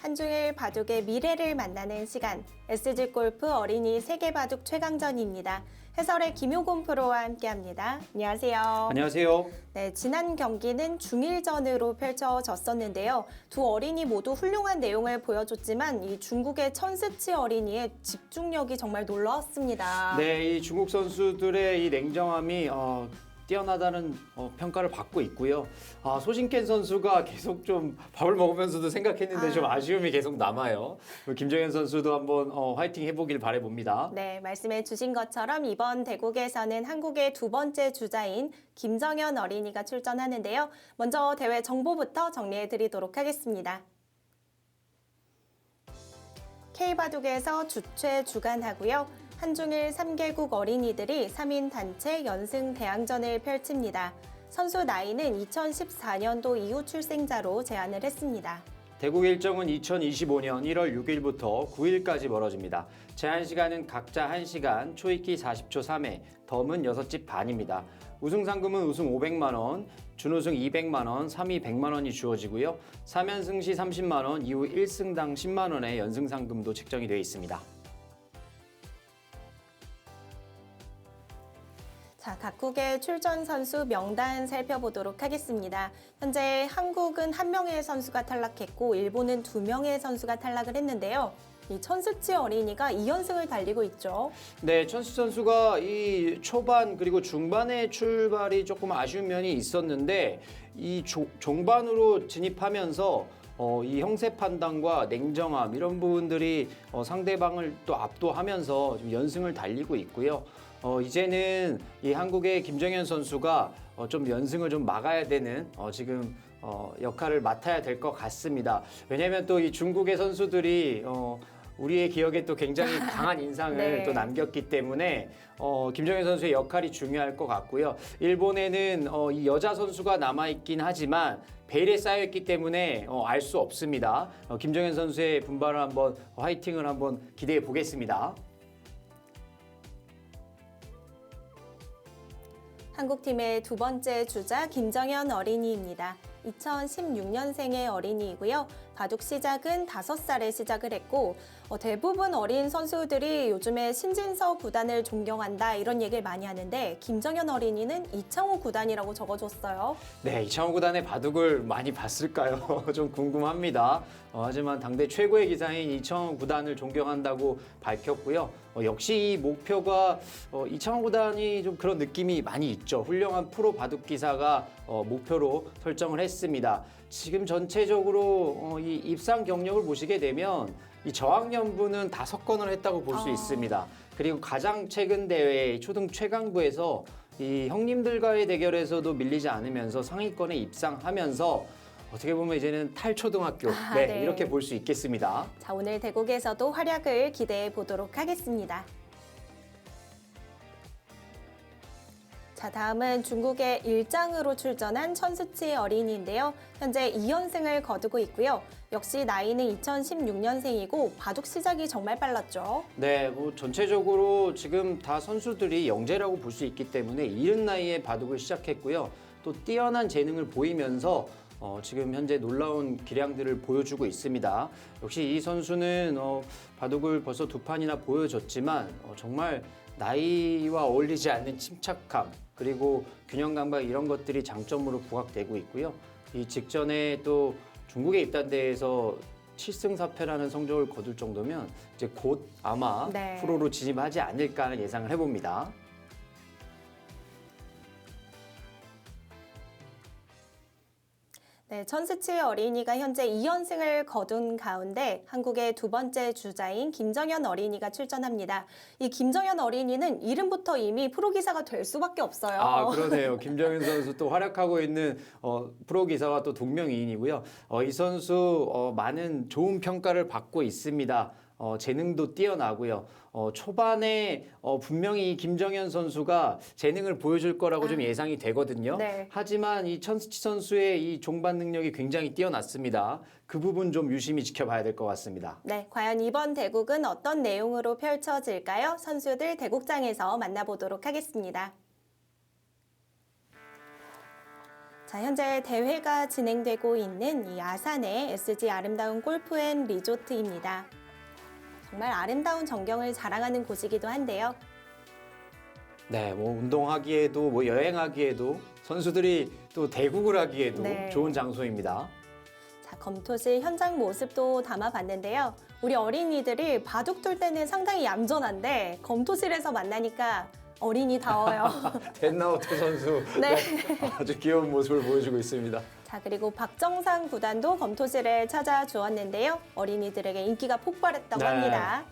한중일 바둑의 미래를 만나는 시간, SG골프 어린이 세계바둑 최강전입니다. 해설의 김효곤 프로와 함께합니다. 안녕하세요. 안녕하세요. 네, 지난 경기는 중일전으로 펼쳐졌었는데요. 두 어린이 모두 훌륭한 내용을 보여줬지만 이 중국의 천스치 어린이의 집중력이 정말 놀라웠습니다. 네, 이 중국 선수들의 이 냉정함이 뛰어나다는 평가를 받고 있고요. 소신켄 선수가 계속 좀 밥을 먹으면서도 생각했는데 좀 아쉬움이 계속 남아요. 김정현 선수도 한번 화이팅 해보길 바라봅니다. 네, 말씀해 주신 것처럼 이번 대국에서는 한국의 두 번째 주자인 김정현 어린이가 출전하는데요. 먼저 대회 정보부터 정리해 드리도록 하겠습니다. K바둑에서 주최 주관하고요. 한중일 3개국 어린이들이 3인 단체 연승 대항전을 펼칩니다. 선수 나이는 2014년도 이후 출생자로 제한을 했습니다. 대국 일정은 2025년 1월 6일부터 9일까지 벌어집니다. 제한 시간은 각자 1시간, 초읽기 40초 3회, 덤은 6집 반입니다. 우승 상금은 우승 500만 원, 준우승 200만 원, 3위 100만 원이 주어지고요. 3연승 시 30만 원, 이후 1승당 10만 원의 연승 상금도 책정이 되어 있습니다. 자, 각국의 출전 선수 명단 살펴보도록 하겠습니다. 현재 한국은 1명의 선수가 탈락했고 일본은 2명의 선수가 탈락을 했는데요. 이 천스치 어린이가 2연승을 달리고 있죠. 네, 천수 선수가 이 초반 그리고 중반의 출발이 조금 아쉬운 면이 있었는데 이 종반으로 진입하면서 이 형세 판단과 냉정함 이런 부분들이 상대방을 또 압도하면서 좀 연승을 달리고 있고요. 이제는 이 한국의 김정현 선수가 좀 연승을 좀 막아야 되는 지금 역할을 맡아야 될 것 같습니다. 왜냐하면 또 이 중국의 선수들이 우리의 기억에 또 굉장히 강한 인상을 네. 또 남겼기 때문에 김정현 선수의 역할이 중요할 것 같고요. 일본에는 이 여자 선수가 남아있긴 하지만 베일에 쌓여있기 때문에 알 수 없습니다. 김정현 선수의 분발을 한번 화이팅을 한번 기대해 보겠습니다. 한국팀의 두 번째 주자 김정현 어린이입니다. 2016년생의 어린이이고요. 바둑 시작은 5살에 시작을 했고 대부분 어린 선수들이 요즘에 신진서 구단을 존경한다 이런 얘기를 많이 하는데 김정현 어린이는 이창호 구단이라고 적어줬어요. 네, 이창호 구단의 바둑을 많이 봤을까요? 좀 궁금합니다. 하지만 당대 최고의 기사인 이창호 구단을 존경한다고 밝혔고요. 역시 이 목표가 이창호 구단이 좀 그런 느낌이 많이 있죠. 훌륭한 프로 바둑 기사가 목표로 설정을 했습니다. 지금 전체적으로 이 입상 경력을 보시게 되면 이 저학년부는 5건을 했다고 볼 수 있습니다. 그리고 가장 최근 대회 초등 최강부에서 이 형님들과의 대결에서도 밀리지 않으면서 상위권에 입상하면서 어떻게 보면 이제는 탈초등학교 네. 이렇게 볼 수 있겠습니다. 자, 오늘 대국에서도 활약을 기대해 보도록 하겠습니다. 자, 다음은 중국의 일장으로 출전한 천스치 어린이인데요. 현재 2연승을 거두고 있고요. 역시 나이는 2016년생이고 바둑 시작이 정말 빨랐죠. 네, 뭐 전체적으로 지금 다 선수들이 영재라고 볼 수 있기 때문에 이른 나이에 바둑을 시작했고요. 또 뛰어난 재능을 보이면서 지금 현재 놀라운 기량들을 보여주고 있습니다. 역시 이 선수는 바둑을 벌써 2판이나 보여줬지만 정말 나이와 어울리지 않는 침착함 그리고 균형 감각 이런 것들이 장점으로 부각되고 있고요. 이 직전에 또 중국에 입단대에서 7승 4패라는 성적을 거둘 정도면 이제 곧 아마 네. 프로로 진입하지 않을까 하는 예상을 해봅니다. 네, 천스치 어린이가 현재 2연승을 거둔 가운데 한국의 두 번째 주자인 김정현 어린이가 출전합니다. 이 김정현 어린이는 이름부터 이미 프로기사가 될 수밖에 없어요. 그러네요. 김정현 선수 또 활약하고 있는 프로기사와 또 동명이인이고요. 이 선수 많은 좋은 평가를 받고 있습니다. 재능도 뛰어나고요. 초반에 분명히 김정현 선수가 재능을 보여줄 거라고 좀 예상이 되거든요. 네. 하지만 이 천스치 선수의 이 종반 능력이 굉장히 뛰어났습니다. 그 부분 좀 유심히 지켜봐야 될 것 같습니다. 네, 과연 이번 대국은 어떤 내용으로 펼쳐질까요? 선수들 대국장에서 만나보도록 하겠습니다. 자, 현재 대회가 진행되고 있는 이 아산의 SG 아름다운 골프 앤 리조트입니다. 정말 아름다운 전경을 자랑하는 곳이기도 한데요. 네, 뭐 운동하기에도 뭐 여행하기에도 선수들이 또 대국을 하기에도 네. 좋은 장소입니다. 자, 검토실 현장 모습도 담아봤는데요. 우리 어린이들이 바둑 둘 때는 상당히 얌전한데 검토실에서 만나니까 어린이다워요. 덴나우트 선수 네. 아주 귀여운 모습을 보여주고 있습니다. 자, 그리고 박정상 구단도 검토실에 찾아주었는데요. 어린이들에게 인기가 폭발했다고 네. 합니다.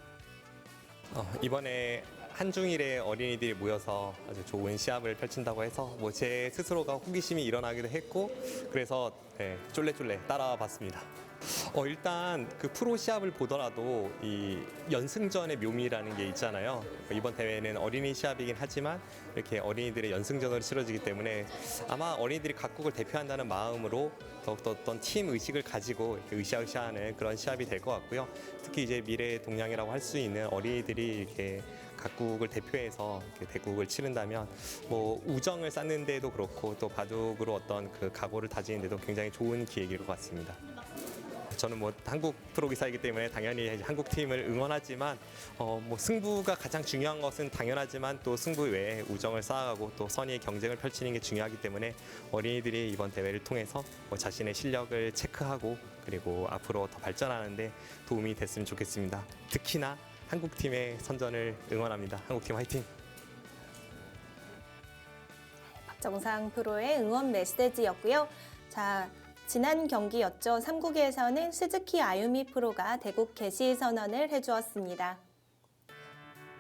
이번에 한중일의 어린이들이 모여서 아주 좋은 시합을 펼친다고 해서 뭐 제 스스로가 호기심이 일어나기도 했고 그래서 쫄래쫄래 따라와 봤습니다. 일단 그 프로 시합을 보더라도 이 연승전의 묘미라는 게 있잖아요. 이번 대회는 어린이 시합이긴 하지만 이렇게 어린이들의 연승전으로 치러지기 때문에 아마 어린이들이 각국을 대표한다는 마음으로 더욱더 어떤 팀 의식을 가지고 이렇게 으쌰으쌰하는 그런 시합이 될 것 같고요. 특히 이제 미래의 동양이라고 할 수 있는 어린이들이 이렇게 각국을 대표해서 이렇게 대국을 치른다면 뭐 우정을 쌓는 데도 그렇고 또 바둑으로 어떤 그 각오를 다지는 데도 굉장히 좋은 기회일 것 같습니다. 저는 뭐 한국 프로기사이기 때문에 당연히 한국 팀을 응원하지만 뭐 승부가 가장 중요한 것은 당연하지만 또 승부 외에 우정을 쌓아가고 또 선의의 경쟁을 펼치는 게 중요하기 때문에 어린이들이 이번 대회를 통해서 뭐 자신의 실력을 체크하고 그리고 앞으로 더 발전하는데 도움이 됐으면 좋겠습니다. 특히나 한국팀의 선전을 응원합니다. 한국팀 화이팅! 박정상 프로의 응원 메시지였고요. 자, 지난 경기였죠. 3국에서는 스즈키 아유미 프로가 대국 개시 선언을 해주었습니다.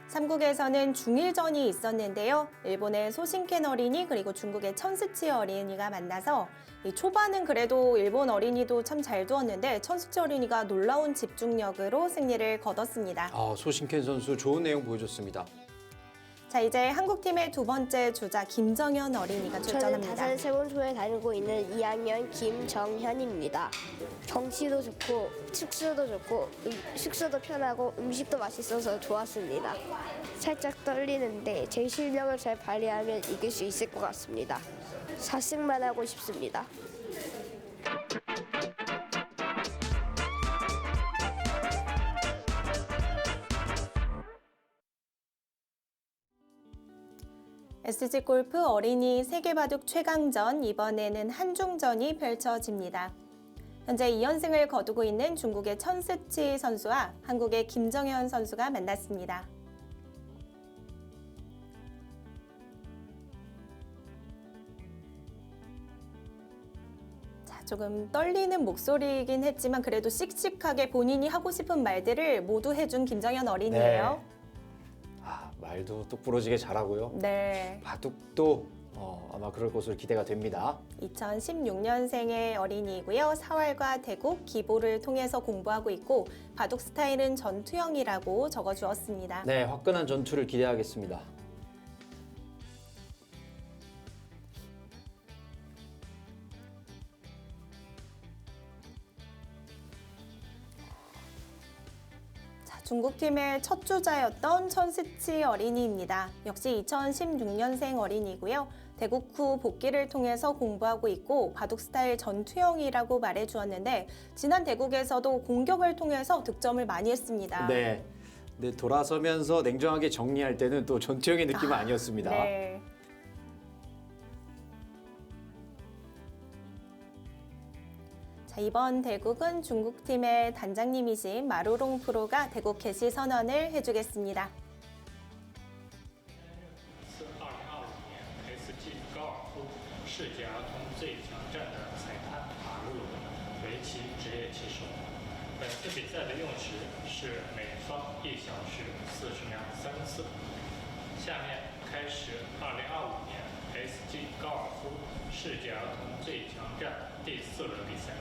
3국에서는 중일전이 있었는데요. 일본의 소신켄 어린이 그리고 중국의 천스치 어린이가 만나서 이 초반은 그래도 일본 어린이도 참 잘 두었는데 천스치 어린이가 놀라운 집중력으로 승리를 거뒀습니다. 소신켄 선수 좋은 내용 보여줬습니다. 자, 이제 한국팀의 두 번째 주자 김정현 어린이가 저는 출전합니다. 다산 세본초에 다니고 있는 2학년 김정현입니다. 경치도 좋고 숙소도 좋고 숙소도 편하고 음식도 맛있어서 좋았습니다. 살짝 떨리는데 제 실력을 잘 발휘하면 이길 수 있을 것 같습니다. 4승만 하고 싶습니다. SG 골프 어린이 세계바둑 최강전, 이번에는 한중전이 펼쳐집니다. 현재 2연승을 거두고 있는 중국의 천스치 선수와 한국의 김정현 선수가 만났습니다. 자, 조금 떨리는 목소리이긴 했지만 그래도 씩씩하게 본인이 하고 싶은 말들을 모두 해준 김정현 어린이에요. 말도 똑부러지게 잘하고요. 네. 바둑도 아마 그럴 것으로 기대가 됩니다. 2016년생의 어린이이고요. 4월과 대국 기보를 통해서 공부하고 있고 바둑 스타일은 전투형이라고 적어주었습니다. 네, 화끈한 전투를 기대하겠습니다. 중국팀의 첫 주자였던 천스치 어린이입니다. 역시 2016년생 어린이고요. 대국 후 복귀를 통해서 공부하고 있고 바둑 스타일 전투형이라고 말해주었는데 지난 대국에서도 공격을 통해서 득점을 많이 했습니다. 네. 근데 돌아서면서 냉정하게 정리할 때는 또 전투형의 느낌은 아니었습니다. 네. 자, 이번 대국은 중국팀의 단장님이신 마루롱 프로가 대국 개시 선언을 해주겠습니다. 2025年 SG 高尔夫世界儿童最强战的裁判马如龙，围棋职业棋手。本次比赛的用时是每方1小时40秒3次。下面开始2025年 SG 高尔夫世界儿童最强战第4轮比赛。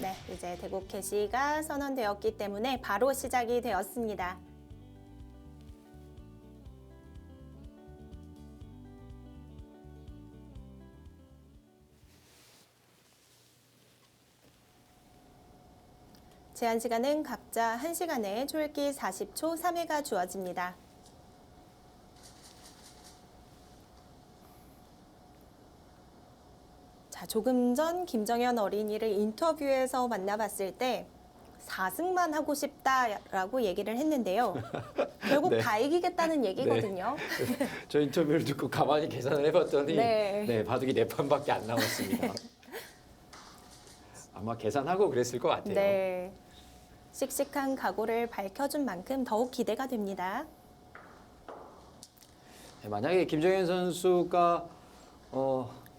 네, 이제 대국 개시가 선언되었기 때문에 바로 시작이 되었습니다. 제한 시간은 각자 1시간에 초읽기 40초 3회가 주어집니다. 조금 전 김정현 어린이를 인터뷰에서 만나봤을 때 4승만 하고 싶다라고 얘기를 했는데요. 결국 네. 다 이기겠다는 얘기거든요. 저 인터뷰를 듣고 가만히 계산을 해봤더니 네. 바둑이 4판밖에 안 남았습니다. 아마 계산하고 그랬을 것 같아요. 네. 씩씩한 각오를 밝혀준 만큼 더욱 기대가 됩니다. 네, 만약에 김정현 선수가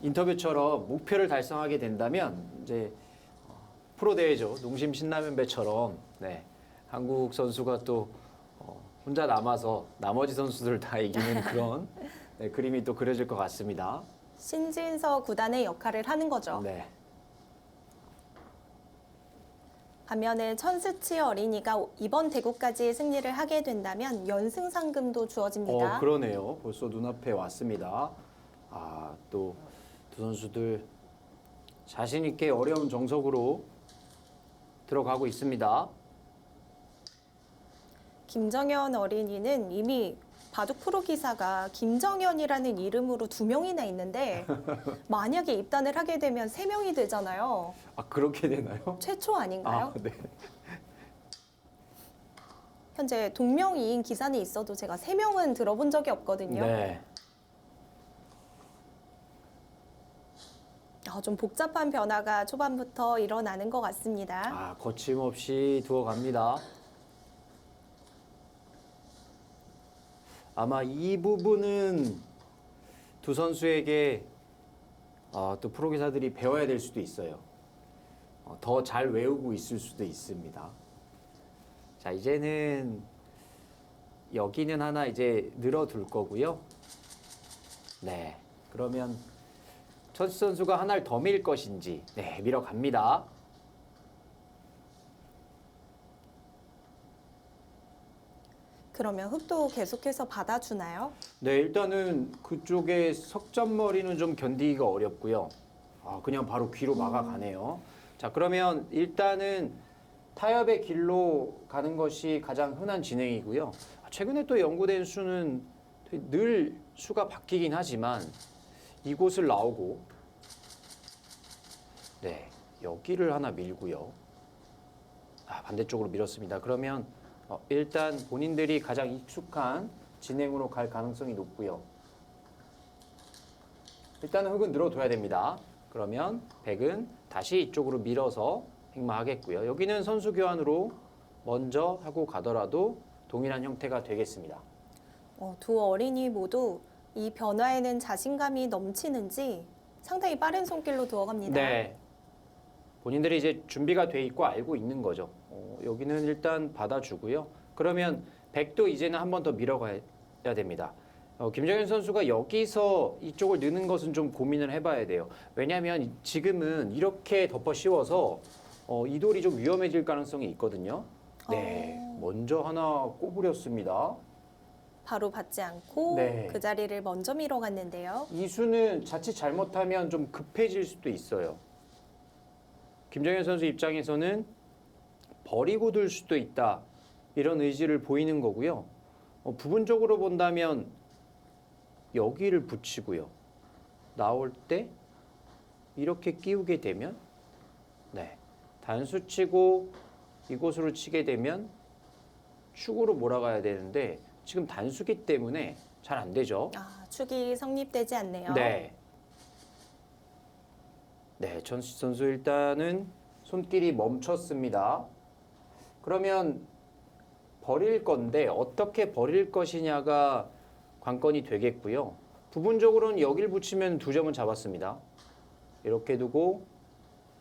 인터뷰처럼 목표를 달성하게 된다면 이제 프로 대회죠. 농심 신라면배처럼 네, 한국 선수가 또 혼자 남아서 나머지 선수들 다 이기는 그런 네, 그림이 또 그려질 것 같습니다. 신진서 구단의 역할을 하는 거죠. 네. 반면에 천스치 어린이가 이번 대구까지 승리를 하게 된다면 연승 상금도 주어집니다. 그러네요. 벌써 눈앞에 왔습니다. 또 두 선수들 자신 있게 어려운 정석으로 들어가고 있습니다. 김정현 어린이는 이미 바둑 프로 기사가 김정현이라는 이름으로 2명이나 있는데 만약에 입단을 하게 되면 3명이 되잖아요. 그렇게 되나요? 최초 아닌가요? 네. 현재 동명이인 기사는 있어도 제가 3명은 들어본 적이 없거든요. 네. 좀 복잡한 변화가 초반부터 일어나는 것 같습니다. 거침없이 두어갑니다. 아마 이 부분은 두 선수에게 또 프로 기사들이 배워야 될 수도 있어요. 더 잘 외우고 있을 수도 있습니다. 자, 이제는 여기는 하나 이제 늘어둘 거고요. 네, 그러면 천수 선수가 하나를 더 밀 것인지 밀어갑니다. 그러면 흑도 계속해서 받아주나요? 네, 일단은 그쪽에 석점머리는 좀 견디기가 어렵고요. 그냥 바로 귀로 막아가네요. 자, 그러면 일단은 타협의 길로 가는 것이 가장 흔한 진행이고요. 최근에 또 연구된 수는 늘 수가 바뀌긴 하지만 이곳을 나오고 네, 여기를 하나 밀고요. 반대쪽으로 밀었습니다. 그러면 일단 본인들이 가장 익숙한 진행으로 갈 가능성이 높고요. 일단은 흑은 늘어둬야 됩니다. 그러면 백은 다시 이쪽으로 밀어서 행마하겠고요. 여기는 선수 교환으로 먼저 하고 가더라도 동일한 형태가 되겠습니다. 두 어린이 모두 이 변화에는 자신감이 넘치는지 상당히 빠른 손길로 두어갑니다. 네. 본인들이 이제 준비가 돼 있고 알고 있는 거죠. 여기는 일단 받아주고요. 그러면 백도 이제는 한 번 더 밀어가야 됩니다. 김정현 선수가 여기서 이쪽을 넣는 것은 좀 고민을 해봐야 돼요. 왜냐하면 지금은 이렇게 덮어 씌워서 이 돌이 좀 위험해질 가능성이 있거든요. 네, 먼저 하나 꼬부렸습니다. 바로 받지 않고 네. 그 자리를 먼저 밀어갔는데요. 이 수는 자칫 잘못하면 좀 급해질 수도 있어요. 김정현 선수 입장에서는 버리고 둘 수도 있다. 이런 의지를 보이는 거고요. 부분적으로 본다면 여기를 붙이고요. 나올 때 이렇게 끼우게 되면 네, 단수 치고 이곳으로 치게 되면 축으로 몰아가야 되는데 지금 단수기 때문에 잘 안 되죠. 축이 성립되지 않네요. 네. 네, 천수 선수 일단은 손길이 멈췄습니다. 그러면 버릴 건데 어떻게 버릴 것이냐가 관건이 되겠고요. 부분적으로는 여길 붙이면 2점은 잡았습니다. 이렇게 두고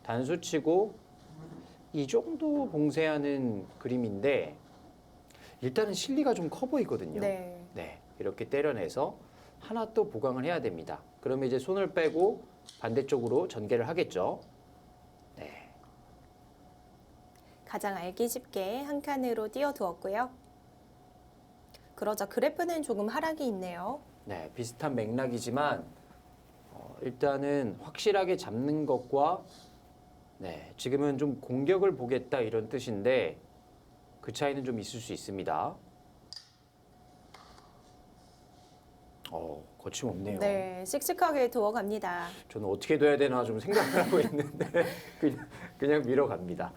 단수 치고 이 정도 봉쇄하는 그림인데 일단은 실리가 좀 커 보이거든요. 네. 네, 이렇게 때려내서 하나 또 보강을 해야 됩니다. 그러면 이제 손을 빼고 반대쪽으로 전개를 하겠죠. 네. 가장 알기 쉽게 한 칸으로 띄워두었고요. 그러자 그래프는 조금 하락이 있네요. 네, 비슷한 맥락이지만 일단은 확실하게 잡는 것과 네, 지금은 좀 공격을 보겠다 이런 뜻인데 그 차이는 좀 있을 수 있습니다. 거침없네요. 네, 씩씩하게 두어갑니다. 저는 어떻게 둬야 되나 좀 생각을 하고 있는데 그냥 밀어갑니다.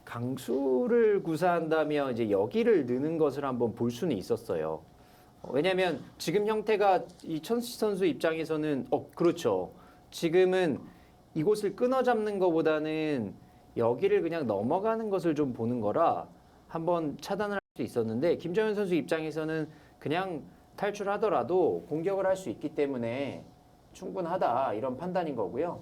강수를 구사한다면 이제 여기를 넣는 것을 한번 볼 수는 있었어요. 왜냐하면 지금 형태가 이 천수치 선수 입장에서는 그렇죠. 지금은 이곳을 끊어 잡는 것보다는 여기를 그냥 넘어가는 것을 좀 보는 거라 한번 차단을 할 수 있었는데 김정현 선수 입장에서는 그냥 탈출하더라도 공격을 할 수 있기 때문에 충분하다 이런 판단인 거고요.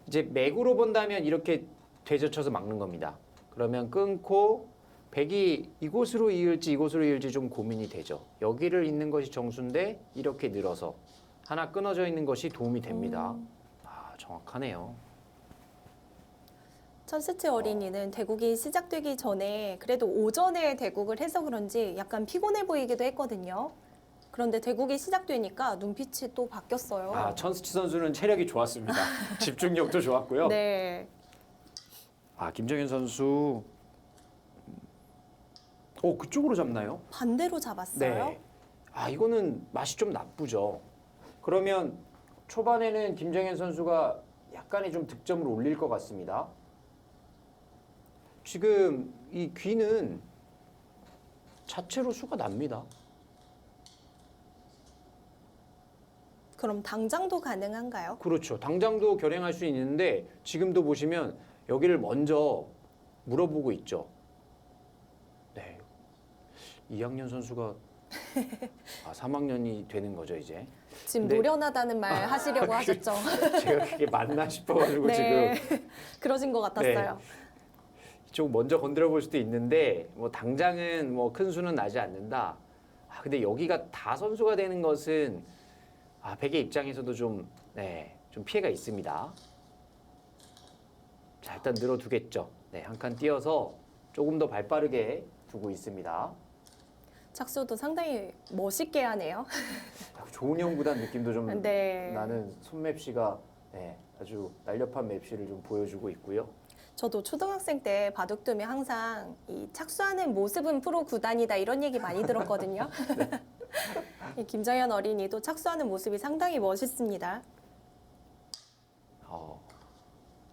이제 맥으로 본다면 이렇게 되젖혀서 막는 겁니다. 그러면 끊고 백이 이곳으로 이을지 이곳으로 이을지 좀 고민이 되죠. 여기를 잇는 것이 정수인데 이렇게 늘어서 하나 끊어져 있는 것이 도움이 됩니다. 정확하네요. 천수치 어린이는 대국이 시작되기 전에 그래도 오전에 대국을 해서 그런지 약간 피곤해 보이기도 했거든요. 그런데 대국이 시작되니까 눈빛이 또 바뀌었어요. 천수치 선수는 체력이 좋았습니다. 집중력도 좋았고요. 네. 김정현 선수 그쪽으로 잡나요? 반대로 잡았어요. 네. 이거는 맛이 좀 나쁘죠. 그러면 초반에는 김정현 선수가 약간의 좀 득점을 올릴 것 같습니다. 지금 이 귀는 자체로 수가 납니다. 그럼 당장도 가능한가요? 그렇죠. 당장도 결행할 수 있는데 지금도 보시면 여기를 먼저 물어보고 있죠. 네. 2학년 선수가 3학년이 되는 거죠, 이제. 지금 네. 노련하다는 말 하시려고 하셨죠? 제가 그게 맞나 싶어가지고 네. 지금 그러신 것 같았어요. 이쪽 먼저 건드려 볼 수도 있는데 뭐 당장은 뭐 큰 수는 나지 않는다. 근데 여기가 다 선수가 되는 것은 백의 입장에서도 좀 피해가 있습니다. 자, 일단 늘어두겠죠. 네, 한 칸 띄어서 조금 더 발빠르게 두고 있습니다. 착수도 상당히 멋있게 하네요. 조은영 구단 느낌도 좀 네. 나는 손맵시가 아주 날렵한 맵시를 좀 보여주고 있고요. 저도 초등학생 때 바둑 두면 항상 이 착수하는 모습은 프로 구단이다 이런 얘기 많이 들었거든요. 이 김정현 어린이도 착수하는 모습이 상당히 멋있습니다.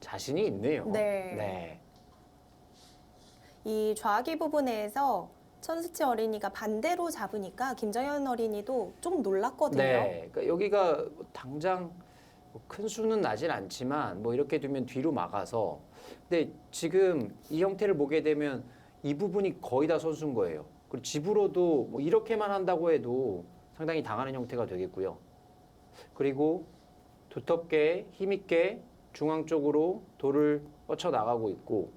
자신이 있네요. 네. 이 좌기 부분에서 천수치 어린이가 반대로 잡으니까 김정현 어린이도 좀 놀랐거든요. 네, 그러니까 여기가 당장 큰 수는 나진 않지만 뭐 이렇게 두면 뒤로 막아서 근데 지금 이 형태를 보게 되면 이 부분이 거의 다 선수인 거예요. 그리고 집으로도 뭐 이렇게만 한다고 해도 상당히 당하는 형태가 되겠고요. 그리고 두텁게 힘있게 중앙 쪽으로 돌을 뻗쳐 나가고 있고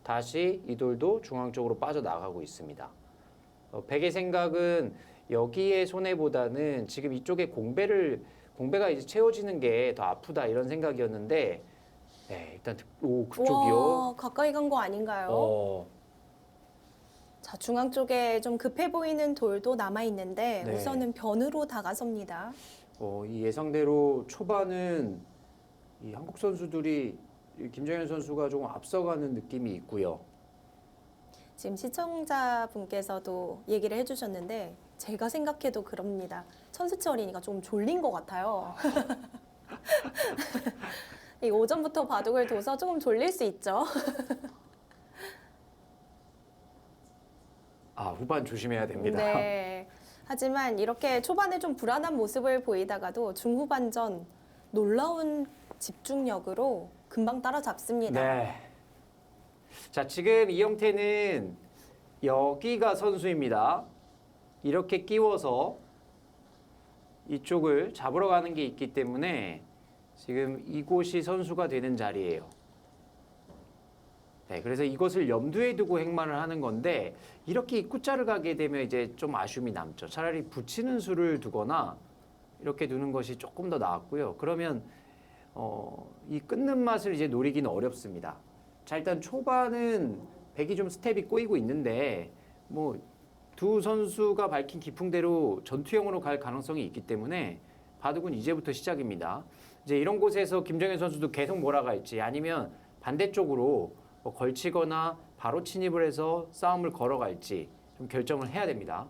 다시 이 돌도 중앙 쪽으로 빠져 나가고 있습니다. 백의 생각은 여기에 손해보다는 지금 이쪽에 공배가 이제 채워지는 게 더 아프다 이런 생각이었는데 일단 그쪽이요. 와, 가까이 간 거 아닌가요? 자, 중앙 쪽에 좀 급해 보이는 돌도 남아 있는데 네. 우선은 변으로 다가섭니다. 이 예상대로 초반은 이 한국 선수들이 이 김정현 선수가 조금 앞서가는 느낌이 있고요. 지금 시청자분께서도 얘기를 해주셨는데 제가 생각해도 그럽니다. 천수치 어린이가 좀 졸린 것 같아요. 이 오전부터 바둑을 둬서 조금 졸릴 수 있죠. 후반 조심해야 됩니다. 네. 하지만 이렇게 초반에 좀 불안한 모습을 보이다가도 중후반전 놀라운 집중력으로 금방 따라잡습니다. 네. 자, 지금 이 형태는 여기가 선수입니다. 이렇게 끼워서 이쪽을 잡으러 가는 게 있기 때문에 지금 이곳이 선수가 되는 자리예요. 네, 그래서 이것을 염두에 두고 행만을 하는 건데 이렇게 입구자를 가게 되면 이제 좀 아쉬움이 남죠. 차라리 붙이는 수를 두거나 이렇게 두는 것이 조금 더 나았고요. 그러면 이 끊는 맛을 이제 노리기는 어렵습니다. 자, 일단 초반은 백이 좀 스텝이 꼬이고 있는데 뭐 두 선수가 밝힌 기풍대로 전투형으로 갈 가능성이 있기 때문에 바둑은 이제부터 시작입니다. 이제 이런 곳에서 김정현 선수도 계속 몰아갈지 아니면 반대쪽으로 걸치거나 바로 침입을 해서 싸움을 걸어갈지 좀 결정을 해야 됩니다.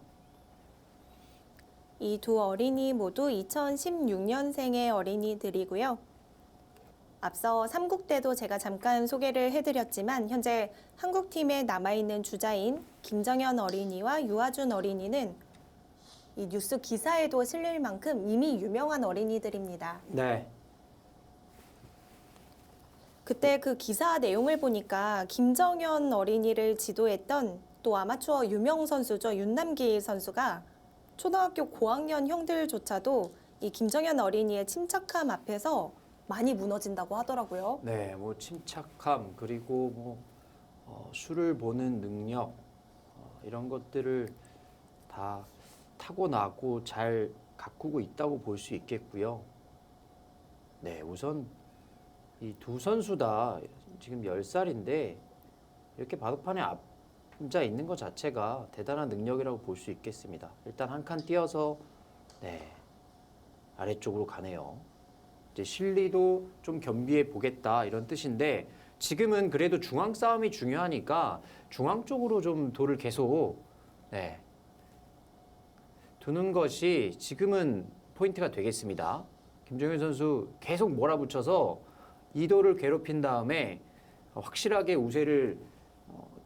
이 두 어린이 모두 2016년생의 어린이들이고요. 앞서 삼국대도 제가 잠깐 소개를 해드렸지만 현재 한국팀에 남아있는 주자인 김정현 어린이와 유아준 어린이는 이 뉴스 기사에도 실릴 만큼 이미 유명한 어린이들입니다. 네. 그때 그 기사 내용을 보니까 김정현 어린이를 지도했던 또 아마추어 유명 선수죠. 윤남기 선수가 초등학교 고학년 형들조차도 이 김정현 어린이의 침착함 앞에서 많이 무너진다고 하더라고요. 네, 뭐 침착함 그리고 뭐 수를 보는 능력 이런 것들을 다 타고나고 잘 가꾸고 있다고 볼 수 있겠고요. 네, 우선 이 두 선수 다 지금 10살인데 이렇게 바둑판에 앉아 있는 것 자체가 대단한 능력이라고 볼 수 있겠습니다. 일단 한 칸 띄어서 네, 아래쪽으로 가네요. 이제 실리도 좀 겸비해 보겠다 이런 뜻인데 지금은 그래도 중앙 싸움이 중요하니까 중앙 쪽으로 좀 돌을 계속 네, 두는 것이 지금은 포인트가 되겠습니다. 김정현 선수 계속 몰아붙여서 이 돌을 괴롭힌 다음에 확실하게 우세를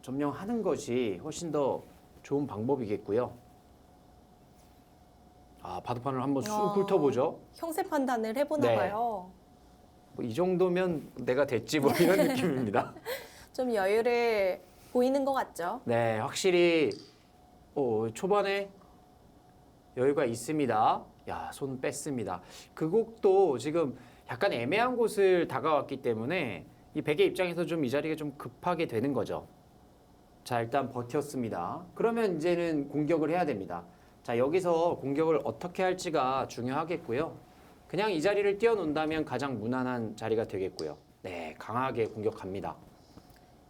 점령하는 것이 훨씬 더 좋은 방법이겠고요. 아, 바둑판을 한번 쑥 훑어보죠. 형세 판단을 해보나 네. 봐요. 뭐 이 정도면 내가 됐지 뭐 이런 느낌입니다. 좀 여유를 보이는 것 같죠? 네, 확실히 초반에 여유가 있습니다. 야, 손 뺐습니다. 그 곡도 지금 약간 애매한 곳을 다가왔기 때문에 이 백의 입장에서 좀 이 자리가 좀 급하게 되는 거죠. 자, 일단 버텼습니다. 그러면 이제는 공격을 해야 됩니다. 자, 여기서 공격을 어떻게 할지가 중요하겠고요. 그냥 이 자리를 띄워놓는다면 가장 무난한 자리가 되겠고요. 네, 강하게 공격합니다.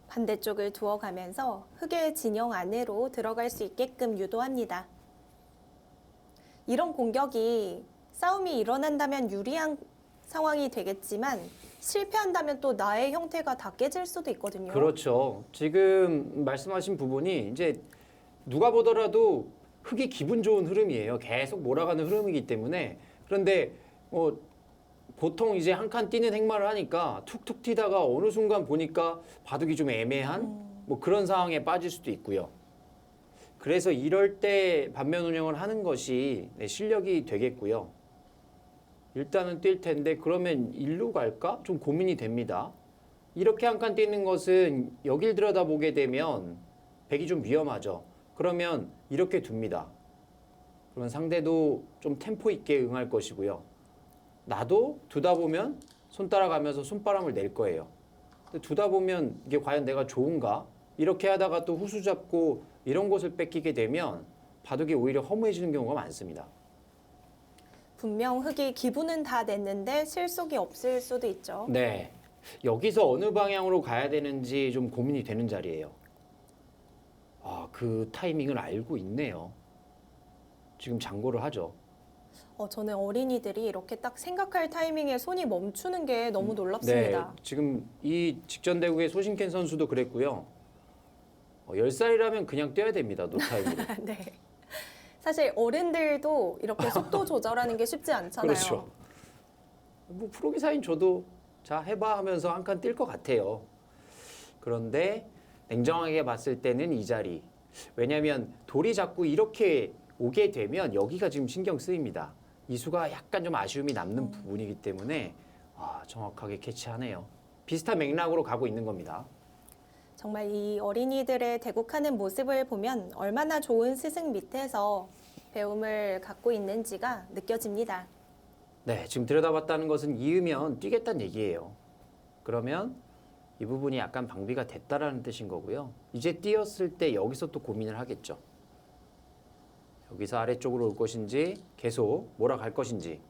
반대쪽을 두어가면서 흑의 진영 안으로 들어갈 수 있게끔 유도합니다. 이런 공격이 싸움이 일어난다면 유리한 상황이 되겠지만 실패한다면 또 나의 형태가 다 깨질 수도 있거든요. 그렇죠. 지금 말씀하신 부분이 이제 누가 보더라도 흑이 기분 좋은 흐름이에요. 계속 몰아가는 흐름이기 때문에. 그런데 보통 이제 한 칸 뛰는 행마를 하니까 툭툭 튀다가 어느 순간 보니까 바둑이 좀 애매한 뭐 그런 상황에 빠질 수도 있고요. 그래서 이럴 때 반면 운영을 하는 것이 실력이 되겠고요. 일단은 뛸 텐데 그러면 일로 갈까? 좀 고민이 됩니다. 이렇게 한 칸 뛰는 것은 여길 들여다보게 되면 백이 좀 위험하죠. 그러면 이렇게 둡니다. 그러면 상대도 좀 템포 있게 응할 것이고요. 나도 두다 보면 손 따라가면서 손바람을 낼 거예요. 근데 두다 보면 이게 과연 내가 좋은가? 이렇게 하다가 또 후수 잡고 이런 곳을 뺏기게 되면 바둑이 오히려 허무해지는 경우가 많습니다. 분명 흑이 기분은 다 냈는데 실속이 없을 수도 있죠. 네. 여기서 어느 방향으로 가야 되는지 좀 고민이 되는 자리예요. 아, 그 타이밍을 알고 있네요. 지금 장고를 하죠. 저는 어린이들이 이렇게 딱 생각할 타이밍에 손이 멈추는 게 너무 놀랍습니다. 네, 지금 이 직전 대국의 소신켄 선수도 그랬고요. 10살이라면 그냥 뛰어야 됩니다. 노타임으로. 네. 사실 어른들도 이렇게 속도 조절하는 게 쉽지 않잖아요. 그렇죠. 뭐 프로기사인 저도 자 해봐 하면서 한 칸 뛸 것 같아요. 그런데 냉정하게 봤을 때는 이 자리. 왜냐하면 돌이 자꾸 이렇게 오게 되면 여기가 지금 신경 쓰입니다. 이 수가 약간 좀 아쉬움이 남는 부분이기 때문에 정확하게 캐치하네요. 비슷한 맥락으로 가고 있는 겁니다. 정말 이 어린이들의 대국하는 모습을 보면 얼마나 좋은 스승 밑에서 배움을 갖고 있는지가 느껴집니다. 네, 지금 들여다봤다는 것은 이으면 뛰겠다는 얘기예요. 그러면 이 부분이 약간 방비가 됐다라는 뜻인 거고요. 이제 뛰었을 때 여기서 또 고민을 하겠죠. 여기서 아래쪽으로 올 것인지 계속 몰아갈 것인지.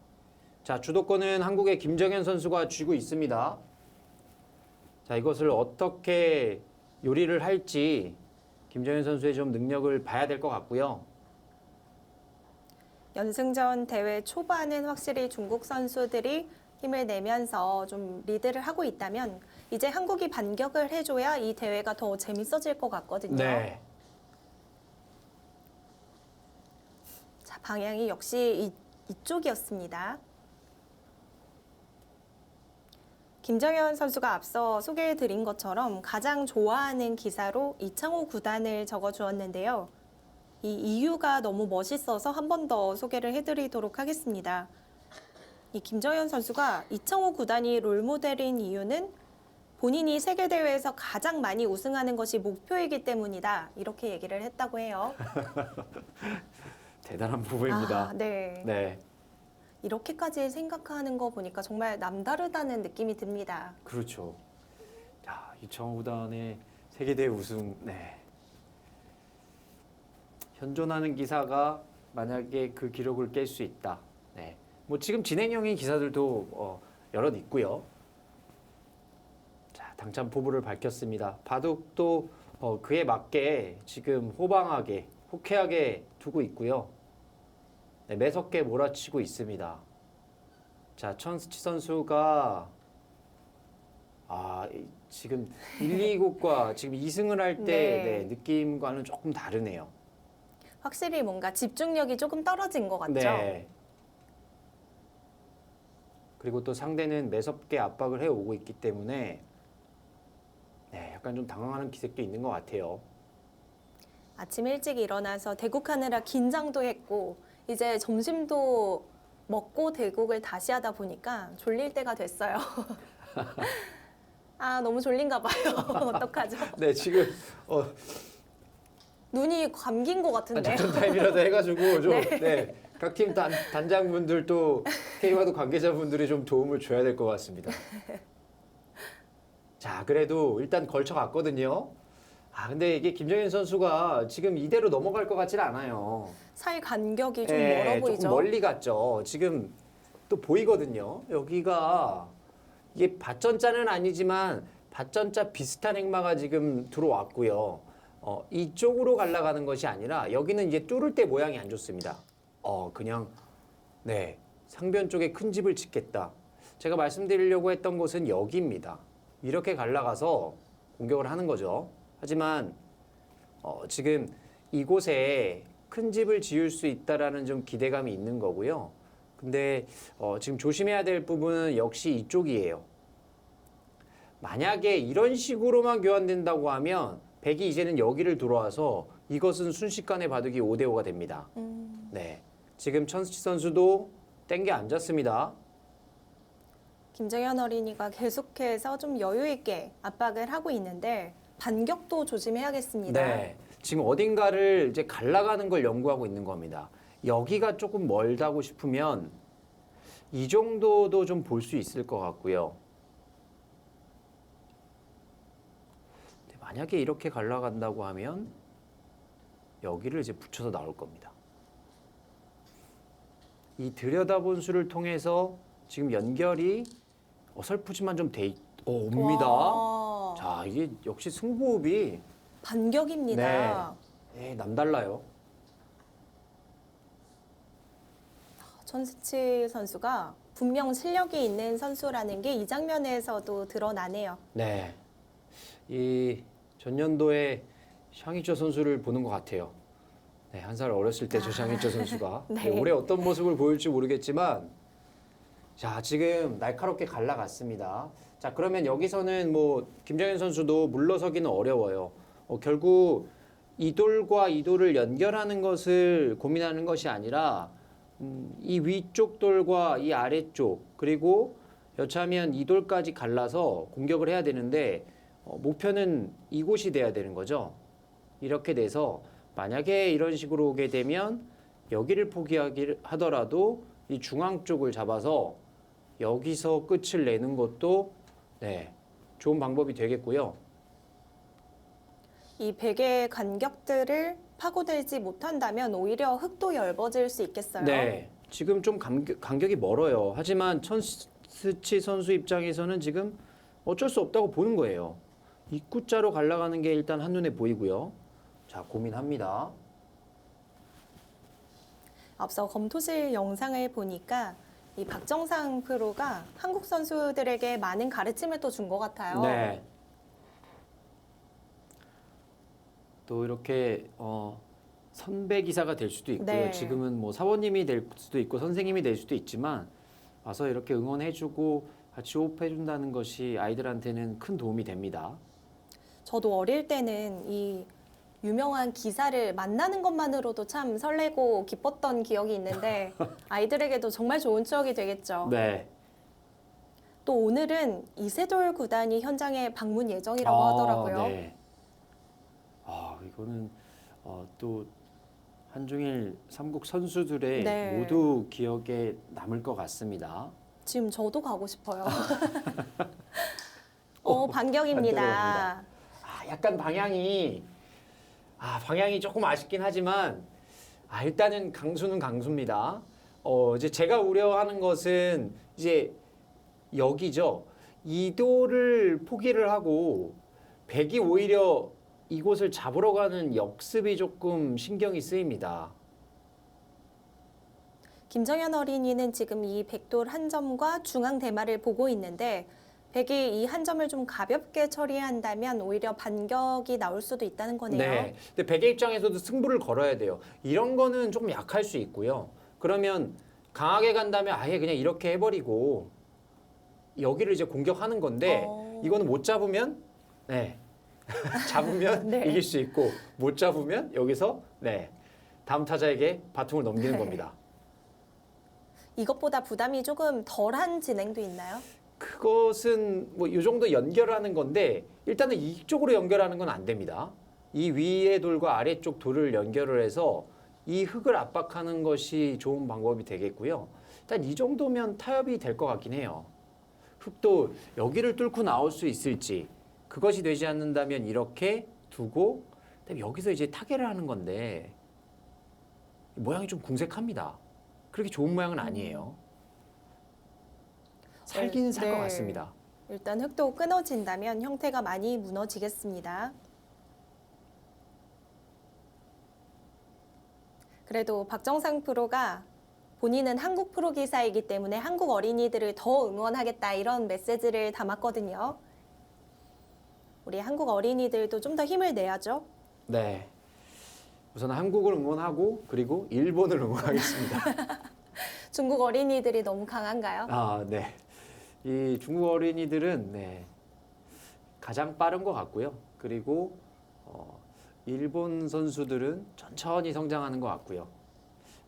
자, 주도권은 한국의 김정현 선수가 쥐고 있습니다. 자, 이것을 어떻게 요리를 할지 김정현 선수의 좀 능력을 봐야 될 것 같고요. 연승전 대회 초반은 확실히 중국 선수들이 힘을 내면서 좀 리드를 하고 있다면 이제 한국이 반격을 해줘야 이 대회가 더 재밌어질 것 같거든요. 네. 자, 방향이 역시 이쪽이었습니다. 김정현 선수가 앞서 소개해드린 것처럼 가장 좋아하는 기사로 이창호 구단을 적어주었는데요. 이 이유가 너무 멋있어서 한 번 더 소개를 해드리도록 하겠습니다. 이 김정현 선수가 이창호 구단이 롤모델인 이유는 본인이 세계대회에서 가장 많이 우승하는 것이 목표이기 때문이다. 이렇게 얘기를 했다고 해요. 대단한 부부입니다. 아, 네. 네, 이렇게까지 생각하는 거 보니까 정말 남다르다는 느낌이 듭니다. 그렇죠. 자, 이창호 구단의 세계대회 우승. 네. 현존하는 기사가 만약에 그 기록을 깰 수 있다. 네. 뭐 지금 진행형인 기사들도 여럿 있고요. 자, 당찬 포부를 밝혔습니다. 바둑도 그에 맞게 지금 호방하게, 호쾌하게 두고 있고요. 네, 매섭게 몰아치고 있습니다. 자, 천스치 선수가 지금 1, 2국과 지금 2승을 할 때 네. 느낌과는 조금 다르네요. 확실히 뭔가 집중력이 조금 떨어진 것 같죠? 네. 그리고 또 상대는 매섭게 압박을 해오고 있기 때문에 네, 약간 좀 당황하는 기색도 있는 것 같아요. 아침 일찍 일어나서 대국하느라 긴장도 했고 이제 점심도 먹고 대국을 다시 하다 보니까 졸릴 때가 됐어요. 아, 너무 졸린가 봐요. 어떡하죠? 네, 지금 눈이 감긴 것 같은데. 작전 타임이라도 해가지고 좀 네. 각 팀 단장분들도 K바둑 관계자분들이 좀 도움을 줘야 될 것 같습니다. 자, 그래도 일단 걸쳐갔거든요. 근데 이게 김정현 선수가 지금 이대로 넘어갈 것 같지는 않아요. 사이 간격이 좀 네, 멀어 보이죠? 조금 멀리 갔죠. 지금 또 보이거든요. 여기가 이게 밭전자는 아니지만 밭전자 비슷한 행마가 지금 들어왔고요. 이쪽으로 갈라가는 것이 아니라 여기는 이제 뚫을 때 모양이 안 좋습니다. 그냥 네, 상변 쪽에 큰 집을 짓겠다. 제가 말씀드리려고 했던 곳은 여기입니다. 이렇게 갈라가서 공격을 하는 거죠. 하지만 지금 이곳에 큰 집을 지을 수 있다라는 좀 기대감이 있는 거고요. 근데 지금 조심해야 될 부분은 역시 이쪽이에요. 만약에 이런 식으로만 교환된다고 하면 백이 이제는 여기를 들어와서 이것은 순식간에 바둑이 5대5가 됩니다. 네, 지금 천스치 선수도 땡겨 앉았습니다. 김정현 어린이가 계속해서 좀 여유 있게 압박을 하고 있는데 반격도 조심해야겠습니다. 네, 지금 어딘가를 이제 갈라가는 걸 연구하고 있는 겁니다. 여기가 조금 멀다고 싶으면 이 정도도 좀 볼 수 있을 것 같고요. 만약에 이렇게 갈라간다고 하면 여기를 이제 붙여서 나올 겁니다. 이 들여다본 수를 통해서 지금 연결이 어설프지만 좀 옵니다. 와, 자, 이게 역시 승부업이 반격입니다. 네, 남달라요. 천스치 선수가 분명 실력이 있는 선수라는 게 이 장면에서도 드러나네요. 네, 이 전년도에 샹이쩌 선수를 보는 것 같아요. 네, 한 살 어렸을 때 저 샹이쩌 선수가 네. 네, 올해 어떤 모습을 보일지 모르겠지만 자, 지금 날카롭게 갈라갔습니다. 자, 그러면 여기서는 뭐 김정현 선수도 물러서기는 어려워요. 결국 이 돌과 이 돌을 연결하는 것을 고민하는 것이 아니라 이 위쪽 돌과 이 아래쪽 그리고 여차하면 이 돌까지 갈라서 공격을 해야 되는데 목표는 이곳이 돼야 되는 거죠. 이렇게 돼서 만약에 이런 식으로 오게 되면 여기를 포기하더라도 이 중앙 쪽을 잡아서 여기서 끝을 내는 것도 네, 좋은 방법이 되겠고요. 이 백의 간격들을 파고들지 못한다면 오히려 흙도 얇아질 수 있겠어요. 네, 지금 좀 간격이 멀어요. 하지만 천스치 선수 입장에서는 지금 어쩔 수 없다고 보는 거예요. 입구자로 갈라가는 게 일단 한눈에 보이고요. 자, 고민합니다. 앞서 검토실 영상을 보니까 이 박정상 프로가 한국 선수들에게 많은 가르침을 또 준 것 같아요. 네. 또 이렇게 선배 기사가 될 수도 있고요. 네. 지금은 뭐 사원님이 될 수도 있고 선생님이 될 수도 있지만 와서 이렇게 응원해주고 같이 호흡해준다는 것이 아이들한테는 큰 도움이 됩니다. 저도 어릴 때는 이 유명한 기사를 만나는 것만으로도 참 설레고 기뻤던 기억이 있는데 아이들에게도 정말 좋은 추억이 되겠죠. 네. 또 오늘은 이세돌 구단이 현장에 방문 예정이라고 하더라고요. 네. 이거는 또 한중일 삼국 선수들의 네. 모두 기억에 남을 것 같습니다. 지금 저도 가고 싶어요. 반대로 반격입니다. 갑니다. 약간 방향이 조금 아쉽긴 하지만 일단은 강수는 강수입니다. 이제 제가 우려하는 것은 이제 여기죠. 이도를 포기를 하고 백이 오히려 이곳을 잡으러 가는 역습이 조금 신경이 쓰입니다. 김정현 어린이는 지금 이 백돌 한 점과 중앙 대마를 보고 있는데 백이 이 한 점을 좀 가볍게 처리한다면 오히려 반격이 나올 수도 있다는 거네요. 네. 근데 백의 입장에서도 승부를 걸어야 돼요. 이런 거는 조금 약할 수 있고요. 그러면 강하게 간다면 아예 그냥 이렇게 해버리고 여기를 이제 공격하는 건데 이거는 못 잡으면 잡으면 네. 이길 수 있고 못 잡으면 여기서 다음 타자에게 바통을 넘기는 겁니다. 이것보다 부담이 조금 덜한 진행도 있나요? 그것은 뭐 이 정도 연결하는 건데 일단은 이쪽으로 연결하는 건 안 됩니다. 이 위의 돌과 아래쪽 돌을 연결을 해서 이 흙을 압박하는 것이 좋은 방법이 되겠고요. 일단 이 정도면 타협이 될 것 같긴 해요. 흙도 여기를 뚫고 나올 수 있을지 그것이 되지 않는다면 이렇게 두고 그다음에 여기서 이제 타개를 하는 건데 모양이 좀 궁색합니다. 그렇게 좋은 모양은 아니에요. 살기는 살 것 네. 같습니다. 일단 흙도 끊어진다면 형태가 많이 무너지겠습니다. 그래도 박정상 프로가 본인은 한국 프로 기사이기 때문에 한국 어린이들을 더 응원하겠다 이런 메시지를 담았거든요. 우리 한국 어린이들도 좀 더 힘을 내야죠. 네. 우선 한국을 응원하고 그리고 일본을 응원하겠습니다. 중국 어린이들이 너무 강한가요? 네. 이 중국 어린이들은 가장 빠른 것 같고요. 그리고 일본 선수들은 천천히 성장하는 것 같고요.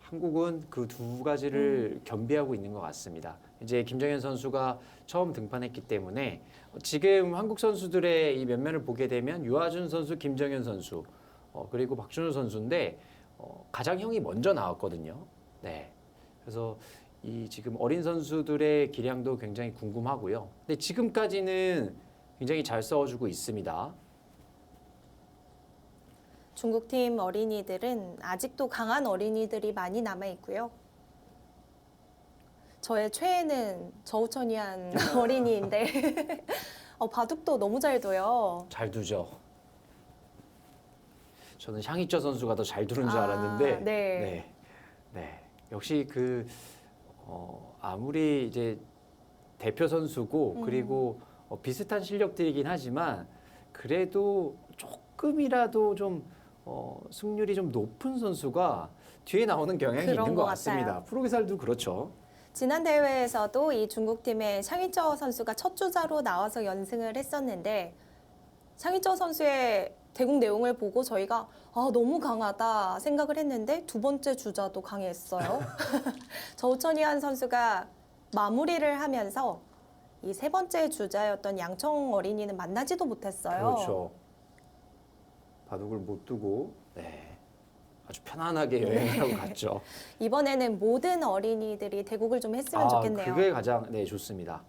한국은 그 두 가지를 겸비하고 있는 것 같습니다. 이제 김정현 선수가 처음 등판했기 때문에 지금 한국 선수들의 이 면면을 보게 되면 유아준 선수, 김정현 선수, 그리고 박준호 선수인데 가장 형이 먼저 나왔거든요. 네. 그래서 이 지금 어린 선수들의 기량도 굉장히 궁금하고요. 근데 지금까지는 굉장히 잘 싸워주고 있습니다. 중국팀 어린이들은 아직도 강한 어린이들이 많이 남아 있고요. 저의 최애는 저우천이한 어린이인데 바둑도 너무 잘 둬요. 잘 두죠. 저는 향이쩌 선수가 더 잘 두는 줄 알았는데, 네. 역시 아무리 이제 대표 선수고 그리고 비슷한 실력들이긴 하지만 그래도 조금이라도 좀 승률이 좀 높은 선수가 뒤에 나오는 경향이 그런 있는 것 것 같습니다. 같아요. 프로기살도 그렇죠. 지난 대회에서도 이 중국팀의 샹이쩌 선수가 첫 주자로 나와서 연승을 했었는데 샹이쩌 선수의 대국 내용을 보고 저희가 너무 강하다 생각을 했는데 두 번째 주자도 강했어요. 저우천이한 선수가 마무리를 하면서 이 세 번째 주자였던 양청 어린이는 만나지도 못했어요. 그렇죠. 바둑을 못 두고 아주 편안하게 여행을 하고 갔죠. 이번에는 모든 어린이들이 대국을 좀 했으면 좋겠네요. 그게 가장 좋습니다.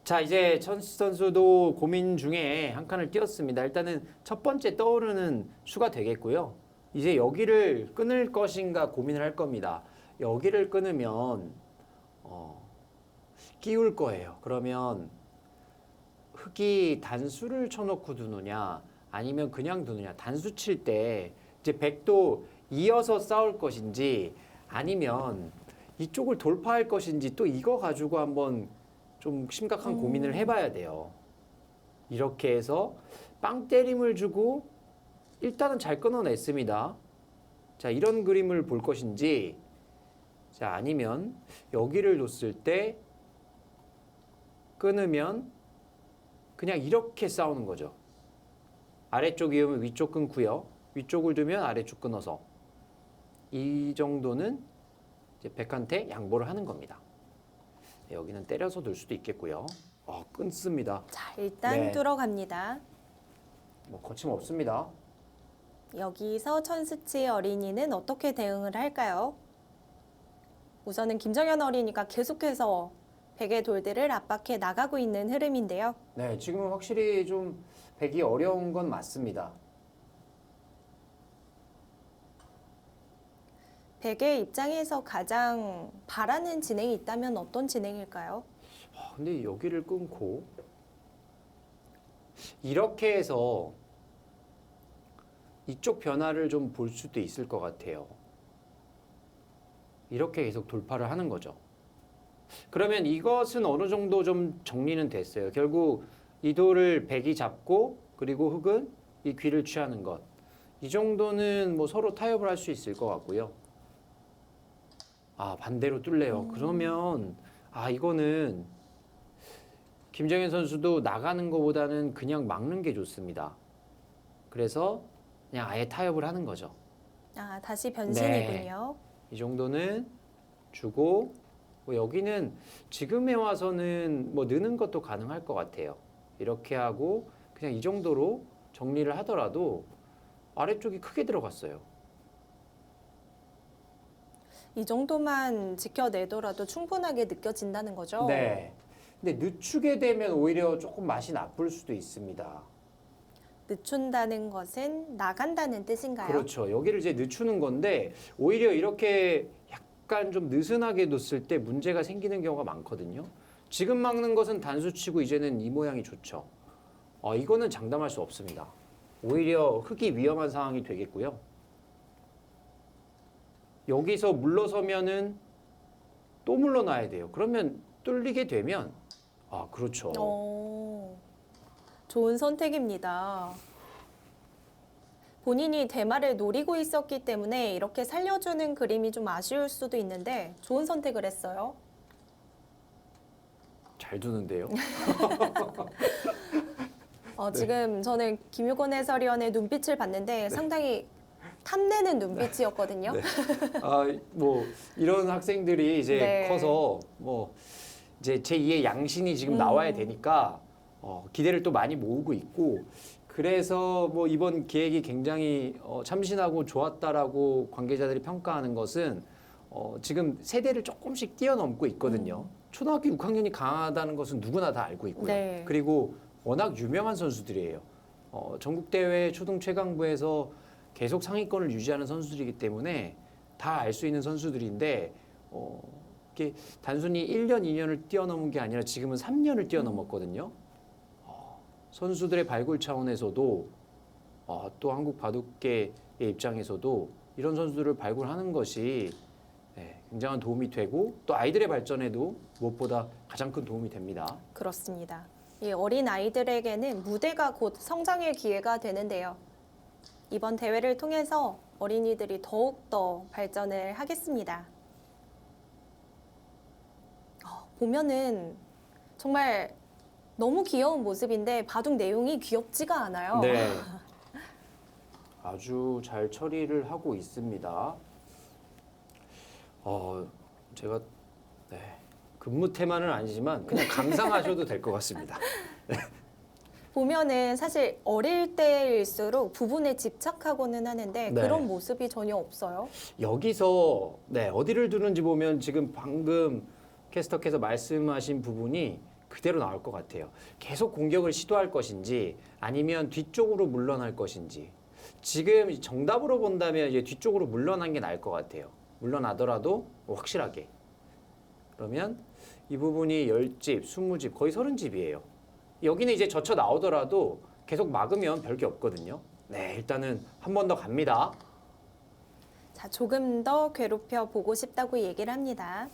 자, 이제 천시 선수도 고민 중에 한 칸을 띄었습니다. 일단은 첫 번째 떠오르는 수가 되겠고요. 이제 여기를 끊을 것인가 고민을 할 겁니다. 여기를 끊으면 끼울 거예요. 그러면 흙이 단수를 쳐놓고 두느냐 아니면 그냥 두느냐. 단수 칠 때 이제 백도 이어서 싸울 것인지 아니면 이쪽을 돌파할 것인지 또 이거 가지고 한번 좀 심각한 고민을 해봐야 돼요. 이렇게 해서 빵 때림을 주고 일단은 잘 끊어냈습니다. 자, 이런 그림을 볼 것인지, 자, 아니면 여기를 뒀을 때 끊으면 그냥 이렇게 싸우는 거죠. 아래쪽 이으면 위쪽 끊고요. 위쪽을 두면 아래쪽 끊어서. 이 정도는 이제 백한테 양보를 하는 겁니다. 여기는 때려서 둘 수도 있겠고요. 끊습니다. 자, 일단 네. 뚫어갑니다. 뭐 거침없습니다. 여기서 천수치 어린이는 어떻게 대응을 할까요? 우선은 김정현 어린이가 계속해서 백의 돌들을 압박해 나가고 있는 흐름인데요. 네, 지금은 확실히 좀 백이 어려운 건 맞습니다. 백의 입장에서 가장 바라는 진행이 있다면 어떤 진행일까요? 근데 여기를 끊고 이렇게 해서 이쪽 변화를 좀 볼 수도 있을 것 같아요. 이렇게 계속 돌파를 하는 거죠. 그러면 이것은 어느 정도 좀 정리는 됐어요. 결국 이 돌을 백이 잡고 그리고 흑은 이 귀를 취하는 것. 이 정도는 뭐 서로 타협을 할 수 있을 것 같고요. 반대로 뚫래요. 그러면 이거는 김정현 선수도 나가는 것보다는 그냥 막는 게 좋습니다. 그래서 그냥 아예 타협을 하는 거죠. 다시 변신이군요. 이 정도는 주고 뭐 여기는 지금에 와서는 뭐 느는 것도 가능할 것 같아요. 이렇게 하고 그냥 이 정도로 정리를 하더라도 아래쪽이 크게 들어갔어요. 이 정도만 지켜내더라도 충분하게 느껴진다는 거죠? 네. 근데 늦추게 되면 오히려 조금 맛이 나쁠 수도 있습니다. 늦춘다는 것은 나간다는 뜻인가요? 그렇죠. 여기를 이제 늦추는 건데 오히려 이렇게 약간 좀 느슨하게 뒀을 때 문제가 생기는 경우가 많거든요. 지금 막는 것은 단수치고 이제는 이 모양이 좋죠. 이거는 장담할 수 없습니다. 오히려 흑이 위험한 상황이 되겠고요. 여기서 물러서면은 또 물러나야 돼요. 그러면 뚫리게 되면 그렇죠. 좋은 선택입니다. 본인이 대마를 노리고 있었기 때문에 이렇게 살려주는 그림이 좀 아쉬울 수도 있는데 좋은 선택을 했어요. 잘 두는데요. 지금 저는 김유건 해설위원의 눈빛을 봤는데 상당히 탐내는 눈빛이었거든요. 뭐 이런 학생들이 이제 네. 커서 뭐 이제 제2의 양신이 지금 나와야 되니까 기대를 또 많이 모으고 있고 그래서 뭐 이번 기획이 굉장히 참신하고 좋았다라고 관계자들이 평가하는 것은 지금 세대를 조금씩 뛰어넘고 있거든요. 초등학교 6학년이 강하다는 것은 누구나 다 알고 있고요. 네. 그리고 워낙 유명한 선수들이에요. 전국대회 초등 최강부에서 계속 상위권을 유지하는 선수들이기 때문에 다 알 수 있는 선수들인데 이게 단순히 1년, 2년을 뛰어넘은 게 아니라 지금은 3년을 뛰어넘었거든요. 선수들의 발굴 차원에서도 또 한국 바둑계의 입장에서도 이런 선수들을 발굴하는 것이 굉장한 도움이 되고 또 아이들의 발전에도 무엇보다 가장 큰 도움이 됩니다. 그렇습니다. 이 어린 아이들에게는 무대가 곧 성장의 기회가 되는데요. 이번 대회를 통해서 어린이들이 더욱더 발전을 하겠습니다. 보면은 정말 너무 귀여운 모습인데 바둑 내용이 귀엽지가 않아요. 네. 아주 잘 처리를 하고 있습니다. 제가 근무 테마는 아니지만 그냥 감상하셔도 될 것 같습니다. 보면은 사실 어릴 때일수록 부분에 집착하고는 하는데 네. 그런 모습이 전혀 없어요. 여기서 어디를 두는지 보면 지금 방금 캐스터께서 말씀하신 부분이 그대로 나올 것 같아요. 계속 공격을 시도할 것인지 아니면 뒤쪽으로 물러날 것인지. 지금 정답으로 본다면 이제 뒤쪽으로 물러난 게 나을 것 같아요. 물러나더라도 확실하게. 그러면 이 부분이 10집, 20집, 거의 30집이에요. 여기는 이제 젖혀 나오더라도 계속 막으면 별게 없거든요. 네, 일단은 한 번 더 갑니다. 자, 조금 더 괴롭혀 보고 싶다고 얘기를 합니다.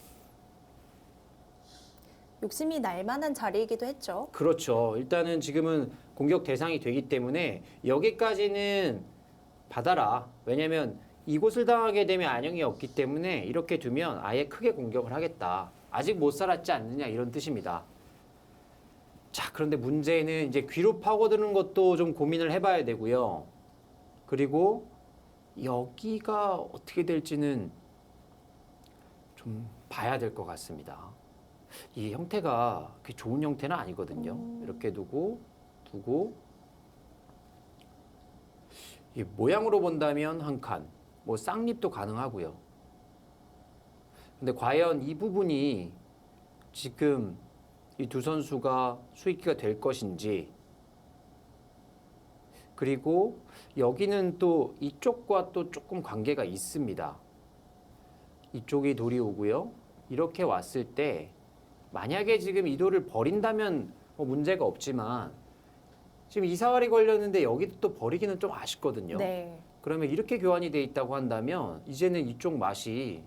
욕심이 날 만한 자리이기도 했죠. 그렇죠. 일단은 지금은 공격 대상이 되기 때문에 여기까지는 받아라. 왜냐면 이곳을 당하게 되면 안형이 없기 때문에 이렇게 두면 아예 크게 공격을 하겠다. 아직 못 살았지 않느냐 이런 뜻입니다. 자, 그런데 문제는 이제 귀로 파고드는 것도 좀 고민을 해봐야 되고요. 그리고 여기가 어떻게 될지는 좀 봐야 될 것 같습니다. 이 형태가 그렇게 좋은 형태는 아니거든요. 이렇게 두고 이 모양으로 본다면 한 칸, 뭐 쌍립도 가능하고요. 근데 과연 이 부분이 지금 이 두 선수가 수익기가 될 것인지, 그리고 여기는 또 이쪽과 또 조금 관계가 있습니다. 이쪽이 돌이 오고요. 이렇게 왔을 때 만약에 지금 이 돌을 버린다면 뭐 문제가 없지만 지금 이사활이 걸렸는데 여기도 또 버리기는 좀 아쉽거든요. 네. 그러면 이렇게 교환이 돼 있다고 한다면 이제는 이쪽 맛이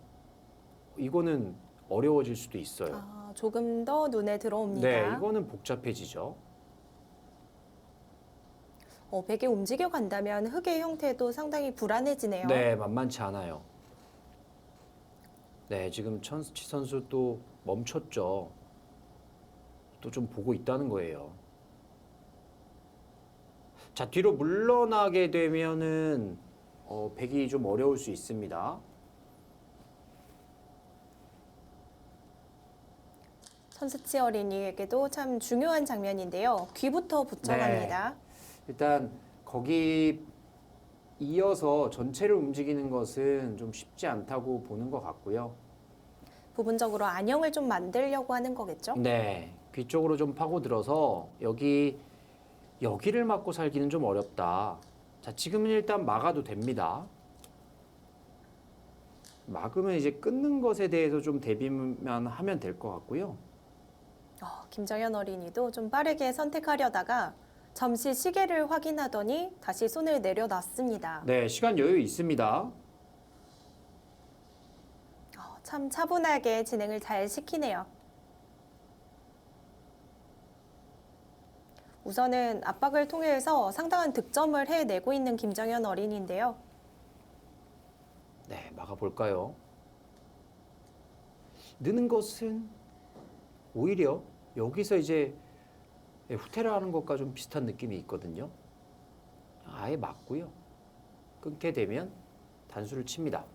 이거는 어려워질 수도 있어요. 아, 조금 더 눈에 들어옵니다. 네, 이거는 복잡해지죠. 백이 움직여 간다면 흙의 형태도 상당히 불안해지네요. 네, 만만치 않아요. 네, 지금 천수치 선수 또 멈췄죠. 또 좀 보고 있다는 거예요. 자, 뒤로 물러나게 되면은 백이 좀 어려울 수 있습니다. 천수치 어린이에게도 참 중요한 장면인데요. 귀부터 붙여갑니다. 일단 거기 이어서 전체를 움직이는 것은 좀 쉽지 않다고 보는 것 같고요. 부분적으로 안형을 좀 만들려고 하는 거겠죠? 네, 귀 쪽으로 좀 파고들어서 여기를 막고 살기는 좀 어렵다. 자, 지금은 일단 막아도 됩니다. 막으면 이제 끊는 것에 대해서 좀 대비만 하면 될 것 같고요. 김정현 어린이도 좀 빠르게 선택하려다가 잠시 시계를 확인하더니 다시 손을 내려놨습니다. 네, 시간 여유 있습니다. 참 차분하게 진행을 잘 시키네요. 우선은 압박을 통해서 상당한 득점을 해내고 있는 김정현 어린이인데요. 네, 막아볼까요? 느는 것은 오히려 여기서 이제 후퇴를 하는 것과 좀 비슷한 느낌이 있거든요. 아예 막고요. 끊게 되면 단수를 칩니다.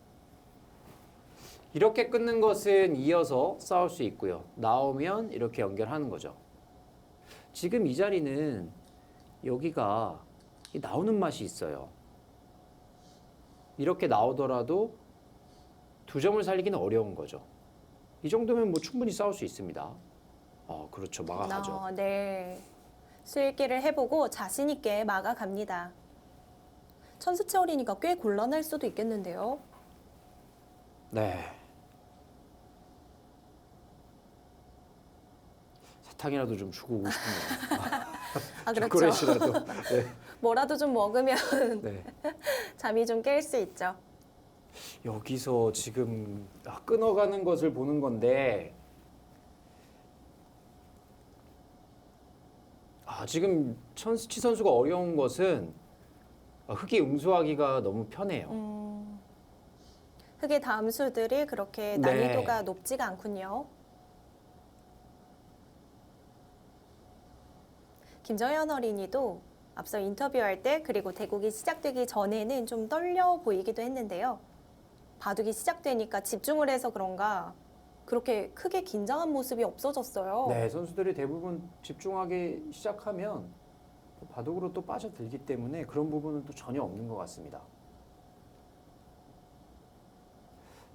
이렇게 끊는 것은 이어서 싸울 수 있고요. 나오면 이렇게 연결하는 거죠. 지금 이 자리는 여기가 나오는 맛이 있어요. 이렇게 나오더라도 두 점을 살리기는 어려운 거죠. 이 정도면 뭐 충분히 싸울 수 있습니다. 그렇죠. 막아가죠. 네. 수읽기를 해보고 자신 있게 막아갑니다. 천수치 어린이가 꽤 곤란할 수도 있겠는데요. 네. 사탕이라도 좀 주고 오고 싶네요. 아, 그렇죠. 초콜릿이라도. 네. 뭐라도 좀 먹으면 네. 잠이 좀 깰 수 있죠. 여기서 지금 끊어가는 것을 보는 건데 지금 천수치 선수가 어려운 것은 흙이 응수하기가 너무 편해요. 흙의 다음 수들이 그렇게 난이도가 높지가 않군요. 김정현 어린이도 앞서 인터뷰할 때 그리고 대국이 시작되기 전에는 좀 떨려 보이기도 했는데요. 바둑이 시작되니까 집중을 해서 그런가 그렇게 크게 긴장한 모습이 없어졌어요. 네, 선수들이 대부분 집중하기 시작하면 바둑으로 또 빠져들기 때문에 그런 부분은 또 전혀 없는 것 같습니다.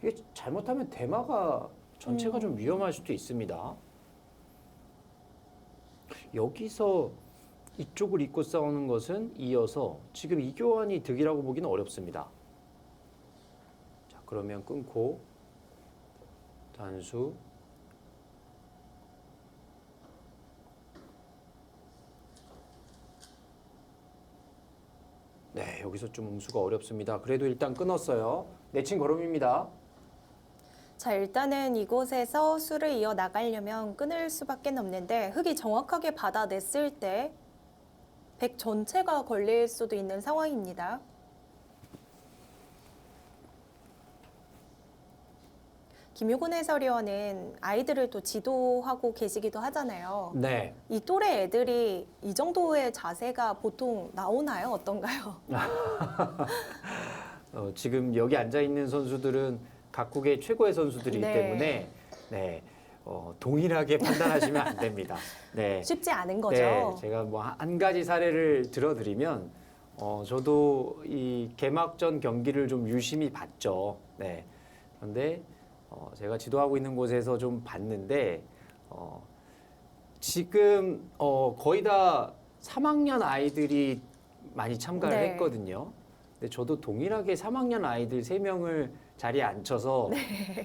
이게 잘못하면 대마가 전체가 좀 위험할 수도 있습니다. 여기서 이쪽을 잇고 싸우는 것은 이어서 지금 이 교환이 득이라고 보기는 어렵습니다. 자, 그러면 끊고 단수. 네, 여기서 좀 응수가 어렵습니다. 그래도 일단 끊었어요. 내친 걸음입니다. 자, 일단은 이곳에서 수를 이어 나가려면 끊을 수밖에 없는데 흙이 정확하게 받아냈을 때 백 전체가 걸릴 수도 있는 상황입니다. 김효곤 해설위원은 아이들을 또 지도하고 계시기도 하잖아요. 네. 이 또래 애들이 이 정도의 자세가 보통 나오나요? 어떤가요? 지금 여기 앉아 있는 선수들은 각국의 최고의 선수들이기 네. 때문에 네, 동일하게 판단하시면 안 됩니다. 네. 쉽지 않은 거죠. 네, 제가 뭐 한 가지 사례를 들어드리면 저도 이 개막전 경기를 좀 유심히 봤죠. 네. 그런데 제가 지도하고 있는 곳에서 좀 봤는데 지금 거의 다 3학년 아이들이 많이 참가를 네. 했거든요. 근데 저도 동일하게 3학년 아이들 3명을 자리에 앉혀서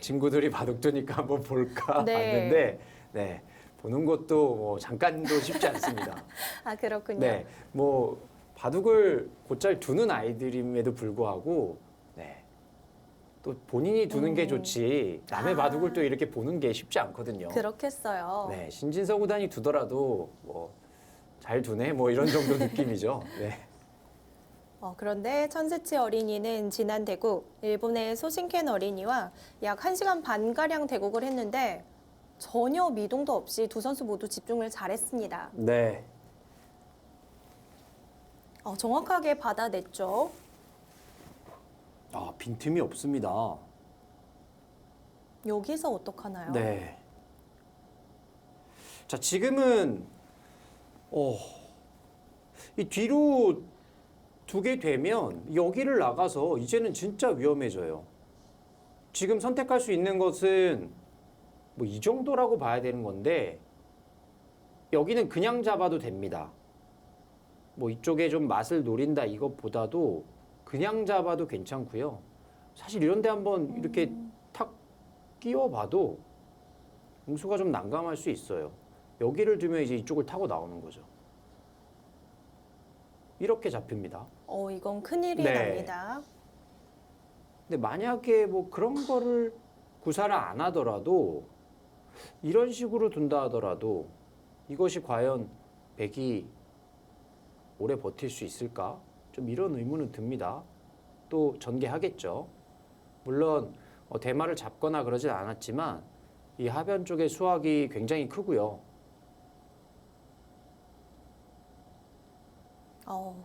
친구들이 바둑 두니까 한번 볼까 네. 봤는데 네, 보는 것도 뭐 잠깐도 쉽지 않습니다. 아, 그렇군요. 네, 뭐 바둑을 곧잘 두는 아이들임에도 불구하고 네, 또 본인이 두는 게 좋지 남의 아. 바둑을 또 이렇게 보는 게 쉽지 않거든요. 그렇겠어요. 네, 신진서 구단이 두더라도 뭐 잘 두네 뭐 이런 정도 느낌이죠. 네. 그런데 천스치 어린이는 지난 대국 일본의 소신켄 어린이와 약 1시간 반가량 대국을 했는데 전혀 미동도 없이 두 선수 모두 집중을 잘했습니다. 네. 정확하게 받아냈죠. 빈틈이 없습니다. 여기서 어떡하나요? 네. 자, 지금은 이 뒤로 두게 되면 여기를 나가서 이제는 진짜 위험해져요. 지금 선택할 수 있는 것은 뭐 이 정도라고 봐야 되는 건데 여기는 그냥 잡아도 됩니다. 뭐 이쪽에 좀 맛을 노린다 이것보다도 그냥 잡아도 괜찮고요. 사실 이런데 한번 이렇게 탁 끼워봐도 응수가 좀 난감할 수 있어요. 여기를 두면 이제 이쪽을 타고 나오는 거죠. 이렇게 잡힙니다. 이건 큰일이 네. 납니다. 근데 만약에 뭐 그런 거를 구사를 안 하더라도 이런 식으로 둔다 하더라도 이것이 과연 백이 오래 버틸 수 있을까? 좀 이런 의문은 듭니다. 또 전개하겠죠. 물론 대마를 잡거나 그러진 않았지만 이 하변 쪽의 수확이 굉장히 크고요.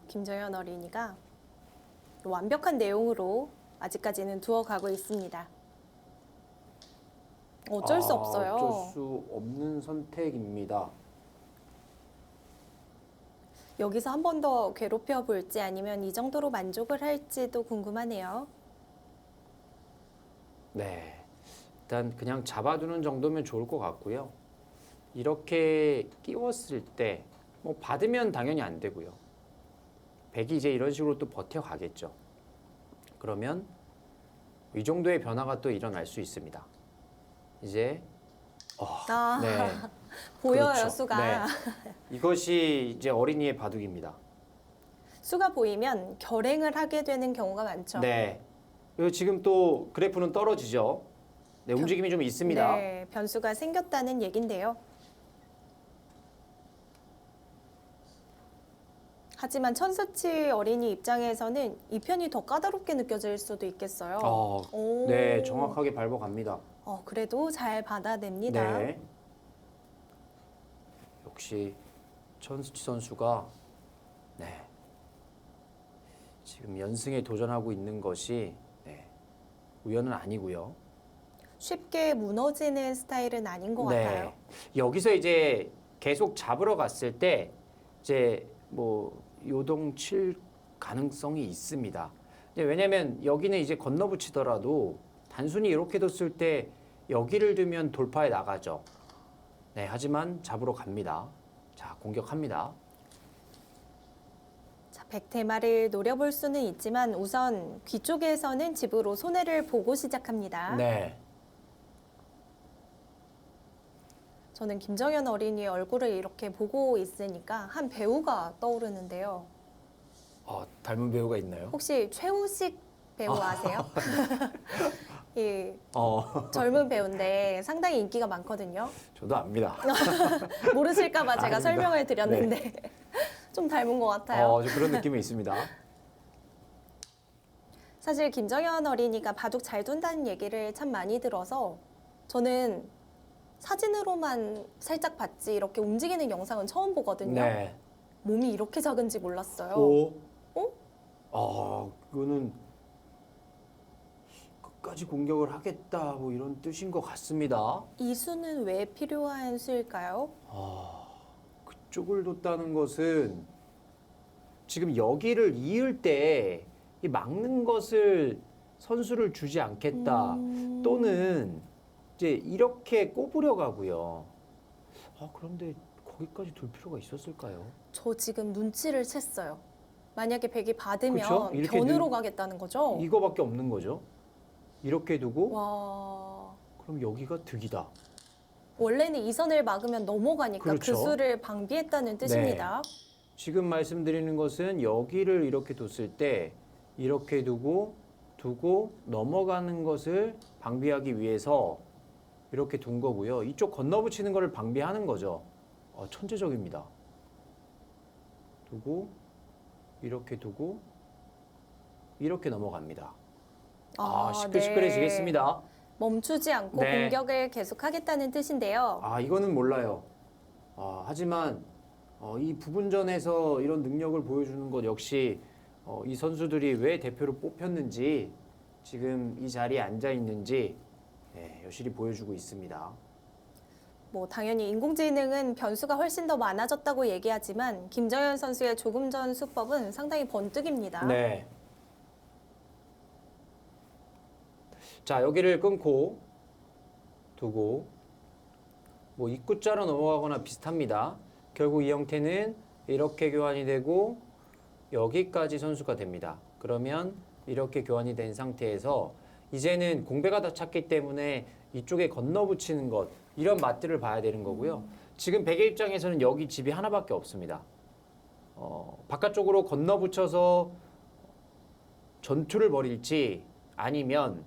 김정현 어린이가 완벽한 내용으로 아직까지는 두어가고 있습니다. 어쩔 수 없어요. 어쩔 수 없는 선택입니다. 여기서 한 번 더 괴롭혀 볼지 아니면 이 정도로 만족을 할지도 궁금하네요. 네, 일단 그냥 잡아두는 정도면 좋을 것 같고요. 이렇게 끼웠을 때 뭐 받으면 당연히 안 되고요. 백이 이제 이런 식으로 또 버텨가겠죠. 그러면 이 정도의 변화가 또 일어날 수 있습니다. 이제 네, 보여요, 그렇죠. 수가. 네. 이것이 이제 어린이의 바둑입니다. 수가 보이면 결행을 하게 되는 경우가 많죠. 네. 그리고 지금 또 그래프는 떨어지죠. 네, 움직임이 좀 있습니다. 네, 변수가 생겼다는 얘긴데요. 하지만 천스치 어린이 입장에서는 이 편이 더 까다롭게 느껴질 수도 있겠어요. 오. 네, 정확하게 밟아갑니다. 그래도 잘 받아냅니다. 네. 역시 천수치 선수가 네. 지금 연승에 도전하고 있는 것이 네. 우연은 아니고요. 쉽게 무너지는 스타일은 아닌 것 같아요. 여기서 이제 계속 잡으러 갔을 때 이제 뭐 요동칠 가능성이 있습니다. 왜냐하면 여기는 이제 건너붙이더라도 단순히 이렇게 뒀을 때 여기를 두면 돌파해 나가죠. 네, 하지만 잡으러 갑니다. 자, 공격합니다. 자, 백테마를 노려볼 수는 있지만 우선 귀 쪽에서는 집으로 손해를 보고 시작합니다. 네. 저는 김정현 어린이의 얼굴을 이렇게 보고 있으니까 한 배우가 떠오르는데요. 닮은 배우가 있나요? 혹시 최우식 배우 아세요? 이 젊은 배우인데 상당히 인기가 많거든요. 저도 압니다. 모르실까봐 제가 아닙니다. 설명을 드렸는데 좀 닮은 것 같아요. 좀 그런 느낌이 있습니다. 사실 김정현 어린이가 바둑 잘 둔다는 얘기를 참 많이 들어서 저는 사진으로만 살짝 봤지 이렇게 움직이는 영상은 처음 보거든요. 네. 몸이 이렇게 작은지 몰랐어요. 오. 어? 아, 그거는 끝까지 공격을 하겠다 뭐 이런 뜻인 것 같습니다. 이 수는 왜 필요한 수일까요? 그쪽을 뒀다는 것은 지금 여기를 이을 때 이 막는 것을 선수를 주지 않겠다 또는 이제 이렇게 꼬부려 가고요. 그런데 거기까지 둘 필요가 있었을까요? 저 지금 눈치를 챘어요. 만약에 백이 받으면 그쵸? 이렇게 변으로 가겠다는 거죠? 이거밖에 없는 거죠. 이렇게 두고 와. 그럼 여기가 득이다. 원래는 이 선을 막으면 넘어가니까 그렇죠. 그 수를 방비했다는 뜻입니다. 지금 말씀드리는 것은 여기를 이렇게 뒀을 때 이렇게 두고 넘어가는 것을 방비하기 위해서 이렇게 둔 거고요. 이쪽 건너붙이는 것을 방비하는 거죠. 천재적입니다. 두고 이렇게 두고 이렇게 넘어갑니다. 시끌시끌해지겠습니다. 멈추지 않고 네. 공격을 계속하겠다는 뜻인데요. 이거는 몰라요. 하지만 이 부분전에서 이런 능력을 보여주는 것 역시 이 선수들이 왜 대표로 뽑혔는지 지금 이 자리에 앉아 있는지 여실히 보여주고 있습니다. 뭐 당연히 인공지능은 변수가 훨씬 더 많아졌다고 얘기하지만 김정현 선수의 조금 전 수법은 상당히 번뜩입니다. 네. 자, 여기를 끊고 두고 뭐 입구자로 넘어가거나 비슷합니다. 결국 이 형태는 이렇게 교환이 되고 여기까지 선수가 됩니다. 그러면 이렇게 교환이 된 상태에서 이제는 공배가 다 찼기 때문에 이쪽에 건너붙이는 것 이런 맛들을 봐야 되는 거고요. 지금 백의 입장에서는 여기 집이 하나밖에 없습니다. 바깥쪽으로 건너붙여서 전투를 벌일지 아니면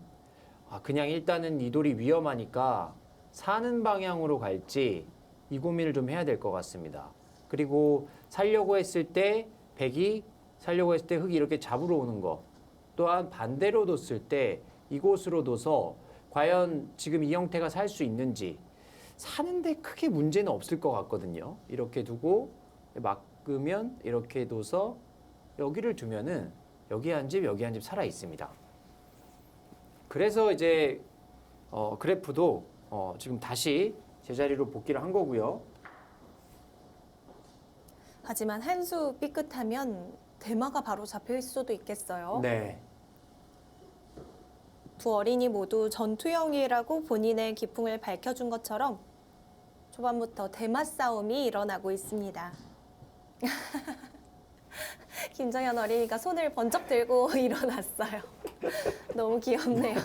그냥 일단은 이 돌이 위험하니까 사는 방향으로 갈지 이 고민을 좀 해야 될 것 같습니다. 그리고 살려고 했을 때 백이 살려고 했을 때 흙이 이렇게 잡으러 오는 거 또한 반대로 뒀을 때 이곳으로 둬서 과연 지금 이 형태가 살 수 있는지 사는데 크게 문제는 없을 것 같거든요. 이렇게 두고 막으면 이렇게 둬서 여기를 두면은 여기 한 집 여기 한 집 살아 있습니다. 그래서 이제 그래프도 지금 다시 제자리로 복귀를 한 거고요. 하지만 한 수 삐끗하면 대마가 바로 잡힐 수도 있겠어요. 네. 두 어린이 모두 전투형이라고 본인의 기풍을 밝혀준 것처럼 초반부터 대마 싸움이 일어나고 있습니다. 김정현 어린이가 손을 번쩍 들고 일어났어요. 너무 귀엽네요.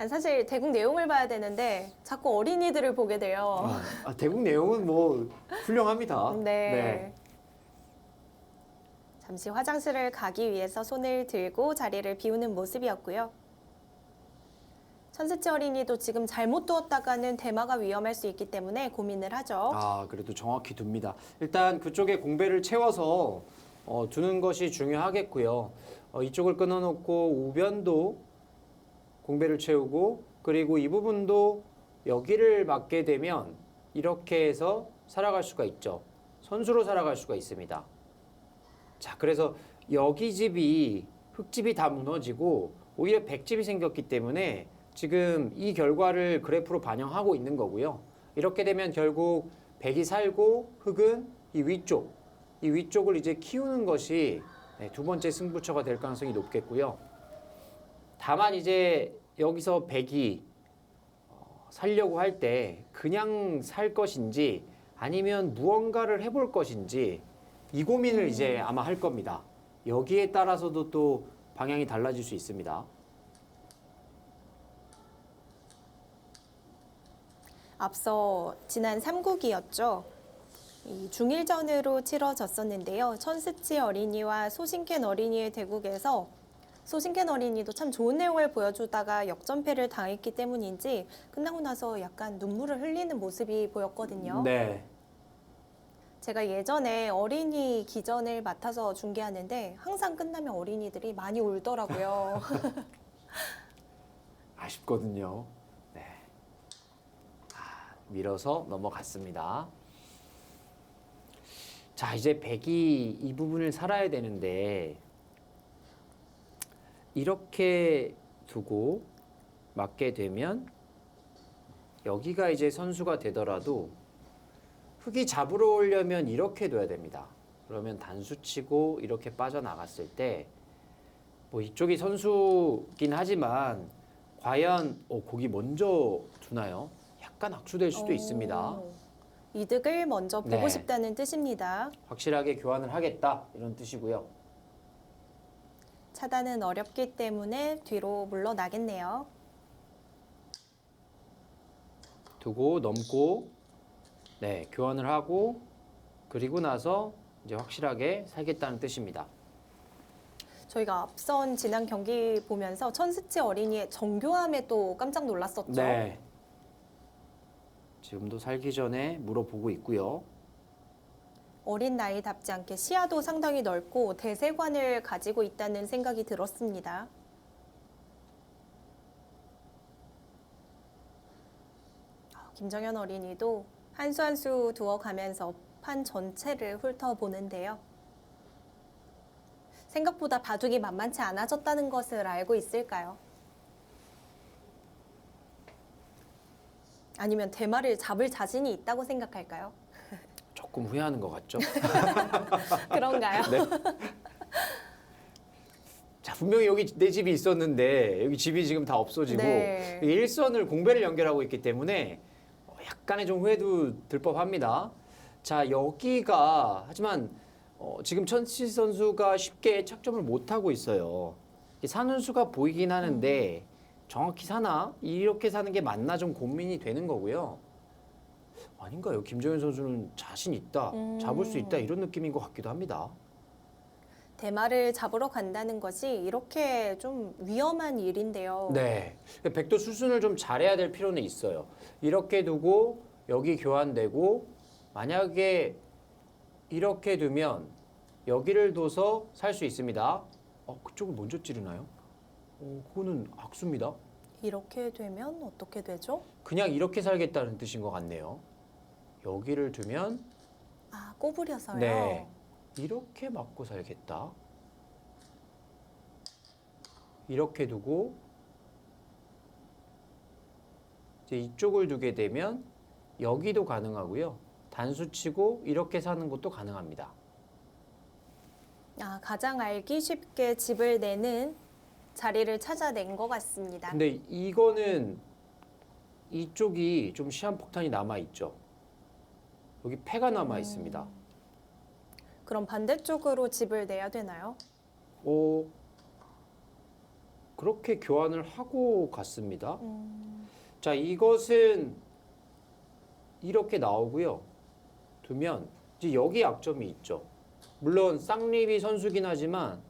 사실 대국 내용을 봐야 되는데 자꾸 어린이들을 보게 돼요. 대국 내용은 뭐 훌륭합니다. 네. 잠시 화장실을 가기 위해서 손을 들고 자리를 비우는 모습이었고요. 천스치 어린이도 지금 잘못 두었다가는 대마가 위험할 수 있기 때문에 고민을 하죠. 그래도 정확히 둡니다. 일단 그쪽에 공배를 채워서 두는 것이 중요하겠고요. 이쪽을 끊어놓고 우변도 공배를 채우고 그리고 이 부분도 여기를 맞게 되면 이렇게 해서 살아갈 수가 있죠. 선수로 살아갈 수가 있습니다. 자, 그래서 여기 집이 흙집이 다 무너지고 오히려 백집이 생겼기 때문에 지금 이 결과를 그래프로 반영하고 있는 거고요. 이렇게 되면 결국 백이 살고 흙은 이 위쪽을 이제 키우는 것이 두 번째 승부처가 될 가능성이 높겠고요. 다만 이제 여기서 백이 살려고 할 때 그냥 살 것인지 아니면 무언가를 해볼 것인지 이 고민을 이제 아마 할 겁니다. 여기에 따라서도 또 방향이 달라질 수 있습니다. 앞서 지난 3국이었죠. 이 중일전으로 치러졌었는데요. 천스치 어린이와 소신켄 어린이의 대국에서 소신켄 어린이도 참 좋은 내용을 보여주다가 역전패를 당했기 때문인지 끝나고 나서 약간 눈물을 흘리는 모습이 보였거든요. 네. 제가 예전에 어린이 기전을 맡아서 중계하는데 항상 끝나면 어린이들이 많이 울더라고요. 아쉽거든요. 네. 밀어서 넘어갔습니다. 자, 이제 백이 이 부분을 살아야 되는데 이렇게 두고 맞게 되면 여기가 이제 선수가 되더라도 흙이 잡으러 오려면 이렇게 둬야 됩니다. 그러면 단수 치고 이렇게 빠져나갔을 때 뭐 이쪽이 선수긴 하지만 과연 고기 먼저 두나요? 약간 악수될 수도 있습니다. 이득을 먼저 보고 네. 싶다는 뜻입니다. 확실하게 교환을 하겠다 이런 뜻이고요. 차단은 어렵기 때문에 뒤로 물러나겠네요. 두고 넘고 네 교환을 하고 그리고 나서 이제 확실하게 살겠다는 뜻입니다. 저희가 앞선 지난 경기 보면서 천스치 어린이의 정교함에 또 깜짝 놀랐었죠. 네. 지금도 살기 전에 물어보고 있고요. 어린 나이답지 않게 시야도 상당히 넓고 대세관을 가지고 있다는 생각이 들었습니다. 김정현 어린이도 한 수 한 수 두어가면서 판 전체를 훑어보는데요. 생각보다 바둑이 만만치 않아졌다는 것을 알고 있을까요? 아니면 대마를 잡을 자신이 있다고 생각할까요? 조금 후회하는 것 같죠? 그런가요? 네. 자, 분명히 여기 내 집이 있었는데 여기 집이 지금 다 없어지고 네. 일선을 공배를 연결하고 있기 때문에 약간의 좀 후회도 들 법합니다. 자, 여기가 하지만 지금 천치 선수가 쉽게 착점을 못하고 있어요. 사는 수가 보이긴 하는데 정확히 사나? 이렇게 사는 게 맞나 좀 고민이 되는 거고요. 아닌가요? 김정현 선수는 자신 있다, 잡을 수 있다 이런 느낌인 것 같기도 합니다. 대마를 잡으러 간다는 것이 이렇게 좀 위험한 일인데요. 네, 백도 수순을 좀 잘해야 될 필요는 있어요. 이렇게 두고 여기 교환되고 만약에 이렇게 두면 여기를 둬서 살 수 있습니다. 그쪽을 먼저 찌르나요? 그거는 악수입니다. 이렇게 되면 어떻게 되죠? 그냥 이렇게 살겠다는 뜻인 것 같네요. 여기를 두면 아, 꼬부려서요. 네, 이렇게 맞고 살겠다. 이렇게 두고 이제 이쪽을 두게 되면 여기도 가능하고요. 단수 치고 이렇게 사는 것도 가능합니다. 아, 가장 알기 쉽게 집을 내는 자리를 찾아낸 것 같습니다. 근데 이거는 이쪽이 좀 시한폭탄이 남아 있죠. 여기 패가 남아 있습니다. 그럼 반대쪽으로 집을 내야 되나요? 그렇게 교환을 하고 갔습니다. 자, 이것은 이렇게 나오고요. 두면 이제 여기 약점이 있죠. 물론 쌍립이 선수긴 하지만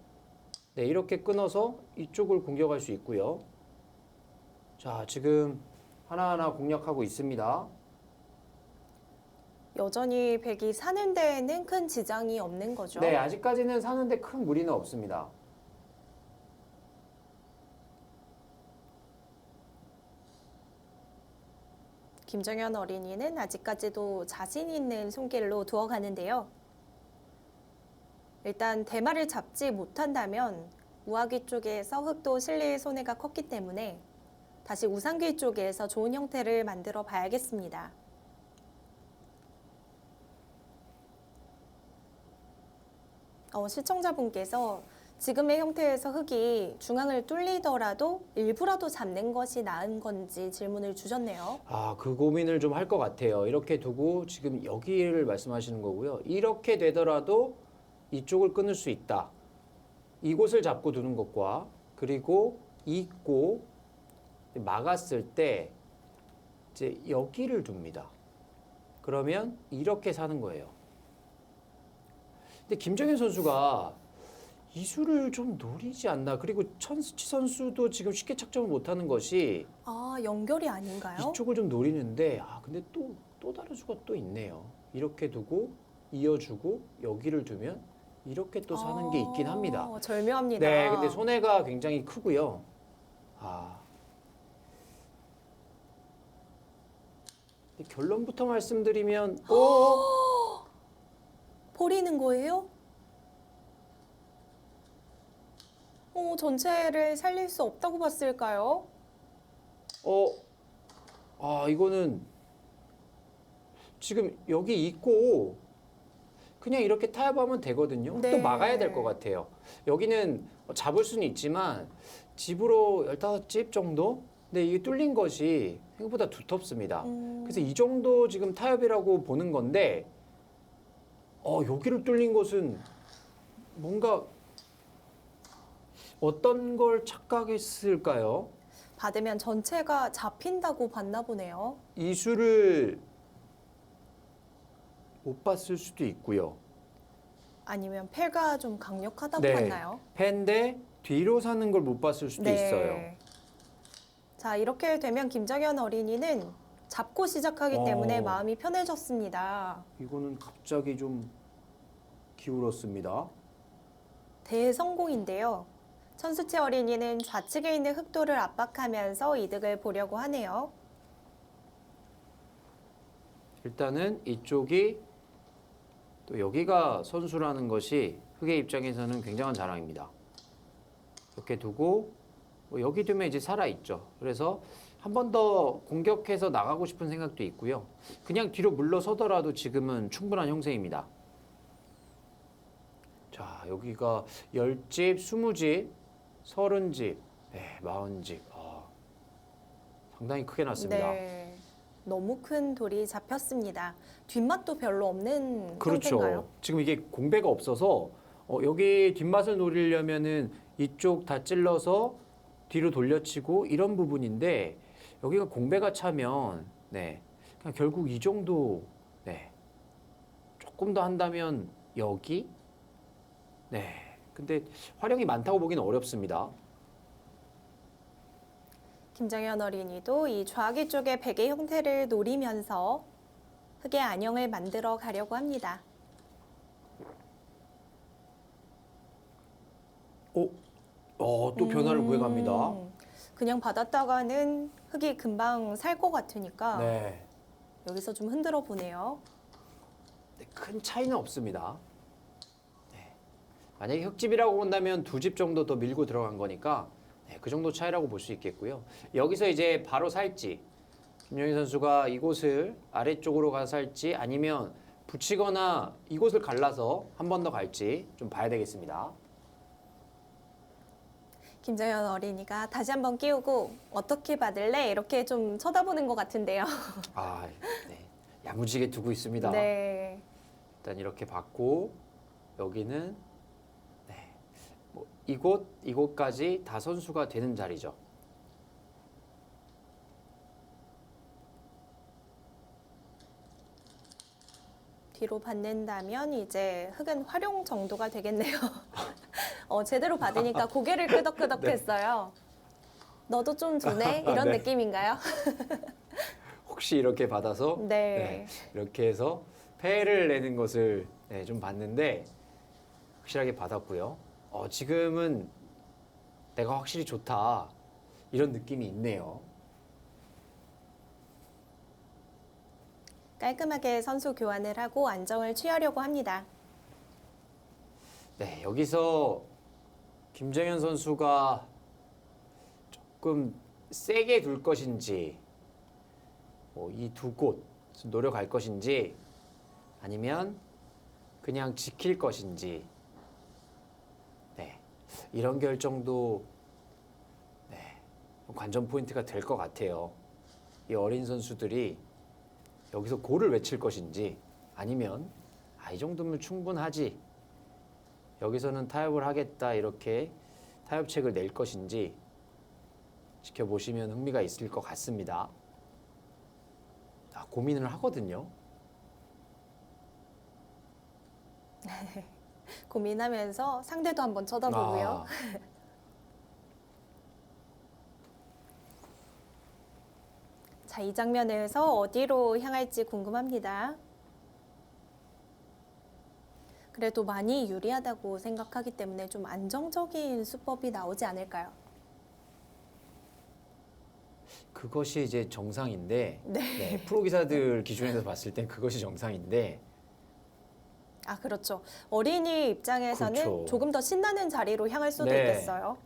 네, 이렇게 끊어서 이쪽을 공격할 수 있고요. 자, 지금 하나하나 공략하고 있습니다. 여전히 백이 사는 데에는 큰 지장이 없는 거죠. 네, 아직까지는 사는데 큰 무리는 없습니다. 김정현 어린이는 아직까지도 자신 있는 손길로 두어가는데요. 일단 대마를 잡지 못한다면 우아귀 쪽에서 흙도 실릴 손해가 컸기 때문에 다시 우상귀 쪽에서 좋은 형태를 만들어 봐야겠습니다. 시청자분께서 지금의 형태에서 흙이 중앙을 뚫리더라도 일부라도 잡는 것이 나은 건지 질문을 주셨네요. 그 고민을 좀 할 것 같아요. 이렇게 두고 지금 여기를 말씀하시는 거고요. 이렇게 되더라도 이쪽을 끊을 수 있다. 이곳을 잡고 두는 것과 그리고 잇고 막았을 때 이제 여기를 둡니다. 그러면 이렇게 사는 거예요. 근데 김정현 선수가 이 수를 좀 노리지 않나. 그리고 천스치 선수도 지금 쉽게 착점을 못하는 것이 아, 연결이 아닌가요? 이쪽을 좀 노리는데 근데 또 다른 수가 또 있네요. 이렇게 두고 이어주고 여기를 두면 이렇게 또 사는 게 있긴 합니다. 절묘합니다. 네, 근데 손해가 굉장히 크고요. 결론부터 말씀드리면 버리는 거예요? 전체를 살릴 수 없다고 봤을까요? 이거는 지금 여기 있고 그냥 이렇게 타협하면 되거든요. 네. 또 막아야 될 것 같아요. 여기는 잡을 수는 있지만 집으로 15집 정도? 근데 이게 뚫린 것이 생각보다 두텁습니다. 그래서 이 정도 지금 타협이라고 보는 건데 여기를 뚫린 것은 뭔가 어떤 걸 착각했을까요? 받으면 전체가 잡힌다고 봤나 보네요. 이 수를 못 봤을 수도 있고요. 아니면 패가 좀 강력하다고 네. 봤나요? 팬데 뒤로 사는 걸 못 봤을 수도 있어요. 자, 이렇게 되면 김정현 어린이는 잡고 시작하기 때문에 어. 마음이 편해졌습니다. 이거는 갑자기 좀 기울었습니다. 대성공인데요. 천수채 어린이는 좌측에 있는 흑도를 압박하면서 이득을 보려고 하네요. 일단은 이쪽이 또 여기가 선수라는 것이 흑의 입장에서는 굉장한 자랑입니다. 이렇게 두고 여기 두면 이제 살아있죠. 그래서 한 번 더 공격해서 나가고 싶은 생각도 있고요. 그냥 뒤로 물러서더라도 지금은 충분한 형세입니다. 자, 여기가 10집, 20집, 30집, 40집. 상당히 크게 났습니다. 네. 너무 큰 돌이 잡혔습니다. 뒷맛도 별로 없는 그렇죠. 상태인가요? 지금 이게 공배가 없어서 여기 뒷맛을 노리려면은 이쪽 다 찔러서 뒤로 돌려치고 이런 부분인데 여기가 공배가 차면 그냥 결국 이 정도 조금 더 한다면 여기 근데 활용이 많다고 보기는 어렵습니다. 김정현 어린이도 이 좌기 쪽의 베개 형태를 노리면서 흑의 안형을 만들어 가려고 합니다. 또 변화를 구해갑니다. 그냥 받았다가는 흑이 금방 살 것 같으니까 네. 여기서 좀 흔들어 보네요. 큰 차이는 없습니다. 만약에 흑집이라고 본다면 2집 정도 더 밀고 들어간 거니까 그 정도 차이라고 볼 수 있겠고요. 여기서 이제 바로 살지 김영희 선수가 이곳을 아래쪽으로 가서 살지 아니면 붙이거나 이곳을 갈라서 한 번 더 갈지 좀 봐야 되겠습니다. 김정현 어린이가 다시 한번 끼우고 어떻게 받을래? 이렇게 좀 쳐다보는 것 같은데요. 야무지게 두고 있습니다. 네. 일단 이렇게 받고 여기는 이곳까지 다 선수가 되는 자리죠. 뒤로 받는다면 이제 흑은 활용 정도가 되겠네요. 제대로 받으니까 고개를 끄덕끄덕했어요. 너도 좀 주네? 이런 네. 느낌인가요? 혹시 이렇게 받아서 네. 이렇게 해서 패를 내는 것을 좀 봤는데 확실하게 받았고요. 지금은 내가 확실히 좋다 이런 느낌이 있네요. 깔끔하게 선수 교환을 하고 안정을 취하려고 합니다. 네, 여기서 김정현 선수가 조금 세게 둘 것인지 이 두 곳 노려갈 것인지 아니면 그냥 지킬 것인지 이런 결정도 관전 포인트가 될 것 같아요. 이 어린 선수들이 여기서 골을 외칠 것인지 아니면 이 정도면 충분하지 여기서는 타협을 하겠다 이렇게 타협책을 낼 것인지 지켜보시면 흥미가 있을 것 같습니다. 고민을 하거든요. 고민하면서 상대도 한번 쳐다보고요. 자, 이 장면에서 어디로 향할지 궁금합니다. 그래도 많이 유리하다고 생각하기 때문에 좀 안정적인 수법이 나오지 않을까요? 그것이 이제 정상인데 네. 네, 프로 기사들 기준에서 봤을 땐 그것이 정상인데 아, 그렇죠. 어린이 입장에서는 그렇죠. 조금 더 신나는 자리로 향할 수도 네. 있겠어요.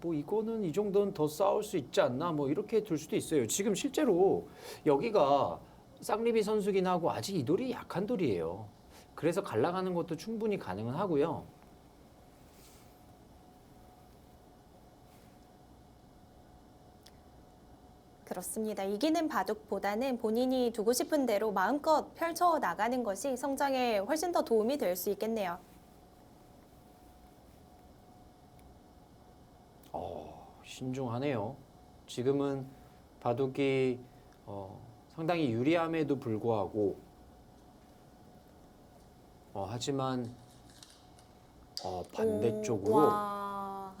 뭐 이거는 이 정도는 더 싸울 수 있지 않나 뭐 이렇게 둘 수도 있어요. 지금 실제로 여기가 쌍리비 선수긴 하고 아직 이 돌이 약한 돌이에요. 그래서 갈라가는 것도 충분히 가능은 하고요. 그렇습니다. 이기는 바둑보다는 본인이 두고 싶은 대로 마음껏 펼쳐 나가는 것이 성장에 훨씬 더 도움이 될 수 있겠네요. 신중하네요. 지금은 바둑이 상당히 유리함에도 불구하고 하지만 반대쪽으로 와.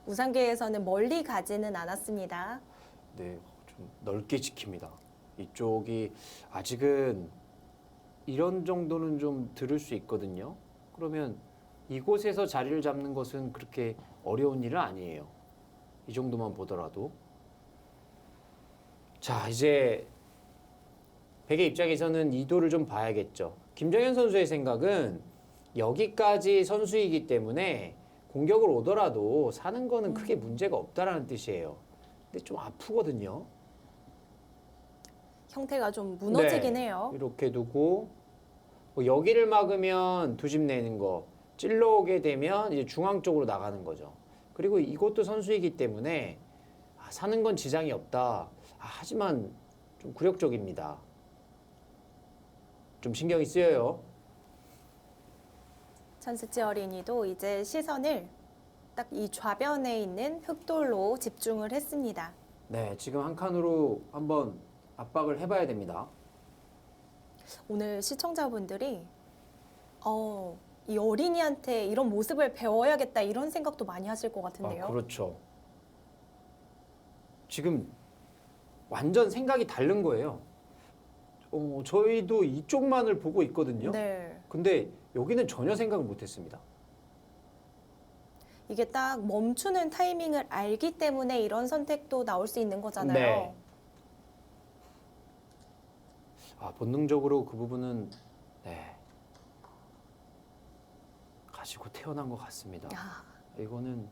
우상계에서는 멀리 가지는 않았습니다. 네, 좀 넓게 지킵니다. 이쪽이 아직은 이런 정도는 좀 들을 수 있거든요. 그러면 이곳에서 자리를 잡는 것은 그렇게 어려운 일은 아니에요. 이 정도만 보더라도. 자, 이제 백의 입장에서는 이도를 좀 봐야겠죠. 김정현 선수의 생각은 여기까지 선수이기 때문에 공격을 오더라도 사는 거는 크게 문제가 없다라는 뜻이에요. 근데 좀 아프거든요. 형태가 좀 무너지긴 네, 해요. 이렇게 두고 뭐 여기를 막으면 두 집 내는 거, 찔러오게 되면 이제 중앙 쪽으로 나가는 거죠. 그리고 이것도 선수이기 때문에 사는 건 지장이 없다. 하지만 좀 굴욕적입니다. 좀 신경이 쓰여요. 천수지 어린이도 이제 시선을 딱 이 좌변에 있는 흑돌로 집중을 했습니다. 네, 지금 한 칸으로 한번 압박을 해봐야 됩니다. 오늘 시청자분들이 이 어린이한테 이런 모습을 배워야겠다 이런 생각도 많이 하실 것 같은데요. 그렇죠. 지금 완전 생각이 다른 거예요. 저희도 이쪽만을 보고 있거든요. 네. 근데 여기는 전혀 생각을 못했습니다. 이게 딱 멈추는 타이밍을 알기 때문에 이런 선택도 나올 수 있는 거잖아요. 네. 본능적으로 그 부분은 네, 가지고 태어난 것 같습니다. 아, 이거는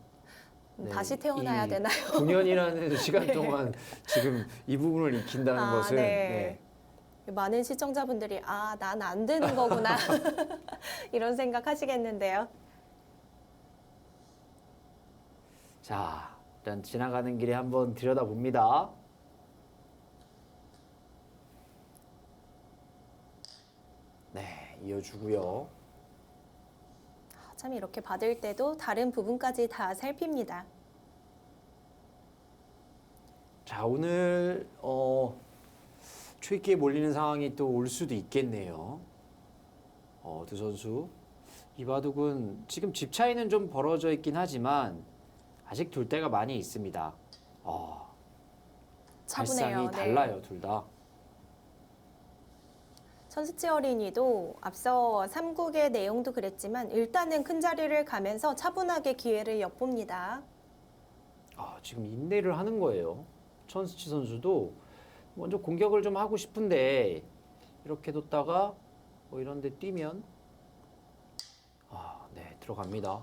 네, 다시 태어나야 이 되나요? 9년이라는 시간 동안 지금 이 부분을 익힌다는 것은 네. 많은 시청자분들이 난 안 되는 거구나 이런 생각 하시겠는데요. 자, 일단 지나가는 길에 한번 들여다봅니다. 네, 이어주고요. 참 이렇게 받을 때도 다른 부분까지 다 살핍니다. 자, 오늘 최익기에 몰리는 상황이 또 올 수도 있겠네요. 두 선수. 이 바둑은 지금 집 차이는 좀 벌어져 있긴 하지만 아직 둘 데가 많이 있습니다. 차분해요. 발상이 달라요, 둘 다. 천수치 어린이도 앞서 3국의 내용도 그랬지만 일단은 큰 자리를 가면서 차분하게 기회를 엿봅니다. 지금 인내를 하는 거예요. 천수치 선수도 먼저 공격을 좀 하고 싶은데 이렇게 뒀다가 뭐 이런 데 뛰면 네, 들어갑니다.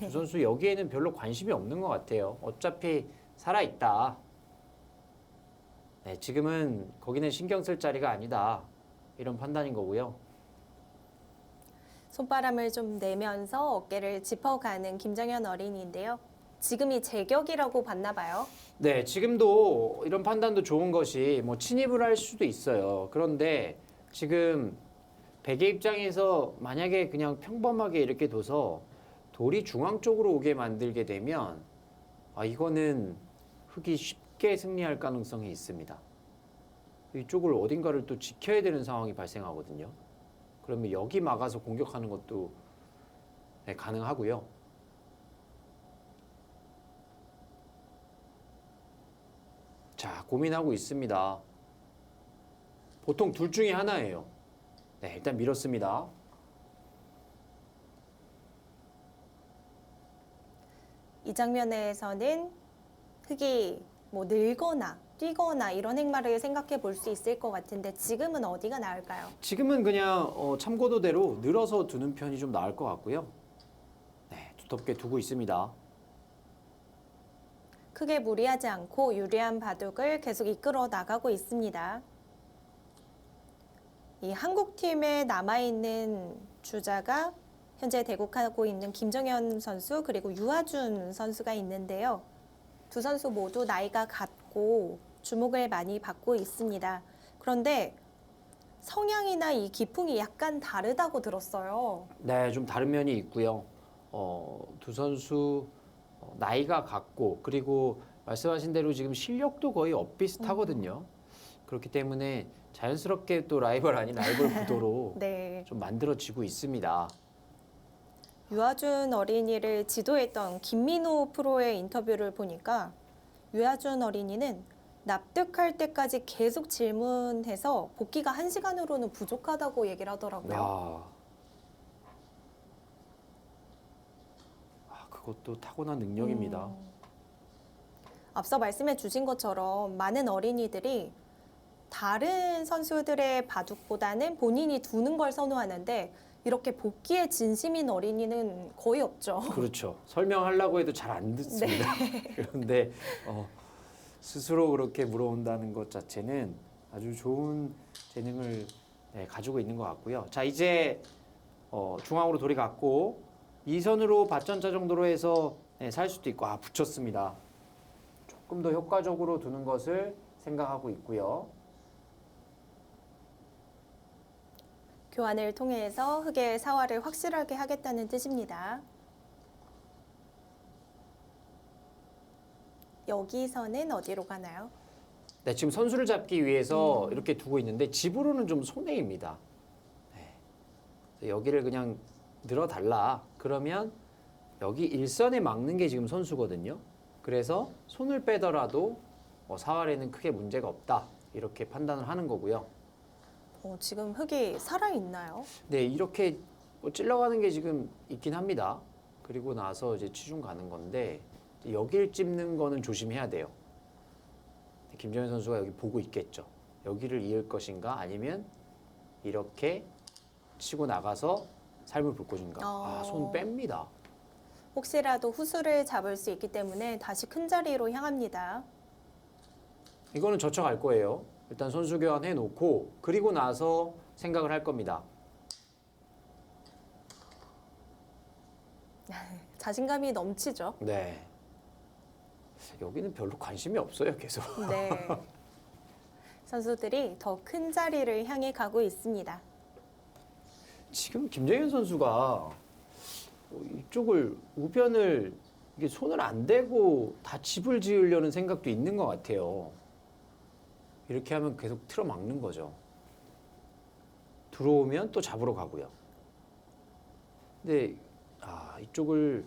두 선수 여기에는 별로 관심이 없는 것 같아요. 어차피 살아있다. 네, 지금은 거기는 신경 쓸 자리가 아니다. 이런 판단인 거고요. 손바람을 좀 내면서 어깨를 짚어가는 김정현 어린이인데요. 지금이 제격이라고 봤나 봐요. 네, 지금도 이런 판단도 좋은 것이 뭐 침입을 할 수도 있어요. 그런데 지금 백의 입장에서 만약에 그냥 평범하게 이렇게 둬서 돌이 중앙 쪽으로 오게 만들게 되면 이거는 흑이 쉽게 승리할 가능성이 있습니다. 이쪽을 어딘가를 또 지켜야 되는 상황이 발생하거든요. 그러면 여기 막아서 공격하는 것도 네, 가능하고요. 자, 고민하고 있습니다. 보통 둘 중에 하나예요. 네, 일단 밀었습니다. 이 장면에서는 흙이 뭐 늘거나 뛰거나 이런 행마를 생각해 볼 수 있을 것 같은데 지금은 어디가 나을까요? 지금은 그냥 참고도대로 늘어서 두는 편이 좀 나을 것 같고요. 네, 두텁게 두고 있습니다. 크게 무리하지 않고 유리한 바둑을 계속 이끌어 나가고 있습니다. 이 한국팀에 남아있는 주자가 현재 대국하고 있는 김정현 선수 그리고 유하준 선수가 있는데요. 두 선수 모두 나이가 같고 주목을 많이 받고 있습니다. 그런데 성향이나 이 기풍이 약간 다르다고 들었어요. 네, 좀 다른 면이 있고요. 두 선수 나이가 같고 그리고 말씀하신 대로 지금 실력도 거의 엇비슷하거든요. 그렇기 때문에 자연스럽게 또 라이벌 아닌 라이벌 구도로 네. 좀 만들어지고 있습니다. 유아준 어린이를 지도했던 김민호 프로의 인터뷰를 보니까 유아준 어린이는 납득할 때까지 계속 질문해서 복귀가 1시간으로는 부족하다고 얘기를 하더라고요. 야, 그것도 타고난 능력입니다. 앞서 말씀해 주신 것처럼 많은 어린이들이 다른 선수들의 바둑보다는 본인이 두는 걸 선호하는데 이렇게 복귀에 진심인 어린이는 거의 없죠. 그렇죠. 설명하려고 해도 잘 안 듣습니다. 그런데 스스로 그렇게 물어온다는 것 자체는 아주 좋은 재능을 가지고 있는 것 같고요. 자, 이제 중앙으로 돌이 갔고 2선으로 밭전자 정도로 해서 살 수도 있고 붙였습니다. 조금 더 효과적으로 두는 것을 생각하고 있고요. 교환을 통해서 흙의 사활을 확실하게 하겠다는 뜻입니다. 여기서는 어디로 가나요? 네, 지금 선수를 잡기 위해서 이렇게 두고 있는데 집으로는 좀 손해입니다. 네. 여기를 그냥 늘어달라. 그러면 여기 일선에 막는 게 지금 선수거든요. 그래서 손을 빼더라도 사활에는 크게 문제가 없다. 이렇게 판단을 하는 거고요. 지금 흙이 살아있나요? 네, 이렇게 찔러가는 게 지금 있긴 합니다. 그리고 나서 이제 치중 가는 건데 여기를 찝는 거는 조심해야 돼요. 김정현 선수가 여기 보고 있겠죠. 여기를 이을 것인가 아니면 이렇게 치고 나가서 삶을 볼 것인가. 손 뺍니다. 혹시라도 후수를 잡을 수 있기 때문에 다시 큰 자리로 향합니다. 이거는 젖혀갈 거예요. 일단 선수 교환해 놓고 그리고 나서 생각을 할 겁니다. 자신감이 넘치죠. 네. 여기는 별로 관심이 없어요, 계속. 네. 선수들이 더 큰 자리를 향해 가고 있습니다. 지금 김정현 선수가 이쪽을 우변을 이게 손을 안 대고 다 집을 지으려는 생각도 있는 것 같아요. 이렇게 하면 계속 틀어막는 거죠. 들어오면 또 잡으러 가고요. 근데 이쪽을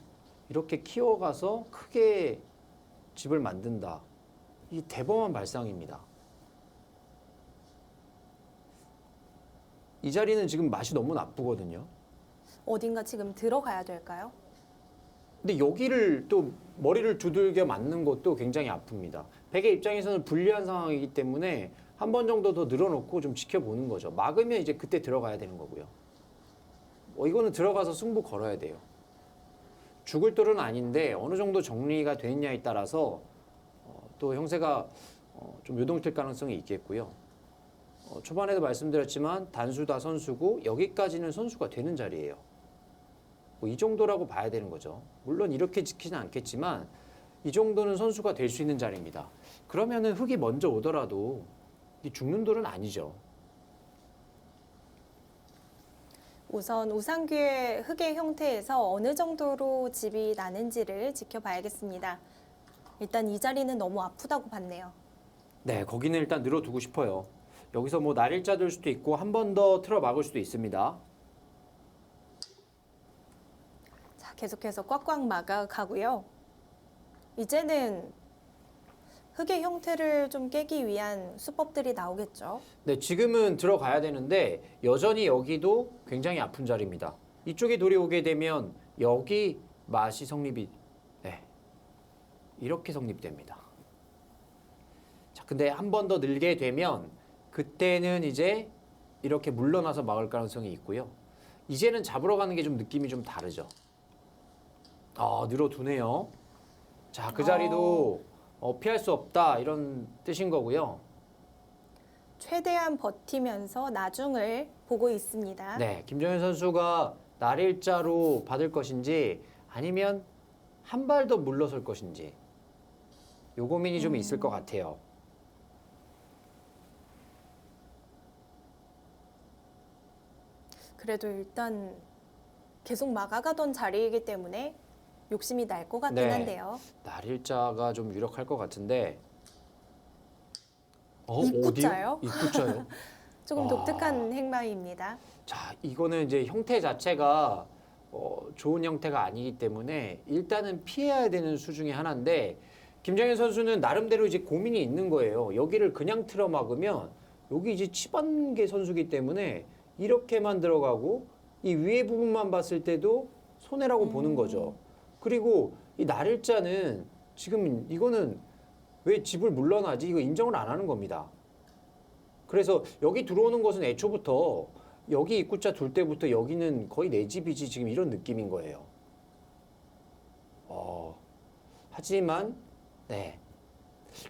이렇게 키워가서 크게 집을 만든다. 이 대범한 발상입니다. 이 자리는 지금 맛이 너무 나쁘거든요. 어딘가 지금 들어가야 될까요? 근데 여기를 또 머리를 두들겨 맞는 것도 굉장히 아픕니다. 백의 입장에서는 불리한 상황이기 때문에 한 번 정도 더 늘어놓고 좀 지켜보는 거죠. 막으면 이제 그때 들어가야 되는 거고요. 이거는 들어가서 승부 걸어야 돼요. 죽을 돌은 아닌데 어느 정도 정리가 됐냐에 따라서 또 형세가 좀 요동칠 가능성이 있겠고요. 초반에도 말씀드렸지만 단수다 선수고 여기까지는 선수가 되는 자리예요. 이 정도라고 봐야 되는 거죠. 물론 이렇게 지키진 않겠지만 이 정도는 선수가 될 수 있는 자리입니다. 그러면은 흙이 먼저 오더라도 이 죽는 돌은 아니죠. 우선 우상규의 흙의 형태에서 어느 정도로 집이 나는지를 지켜봐야겠습니다. 일단 이 자리는 너무 아프다고 봤네요. 네, 거기는 일단 늘어두고 싶어요. 여기서 뭐 날일자 될 수도 있고 한 번 더 틀어 막을 수도 있습니다. 자, 계속해서 꽉꽉 막아가고요. 이제는 흙의 형태를 좀 깨기 위한 수법들이 나오겠죠. 네, 지금은 들어가야 되는데 여전히 여기도 굉장히 아픈 자리입니다. 이쪽에 돌이 오게 되면 여기 맛이 성립이 이렇게 성립됩니다. 근데 한 번 더 늘게 되면 그때는 이제 이렇게 물러나서 막을 가능성이 있고요. 이제는 잡으러 가는 게 좀 느낌이 좀 다르죠. 늘어두네요. 자, 그 자리도 피할 수 없다 이런 뜻인 거고요. 최대한 버티면서 나중을 보고 있습니다. 네, 김정현 선수가 날일자로 받을 것인지 아니면 한 발 더 물러설 것인지 요 고민이 좀 있을 것 같아요. 그래도 일단 계속 막아가던 자리이기 때문에 욕심이 날 것 같긴 네. 한데요. 날일자가 좀 유력할 것 같은데. 입구자요? 어디요? 입구자요? 조금 독특한 행마입니다. 자, 이거는 이제 형태 자체가 좋은 형태가 아니기 때문에 일단은 피해야 되는 수 중에 하나인데 김정현 선수는 나름대로 이제 고민이 있는 거예요. 여기를 그냥 틀어 막으면 여기 이제 치반계 선수기 때문에 이렇게만 들어가고 이 위에 부분만 봤을 때도 손해라고 보는 거죠. 그리고 이 날일자는 지금 이거는 왜 집을 물러나지? 이거 인정을 안 하는 겁니다. 그래서 여기 들어오는 것은 애초부터 여기 입구자 둘 때부터 여기는 거의 내 집이지 지금 이런 느낌인 거예요. 하지만 네,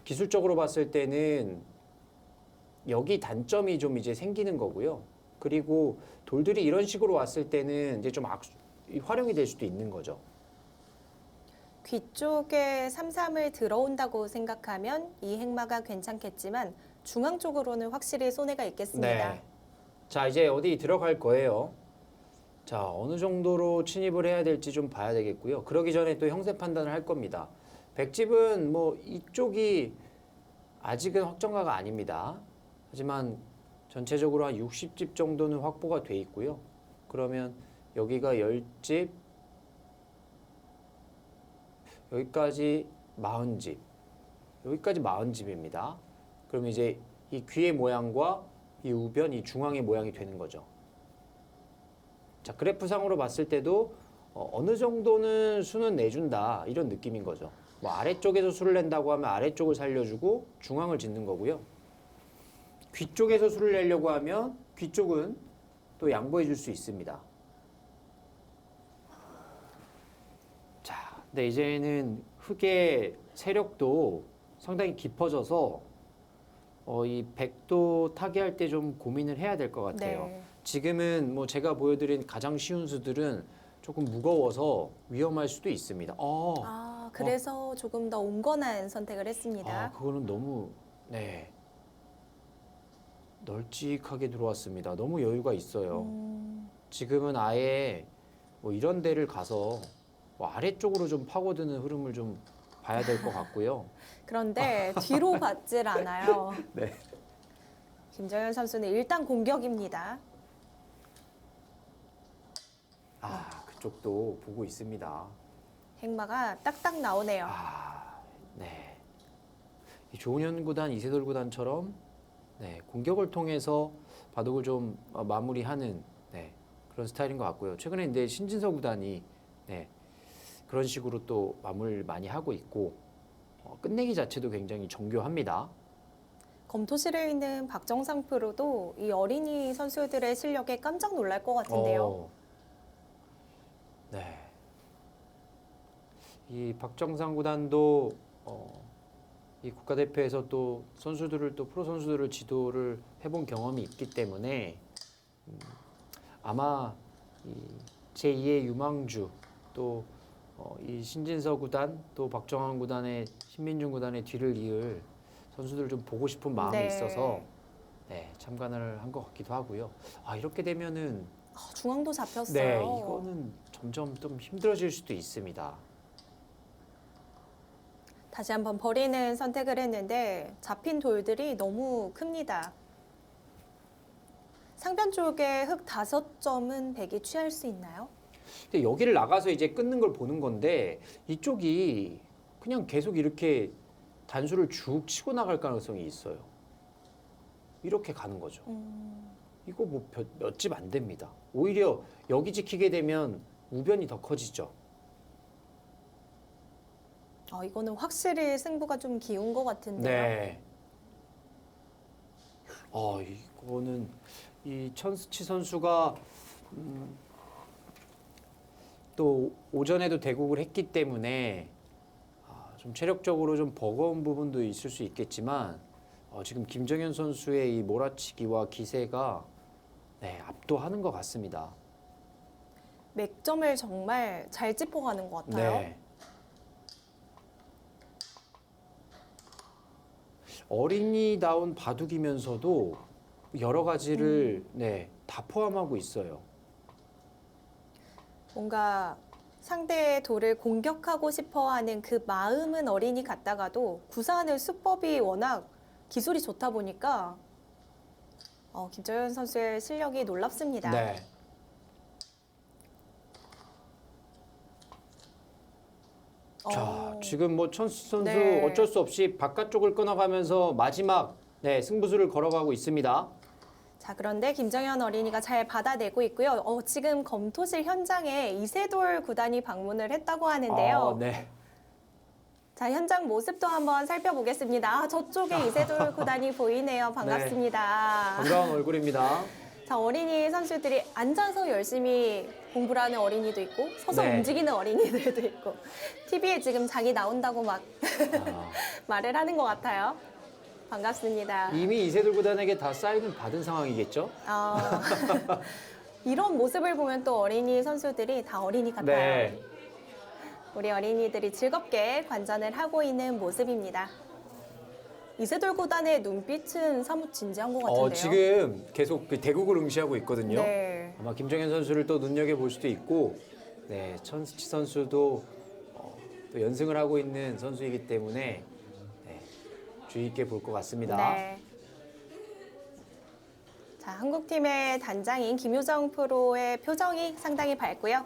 기술적으로 봤을 때는 여기 단점이 좀 이제 생기는 거고요. 그리고 돌들이 이런 식으로 왔을 때는 이제 좀 활용이 될 수도 있는 거죠. 귀 쪽에 삼삼을 들어온다고 생각하면 이 행마가 괜찮겠지만 중앙 쪽으로는 확실히 손해가 있겠습니다. 네. 자, 이제 어디 들어갈 거예요. 자, 어느 정도로 침입을 해야 될지 좀 봐야 되겠고요. 그러기 전에 또 형세 판단을 할 겁니다. 백집은 뭐 이쪽이 아직은 확정가가 아닙니다. 하지만 전체적으로 한 60집 정도는 확보가 돼 있고요. 그러면 여기가 10집, 여기까지 40집, 여기까지 40집입니다. 그럼 이제 이 귀의 모양과 이 우변, 이 중앙의 모양이 되는 거죠. 자, 그래프상으로 봤을 때도 어느 정도는 수는 내준다 이런 느낌인 거죠. 뭐 아래쪽에서 수를 낸다고 하면 아래쪽을 살려주고 중앙을 짓는 거고요. 귀 쪽에서 수를 내려고 하면 귀 쪽은 또 양보해 줄 수 있습니다. 자, 근데 이제는 흙의 세력도 상당히 깊어져서 이 백도 타개할 때 좀 고민을 해야 될 것 같아요. 네. 지금은 뭐 제가 보여드린 가장 쉬운 수들은 조금 무거워서 위험할 수도 있습니다. 그래서 조금 더 온건한 선택을 했습니다. 그거는 너무 널찍하게 들어왔습니다. 너무 여유가 있어요. 지금은 아예 뭐 이런 데를 가서 뭐 아래쪽으로 좀 파고드는 흐름을 좀 봐야 될 것 같고요. 그런데 뒤로 받질 않아요. 네. 김정현 선수는 일단 공격입니다. 그쪽도 보고 있습니다. 행마가 딱딱 나오네요. 네. 이 조은현 구단, 이세돌 구단처럼 공격을 통해서 바둑을 좀 마무리하는 그런 스타일인 것 같고요. 최근에 이제 신진서 구단이 그런 식으로 또 마무리를 많이 하고 있고 끝내기 자체도 굉장히 정교합니다. 검토실에 있는 박정상 프로도 이 어린이 선수들의 실력에 깜짝 놀랄 것 같은데요. 네. 이 박정상 구단도 이 국가대표에서 또 선수들을 또 프로 선수들을 지도를 해본 경험이 있기 때문에 아마 이 제2의 유망주 또 이 신진서 구단 또 박정환 구단의 신민중 구단의 뒤를 이을 선수들을 좀 보고 싶은 마음이 있어서 참관을 한 것 같기도 하고요. 이렇게 되면은 중앙도 잡혔어요. 이거는 점점 좀 힘들어질 수도 있습니다. 다시 한번 버리는 선택을 했는데 잡힌 돌들이 너무 큽니다. 상변 쪽에 흙 5점은 백이 취할 수 있나요? 근데 여기를 나가서 이제 끊는 걸 보는 건데 이쪽이 그냥 계속 이렇게 단수를 쭉 치고 나갈 가능성이 있어요. 이렇게 가는 거죠. 이거 뭐 몇 집 안 됩니다. 오히려 여기 지키게 되면 우변이 더 커지죠. 이거는 확실히 승부가 좀 기운 것 같은데요. 네. 이거는 이 천수치 선수가 또 오전에도 대국을 했기 때문에 좀 체력적으로 좀 버거운 부분도 있을 수 있겠지만 지금 김정현 선수의 이 몰아치기와 기세가 압도하는 것 같습니다. 맥점을 정말 잘 짚어가는 것 같아요. 네. 어린이다운 바둑이면서도 여러 가지를 다 포함하고 있어요. 뭔가 상대의 돌을 공격하고 싶어하는 그 마음은 어린이 같다가도 구사하는 수법이 워낙 기술이 좋다 보니까 김정현 선수의 실력이 놀랍습니다. 네. 자, 지금 뭐 천수 선수 네. 어쩔 수 없이 바깥쪽을 끊어가면서 마지막 승부수를 걸어가고 있습니다. 자, 그런데 김정현 어린이가 잘 받아내고 있고요. 지금 검토실 현장에 이세돌 구단이 방문을 했다고 하는데요. 네. 자, 현장 모습도 한번 살펴보겠습니다. 저쪽에 이세돌 구단이 보이네요. 반갑습니다. 반가운 얼굴입니다. 자, 어린이 선수들이 앉아서 열심히 공부를 하는 어린이도 있고 서서 네. 움직이는 어린이들도 있고 TV에 지금 자기 나온다고 막 말을 하는 것 같아요. 반갑습니다. 이미 이세돌 구단에게 다 사인을 받은 상황이겠죠? 이런 모습을 보면 또 어린이 선수들이 다 어린이 같아요. 네. 우리 어린이들이 즐겁게 관전을 하고 있는 모습입니다. 이세돌 구단의 눈빛은 사뭇 진지한 것 같은데요. 지금 계속 그 대국을 응시하고 있거든요. 네. 아마 김정현 선수를 또 눈여겨볼 수도 있고, 천수치 선수도 또 연승을 하고 있는 선수이기 때문에 주의 있게 볼 것 같습니다. 네. 자, 한국팀의 단장인 김효정 프로의 표정이 상당히 밝고요.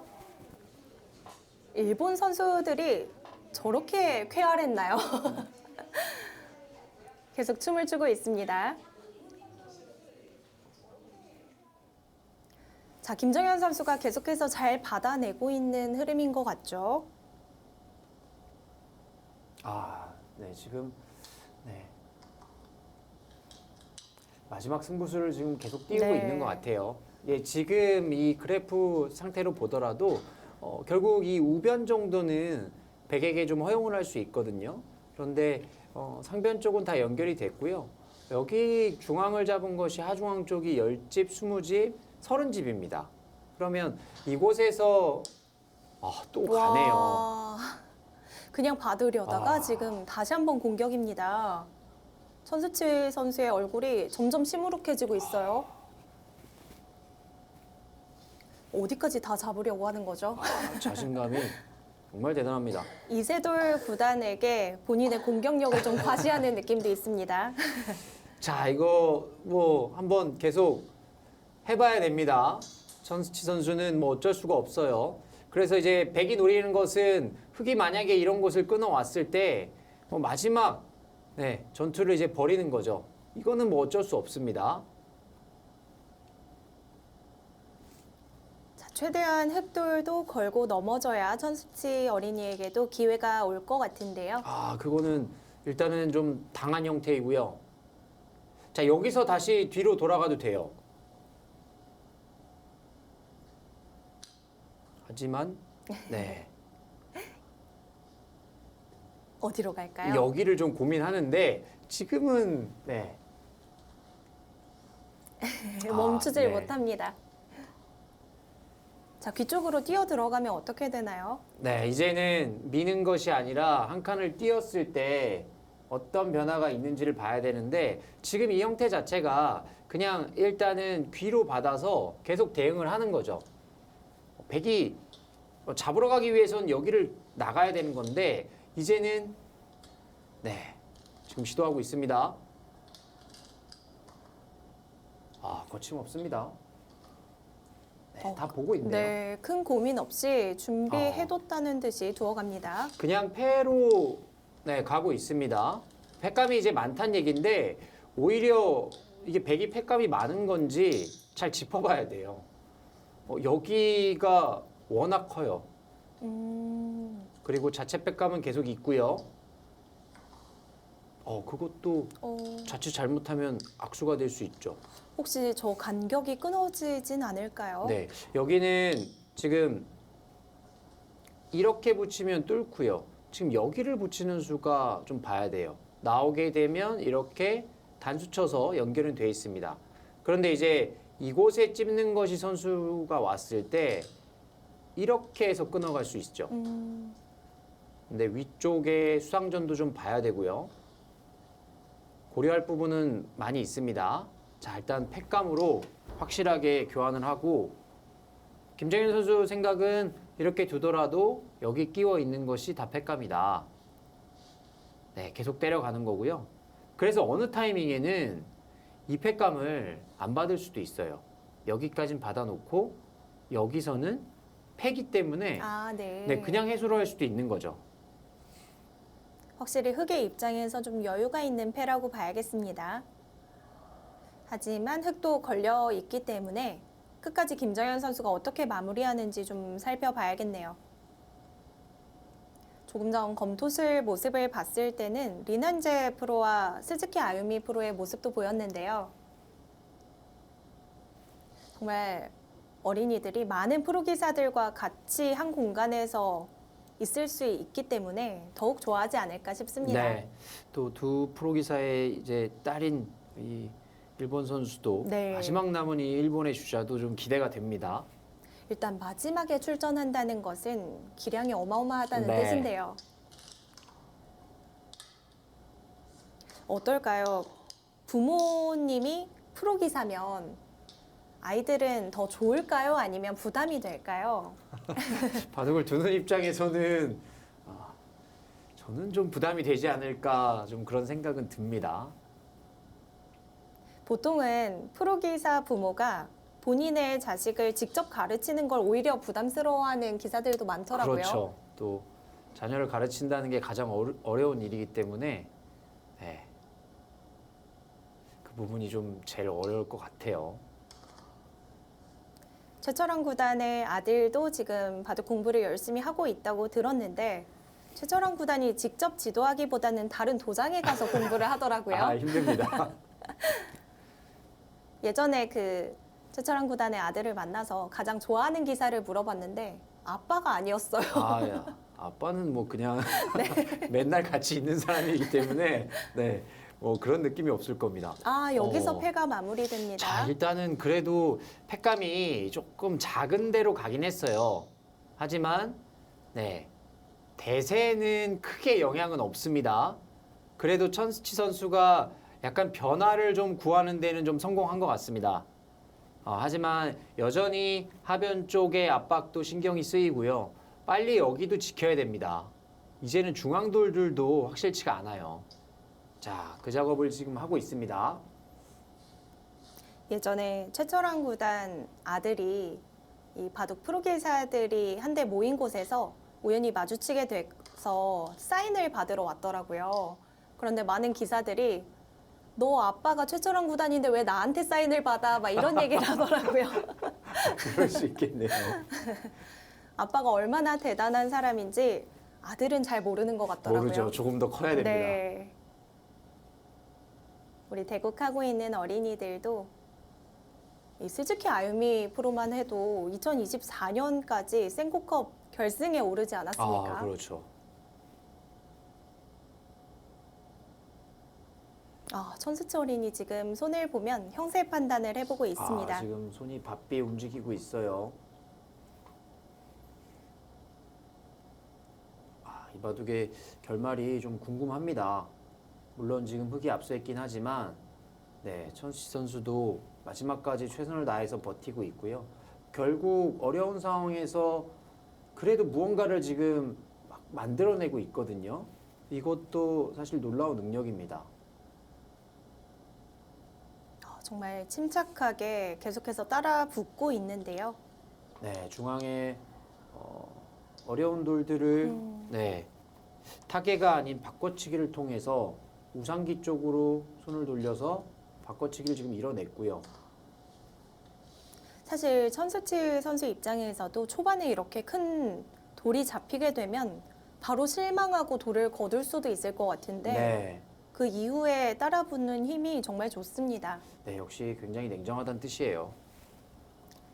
일본 선수들이 저렇게 쾌활했나요? 계속 춤을 추고 있습니다. 자, 김정현 선수가 계속해서 잘 받아내고 있는 흐름인 것 같죠? 지금 마지막 승부수를 지금 계속 띄우고 네. 있는 것 같아요. 지금 이 그래프 상태로 보더라도 결국 이 우변 정도는 백에게 좀 허용을 할 수 있거든요. 그런데 상변 쪽은 다 연결이 됐고요. 여기 중앙을 잡은 것이 하중앙 쪽이 10집, 20집, 30집입니다. 그러면 이곳에서 또 가네요. 와, 그냥 받으려다가 지금 다시 한번 공격입니다. 천수치 선수의 얼굴이 점점 시무룩해지고 있어요. 어디까지 다 잡으려고 하는 거죠? 자신감이 정말 대단합니다. 이세돌 구단에게 본인의 공격력을 좀 과시하는 느낌도 있습니다. 자, 이거 뭐 한번 계속 해봐야 됩니다. 천수치 선수는 뭐 어쩔 수가 없어요. 그래서 이제 백이 노리는 것은 흑이 만약에 이런 곳을 끊어왔을 때 마지막 전투를 이제 벌이는 거죠. 이거는 뭐 어쩔 수 없습니다. 자, 최대한 흑돌도 걸고 넘어져야 천수치 어린이에게도 기회가 올 것 같은데요. 그거는 일단은 좀 당한 형태이고요. 자, 여기서 다시 뒤로 돌아가도 돼요. 하지만 어디로 갈까요? 여기를 좀 고민하는데 지금은 멈추질 네. 못합니다. 자, 귀 쪽으로 뛰어 들어가면 어떻게 되나요? 이제는 미는 것이 아니라 한 칸을 띄었을 때 어떤 변화가 있는지를 봐야 되는데 지금 이 형태 자체가 그냥 일단은 귀로 받아서 계속 대응을 하는 거죠. 백이 잡으러 가기 위해서는 여기를 나가야 되는 건데 이제는 지금 시도하고 있습니다. 거침없습니다. 다 보고 있네요. 네, 큰 고민 없이 준비해뒀다는 듯이 두어갑니다. 그냥 패로 가고 있습니다. 패감이 이제 많다는 얘기인데 오히려 이게 백이 패감이 많은 건지 잘 짚어봐야 돼요. 여기가 워낙 커요. 그리고 자체 패감은 계속 있고요. 그것도 자칫 잘못하면 악수가 될 수 있죠. 혹시 저 간격이 끊어지진 않을까요? 네, 여기는 지금 이렇게 붙이면 뚫고요. 지금 여기를 붙이는 수가 좀 봐야 돼요. 나오게 되면 이렇게 단수 쳐서 연결은 돼 있습니다. 그런데 이제 이곳에 찝는 것이 선수가 왔을 때 이렇게 해서 끊어갈 수 있죠. 근데 위쪽에 수상전도 좀 봐야 되고요. 고려할 부분은 많이 있습니다. 자, 일단 팩감으로 확실하게 교환을 하고 김정현 선수 생각은 이렇게 두더라도 여기 끼워 있는 것이 다 팩감이다. 네, 계속 때려가는 거고요. 그래서 어느 타이밍에는 이 팩감을 안 받을 수도 있어요. 여기까진 받아놓고 여기서는 패기 때문에 아, 네. 네, 그냥 해소를 할 수도 있는 거죠. 확실히 흑의 입장에서 좀 여유가 있는 패라고 봐야겠습니다. 하지만 흑도 걸려 있기 때문에 끝까지 김정현 선수가 어떻게 마무리하는지 좀 살펴봐야겠네요. 조금 전 검토실 모습을 봤을 때는 린한제 프로와 스즈키 아유미 프로의 모습도 보였는데요. 정말 어린이들이 많은 프로 기사들과 같이 한 공간에서 있을 수 있기 때문에 더욱 좋아하지 않을까 싶습니다. 네, 또 두 프로 기사의 이제 딸인 이 일본 선수도 네. 마지막 남은 이 일본의 주자도 좀 기대가 됩니다. 일단 마지막에 출전한다는 것은 기량이 어마어마하다는 네. 뜻인데요. 어떨까요? 부모님이 프로 기사면 아이들은 더 좋을까요? 아니면 부담이 될까요? 바둑을 두는 입장에서는 저는 좀 부담이 되지 않을까 좀 그런 생각은 듭니다. 보통은 프로 기사 부모가 본인의 자식을 직접 가르치는 걸 오히려 부담스러워하는 기사들도 많더라고요. 그렇죠. 또 자녀를 가르친다는 게 가장 어려운 일이기 때문에 네. 그 부분이 좀 제일 어려울 것 같아요. 최철원 구단의 아들도 지금 바둑 공부를 열심히 하고 있다고 들었는데 최철원 구단이 직접 지도하기보다는 다른 도장에 가서 공부를 하더라고요. 힘듭니다. 예전에 그 최철원 구단의 아들을 만나서 가장 좋아하는 기사를 물어봤는데 아빠가 아니었어요. 야, 아빠는 뭐 그냥 맨날 같이 있는 사람이기 때문에 네, 뭐 그런 느낌이 없을 겁니다. 아, 여기서 어. 패가 마무리됩니다. 자, 일단은 그래도 팩감이 조금 작은 데로 가긴 했어요. 하지만 네, 대세는 크게 영향은 없습니다. 그래도 천스치 선수가 약간 변화를 좀 구하는 데는 좀 성공한 것 같습니다. 하지만 여전히 하변 쪽의 압박도 신경이 쓰이고요. 빨리 여기도 지켜야 됩니다. 이제는 중앙돌들도 확실치가 않아요. 자, 그 작업을 지금 하고 있습니다. 예전에 최철원 구단 아들이 이 바둑 프로 기사들이 한데 모인 곳에서 우연히 마주치게 돼서 사인을 받으러 왔더라고요. 그런데 많은 기사들이 너 아빠가 최철원 구단인데 왜 나한테 사인을 받아? 막 이런 얘기를 하더라고요. 그럴 수 있겠네요. 아빠가 얼마나 대단한 사람인지 아들은 잘 모르는 것 같더라고요. 모르죠. 조금 더 커야 됩니다. 네. 우리 대국하고 있는 어린이들도 이 스즈키 아유미 프로만 해도 2024년까지 센코컵 결승에 오르지 않았습니까? 그렇죠. 천수치 어린이 지금 손을 보면 형세 판단을 해보고 있습니다. 지금 손이 바삐 움직이고 있어요. 이 바둑의 결말이 좀 궁금합니다. 물론 지금 흑이 앞서 있긴 하지만 네, 천수치 선수도 마지막까지 최선을 다해서 버티고 있고요. 결국 어려운 상황에서 그래도 무언가를 지금 막 만들어내고 있거든요. 이것도 사실 놀라운 능력입니다. 정말 침착하게 계속해서 따라 붙고 있는데요. 네, 중앙에 어려운 돌들을 네, 타개가 아닌 바꿔치기를 통해서 우상기 쪽으로 손을 돌려서 바꿔치기를 지금 이뤄냈고요. 사실 천수치 선수 입장에서도 초반에 이렇게 큰 돌이 잡히게 되면 바로 실망하고 돌을 거둘 수도 있을 것 같은데 네, 그 이후에 따라붙는 힘이 정말 좋습니다. 네, 역시 굉장히 냉정하다는 뜻이에요.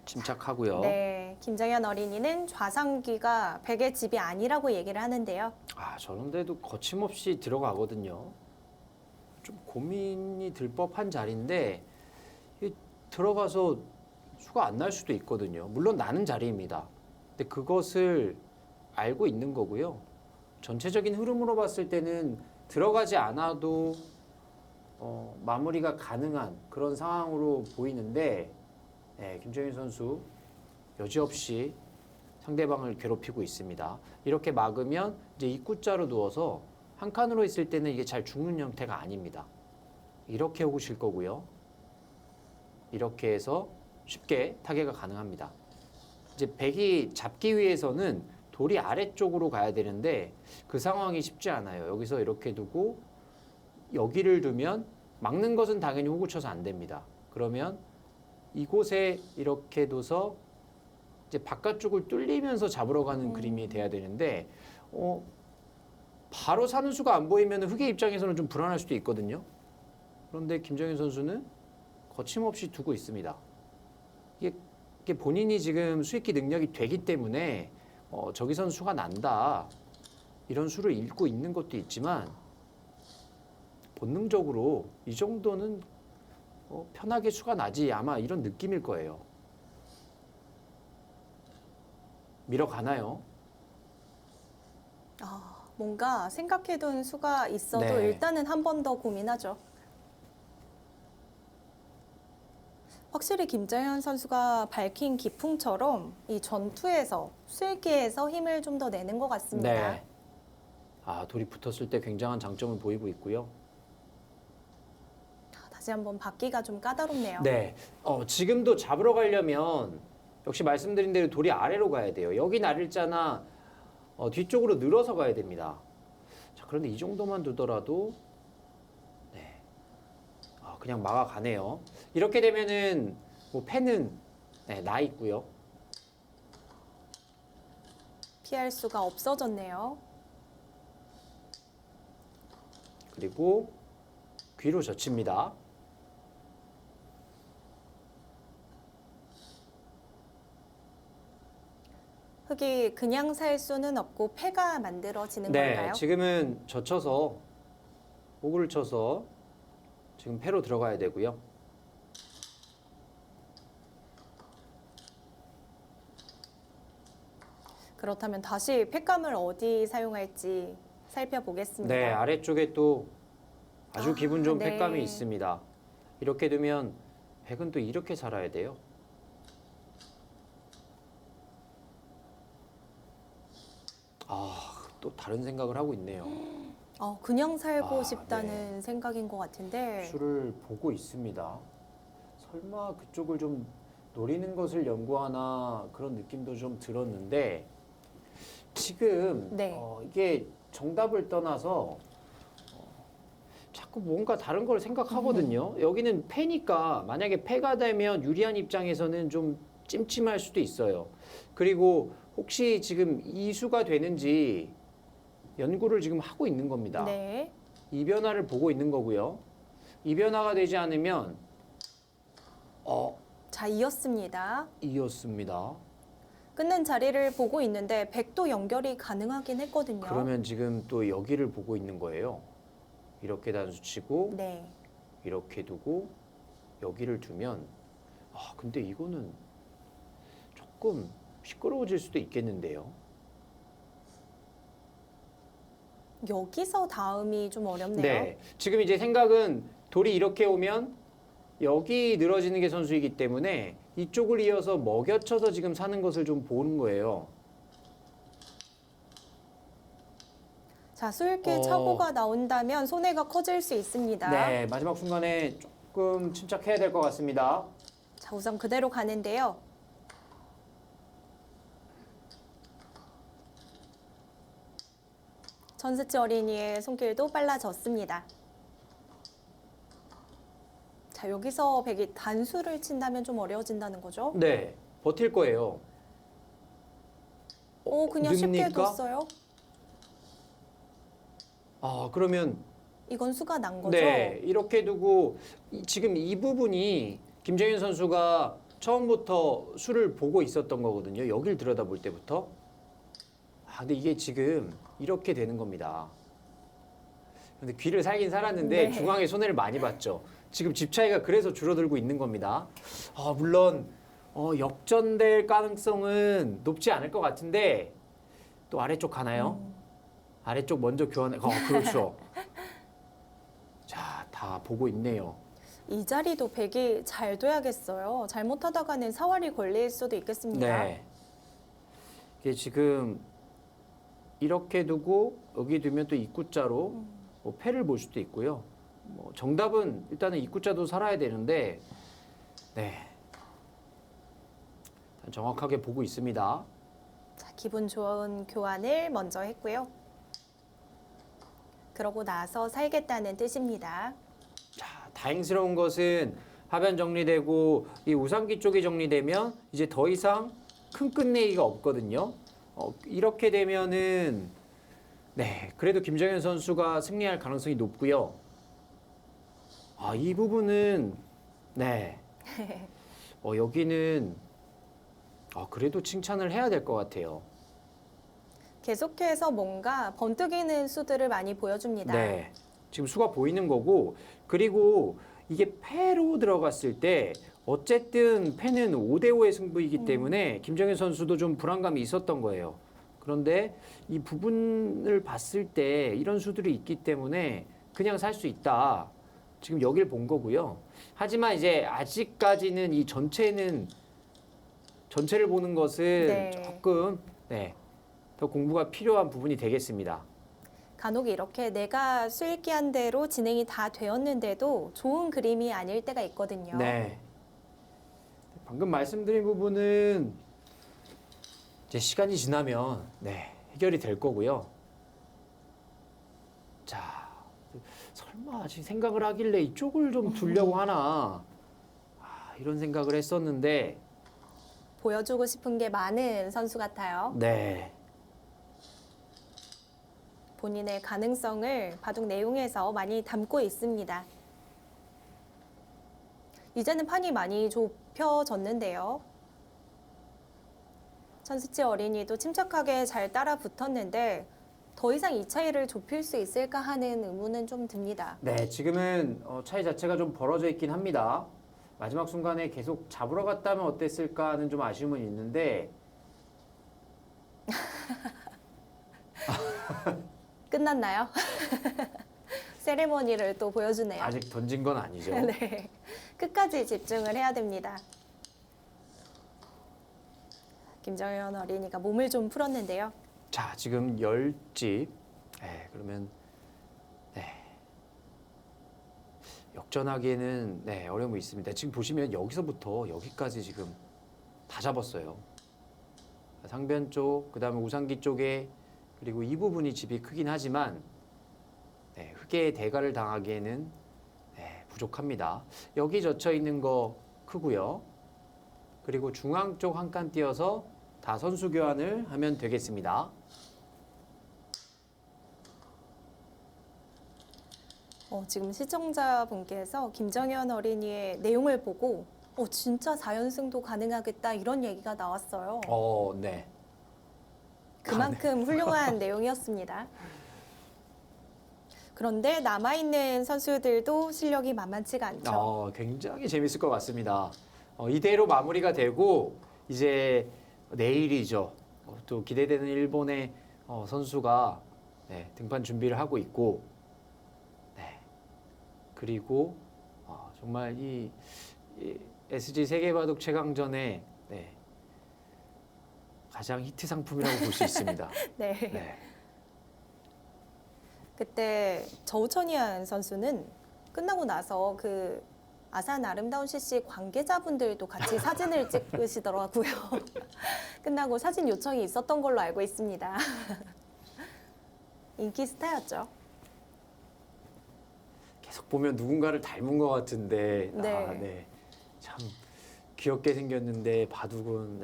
침착하고요. 네, 김정현 어린이는 좌상귀가 백의 집이 아니라고 얘기를 하는데요. 아, 저런데도 거침없이 들어가거든요. 좀 고민이 들 법한 자리인데 이 들어가서 수가 안 날 수도 있거든요. 물론 나는 자리입니다. 근데 그것을 알고 있는 거고요. 전체적인 흐름으로 봤을 때는 들어가지 않아도 마무리가 가능한 그런 상황으로 보이는데 네, 김정현 선수 여지없이 상대방을 괴롭히고 있습니다. 이렇게 막으면 이제 입구자로 누워서 한 칸으로 있을 때는 이게 잘 죽는 형태가 아닙니다. 이렇게 오고 실 거고요. 이렇게 해서 쉽게 타개가 가능합니다. 이제 백이 잡기 위해서는 돌이 아래쪽으로 가야 되는데 그 상황이 쉽지 않아요. 여기서 이렇게 두고 여기를 두면 막는 것은 당연히 호구 쳐서 안 됩니다. 그러면 이곳에 이렇게 둬서 이제 바깥쪽을 뚫리면서 잡으러 가는 그림이 돼야 되는데 바로 사는 수가 안 보이면 흑의 입장에서는 좀 불안할 수도 있거든요. 그런데 김정현 선수는 거침없이 두고 있습니다. 이게 본인이 지금 수익기 능력이 되기 때문에 저기선 수가 난다 이런 수를 읽고 있는 것도 있지만 본능적으로 이 정도는 편하게 수가 나지 아마 이런 느낌일 거예요. 밀어가나요? 뭔가 생각해둔 수가 있어도 네. 일단은 한 번 더 고민하죠. 확실히 김정현 선수가 밝힌 기풍처럼 이 전투에서 수익기에서 힘을 좀 더 내는 것 같습니다. 네. 아, 돌이 붙었을 때 굉장한 장점을 보이고 있고요. 다시 한번 받기가 좀 까다롭네요. 네. 지금도 잡으러 가려면 역시 말씀드린 대로 돌이 아래로 가야 돼요. 여기 날일자나 뒤쪽으로 늘어서 가야 됩니다. 자, 그런데 이 정도만 두더라도 네. 그냥 막아가네요. 이렇게 되면은 뭐 패는 네, 나 있고요. 피할 수가 없어졌네요. 그리고 귀로 젖힙니다. 흑이 그냥 살 수는 없고 패가 만들어지는 네, 걸까요? 지금은 젖혀서 호구를 쳐서 지금 패로 들어가야 되고요. 그렇다면 다시 패감을 어디 사용할지 살펴보겠습니다. 네, 아래쪽에 또 아주 기분 좋은 네. 패감이 있습니다. 이렇게 되면 백은 또 이렇게 살아야 돼요. 또 다른 생각을 하고 있네요. 그냥 살고 아, 싶다는 생각인 것 같은데 수를 보고 있습니다. 설마 그쪽을 좀 노리는 것을 연구하나 그런 느낌도 좀 들었는데 지금 네. 이게 정답을 떠나서 자꾸 뭔가 다른 걸 생각하거든요. 여기는 패니까 만약에 패가 되면 유리한 입장에서는 좀 찜찜할 수도 있어요. 그리고 혹시 지금 이수가 되는지 연구를 지금 하고 있는 겁니다. 네. 이 변화를 보고 있는 거고요. 이 변화가 되지 않으면 자, 이었습니다. 이었습니다. 끊는 자리를 보고 있는데 백도 연결이 가능하긴 했거든요. 그러면 지금 또 여기를 보고 있는 거예요. 이렇게 단수치고 네. 이렇게 두고 여기를 두면 근데 이거는 조금 시끄러워질 수도 있겠는데요. 여기서 다음이 좀 어렵네요. 네. 지금 이제 생각은 돌이 이렇게 오면 여기 늘어지는 게 선수이기 때문에 이쪽을 이어서 먹여쳐서 지금 사는 것을 좀 보는 거예요. 자, 수익기 착오가 나온다면 손해가 커질 수 있습니다. 네. 마지막 순간에 조금 침착해야 될 것 같습니다. 자, 우선 그대로 가는데요. 전스치 어린이의 손길도 빨라졌습니다. 자, 여기서 백이 단수를 친다면 좀 어려워진다는 거죠? 네. 버틸 거예요. 그냥 쉽게 늡니까? 뒀어요. 그러면 이건 수가 난 거죠? 네, 이렇게 두고 지금 이 부분이 김정현 선수가 처음부터 수를 보고 있었던 거거든요. 여길 들여다볼 때부터. 근데 이게 지금 이렇게 되는 겁니다. 근데 귀를 살긴 살았는데 네. 중앙에 손해를 많이 봤죠. 지금 집 차이가 그래서 줄어들고 있는 겁니다. 물론 역전될 가능성은 높지 않을 것 같은데 또 아래쪽 가나요? 아래쪽 먼저 교환해. 그렇죠. 자, 다 보고 있네요. 이 자리도 백이 잘 둬야겠어요. 잘못하다가는 사활이 걸릴 수도 있겠습니다. 네. 이게 지금 이렇게 두고 여기 두면 또 입구자로 뭐 패를 볼 수도 있고요. 뭐 정답은 일단은 입구자도 살아야 되는데, 네. 일단 정확하게 보고 있습니다. 자, 기분 좋은 교환을 먼저 했고요. 그러고 나서 살겠다는 뜻입니다. 자, 다행스러운 것은 하변 정리되고 이 우상기 쪽이 정리되면 이제 더 이상 큰 끝내기가 없거든요. 이렇게 되면은 네, 그래도 김정현 선수가 승리할 가능성이 높고요. 이 부분은 네, 여기는 그래도 칭찬을 해야 될 것 같아요. 계속해서 뭔가 번뜩이는 수들을 많이 보여줍니다. 네. 지금 수가 보이는 거고, 그리고 이게 패로 들어갔을 때 어쨌든 패는 5대5의 승부이기 때문에 김정현 선수도 좀 불안감이 있었던 거예요. 그런데 이 부분을 봤을 때 이런 수들이 있기 때문에 그냥 살 수 있다. 지금 여길 본 거고요. 하지만 이제 아직까지는 이 전체를 보는 것은 네. 조금 더 공부가 필요한 부분이 되겠습니다. 간혹 이렇게 내가 수일기한 대로 진행이 다 되었는데도 좋은 그림이 아닐 때가 있거든요. 네. 방금 말씀드린 부분은 이제 시간이 지나면 해결이 될 거고요. 자, 설마 지금 생각을 하길래 이쪽을 좀 두려고 하나 이런 생각을 했었는데 보여주고 싶은 게 많은 선수 같아요. 네. 본인의 가능성을 바둑 내용에서 많이 담고 있습니다. 이제는 판이 많이 좁혀졌는데요. 천수치 어린이도 침착하게 잘 따라 붙었는데 더 이상 이 차이를 좁힐 수 있을까 하는 의문은 좀 듭니다. 네, 지금은 차이 자체가 좀 벌어져 있긴 합니다. 마지막 순간에 계속 잡으러 갔다면 어땠을까 하는 좀 아쉬움은 있는데 끝났나요? 세레머니를 또 보여주네요. 아직 던진 건 아니죠. 네, 끝까지 집중을 해야 됩니다. 김정현 어린이가 몸을 좀 풀었는데요. 자, 지금 10집. 그러면 역전하기에는 어려움이 있습니다. 지금 보시면 여기서부터 여기까지 지금 다 잡았어요. 상변 쪽, 그다음에 우상기 쪽에 그리고 이 부분이 집이 크긴 하지만 흑의 대가를 당하기에는 부족합니다. 여기 젖혀 있는 거 크고요. 그리고 중앙 쪽 한 칸 띄어서 다 선수 교환을 하면 되겠습니다. 지금 시청자분께서 김정현 어린이의 내용을 보고 진짜 4연승도 가능하겠다 이런 얘기가 나왔어요. 네. 그만큼 훌륭한 내용이었습니다. 그런데 남아있는 선수들도 실력이 만만치가 않죠. 굉장히 재밌을 것 같습니다. 이대로 마무리가 되고 이제 내일이죠. 또 기대되는 일본의 선수가 등판 준비를 하고 있고 그리고 정말 이 SG 세계바둑 최강전의 가장 히트 상품이라고 볼 수 있습니다. 네. 그때 저우천이안 선수는 끝나고 나서 그 아산 아름다운 CC 관계자분들도 같이 사진을 찍으시더라고요. 끝나고 사진 요청이 있었던 걸로 알고 있습니다. 인기 스타였죠. 계속 보면 누군가를 닮은 것 같은데 참 귀엽게 생겼는데 바둑은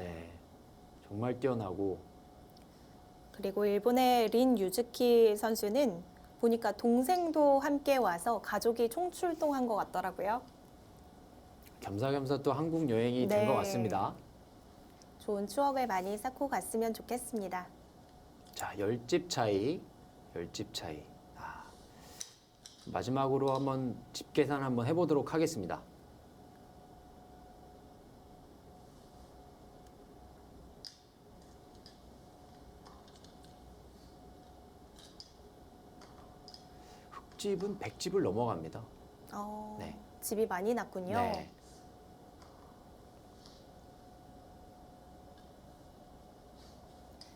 정말 뛰어나고 그리고 일본의 린 유즈키 선수는 보니까 동생도 함께 와서 가족이 총출동한 것 같더라고요. 겸사겸사 또 한국 여행이 된 네. 것 같습니다. 좋은 추억을 많이 쌓고 갔으면 좋겠습니다. 자, 10집 차이. 10집 차이. 마지막으로 한번 집 계산 한번 해보도록 하겠습니다. 흑집은 100집을 넘어갑니다. 네. 집이 많이 났군요. 네.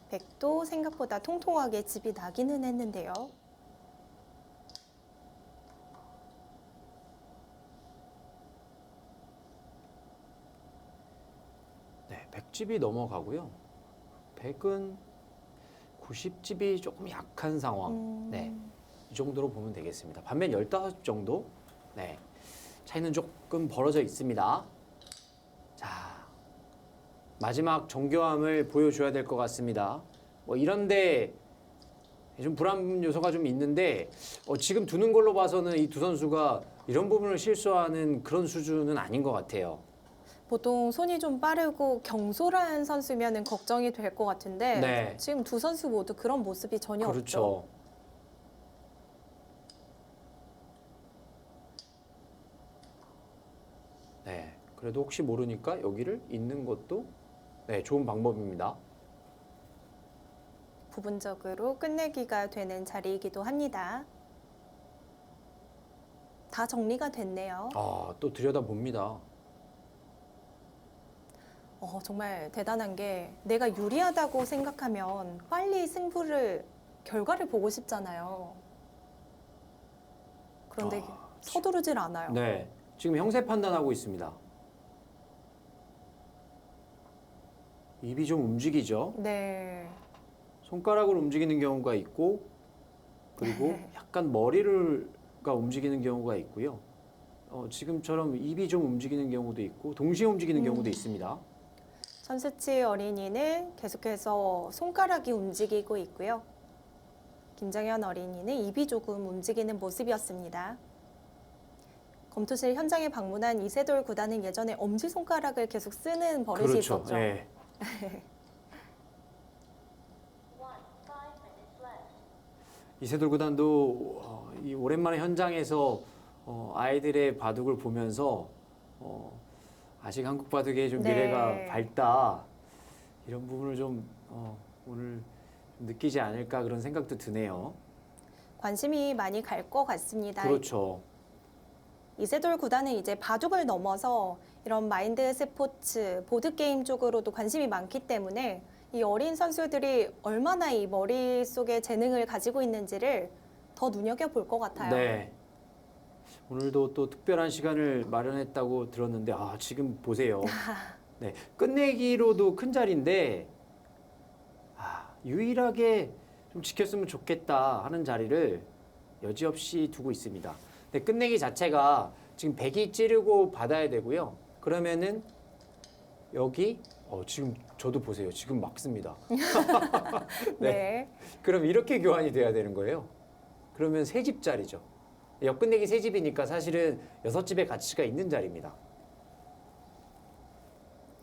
백도 생각보다 통통하게 집이 나기는 했는데요. 네, 100집이 넘어가고요. 100은 90집이 조금 약한 상황. 네. 이 정도로 보면 되겠습니다. 반면 15집 정도? 네. 차이는 조금 벌어져 있습니다. 자, 마지막 정교함을 보여줘야 될 것 같습니다. 뭐 이런데 좀 불안 요소가 좀 있는데 지금 두는 걸로 봐서는 이 두 선수가 이런 부분을 실수하는 그런 수준은 아닌 것 같아요. 보통 손이 좀 빠르고 경솔한 선수면은 걱정이 될 것 같은데 네. 지금 두 선수 모두 그런 모습이 전혀 없죠. 그렇죠. 네. 그래도 혹시 모르니까 여기를 잇는 것도 네, 좋은 방법입니다. 부분적으로 끝내기가 되는 자리이기도 합니다. 다 정리가 됐네요. 또 들여다봅니다. 정말 대단한 게 내가 유리하다고 생각하면 빨리 결과를 보고 싶잖아요. 그런데 서두르질 않아요. 네. 지금 형세 판단하고 있습니다. 입이 좀 움직이죠. 네. 손가락을 움직이는 경우가 있고 그리고 약간 머리가 움직이는 경우가 있고요. 지금처럼 입이 좀 움직이는 경우도 있고 동시에 움직이는 경우도 있습니다. 천수치 어린이는 계속해서 손가락이 움직이고 있고요. 김정현 어린이는 입이 조금 움직이는 모습이었습니다. 검토실 현장에 방문한 이세돌 구단은 예전에 엄지손가락을 계속 쓰는 버릇이 그렇죠. 있었죠. 네. 이세돌 구단도 이 오랜만에 현장에서 아이들의 바둑을 보면서 아직 한국 바둑의 좀 네. 미래가 밝다 이런 부분을 좀 오늘 좀 느끼지 않을까 그런 생각도 드네요. 관심이 많이 갈 것 같습니다. 그렇죠. 이세돌 구단은 이제 바둑을 넘어서 이런 마인드 스포츠, 보드게임 쪽으로도 관심이 많기 때문에 이 어린 선수들이 얼마나 이 머릿속에 재능을 가지고 있는지를 더 눈여겨볼 것 같아요. 네. 오늘도 또 특별한 시간을 마련했다고 들었는데 지금 보세요. 네. 끝내기로도 큰 자리인데 유일하게 좀 지켰으면 좋겠다 하는 자리를 여지없이 두고 있습니다. 근데 끝내기 자체가 지금 100이 찌르고 받아야 되고요. 그러면은 여기 지금 저도 보세요. 지금 막 씁니다. 네. 그럼 이렇게 교환이 돼야 되는 거예요. 그러면 3집짜리죠. 역끝내기 3집이니까 사실은 6집의 가치가 있는 자리입니다.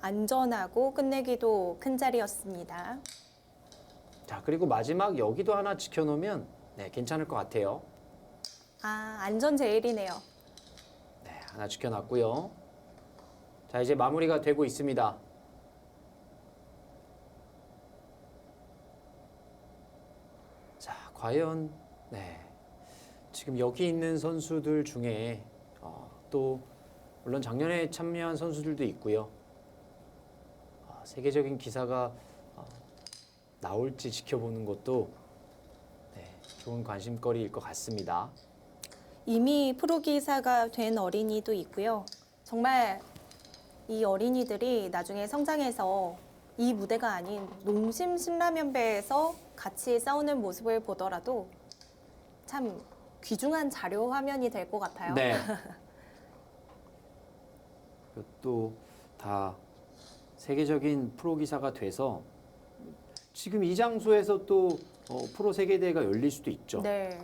안전하고 끝내기도 큰 자리였습니다. 자, 그리고 마지막 여기도 하나 지켜놓으면 네, 괜찮을 것 같아요. 안전 제일이네요. 네, 하나 지켜놨고요. 자, 이제 마무리가 되고 있습니다. 자, 과연 지금 여기 있는 선수들 중에 또 물론 작년에 참여한 선수들도 있고요. 세계적인 기사가 나올지 지켜보는 것도 좋은 관심거리일 것 같습니다. 이미 프로기사가 된 어린이도 있고요. 정말 이 어린이들이 나중에 성장해서 이 무대가 아닌 농심 신라면배에서 같이 싸우는 모습을 보더라도 참 귀중한 자료 화면이 될 것 같아요. 네. 또 다 세계적인 프로 기사가 돼서 지금 이 장소에서 또 프로 세계대회가 열릴 수도 있죠. 네.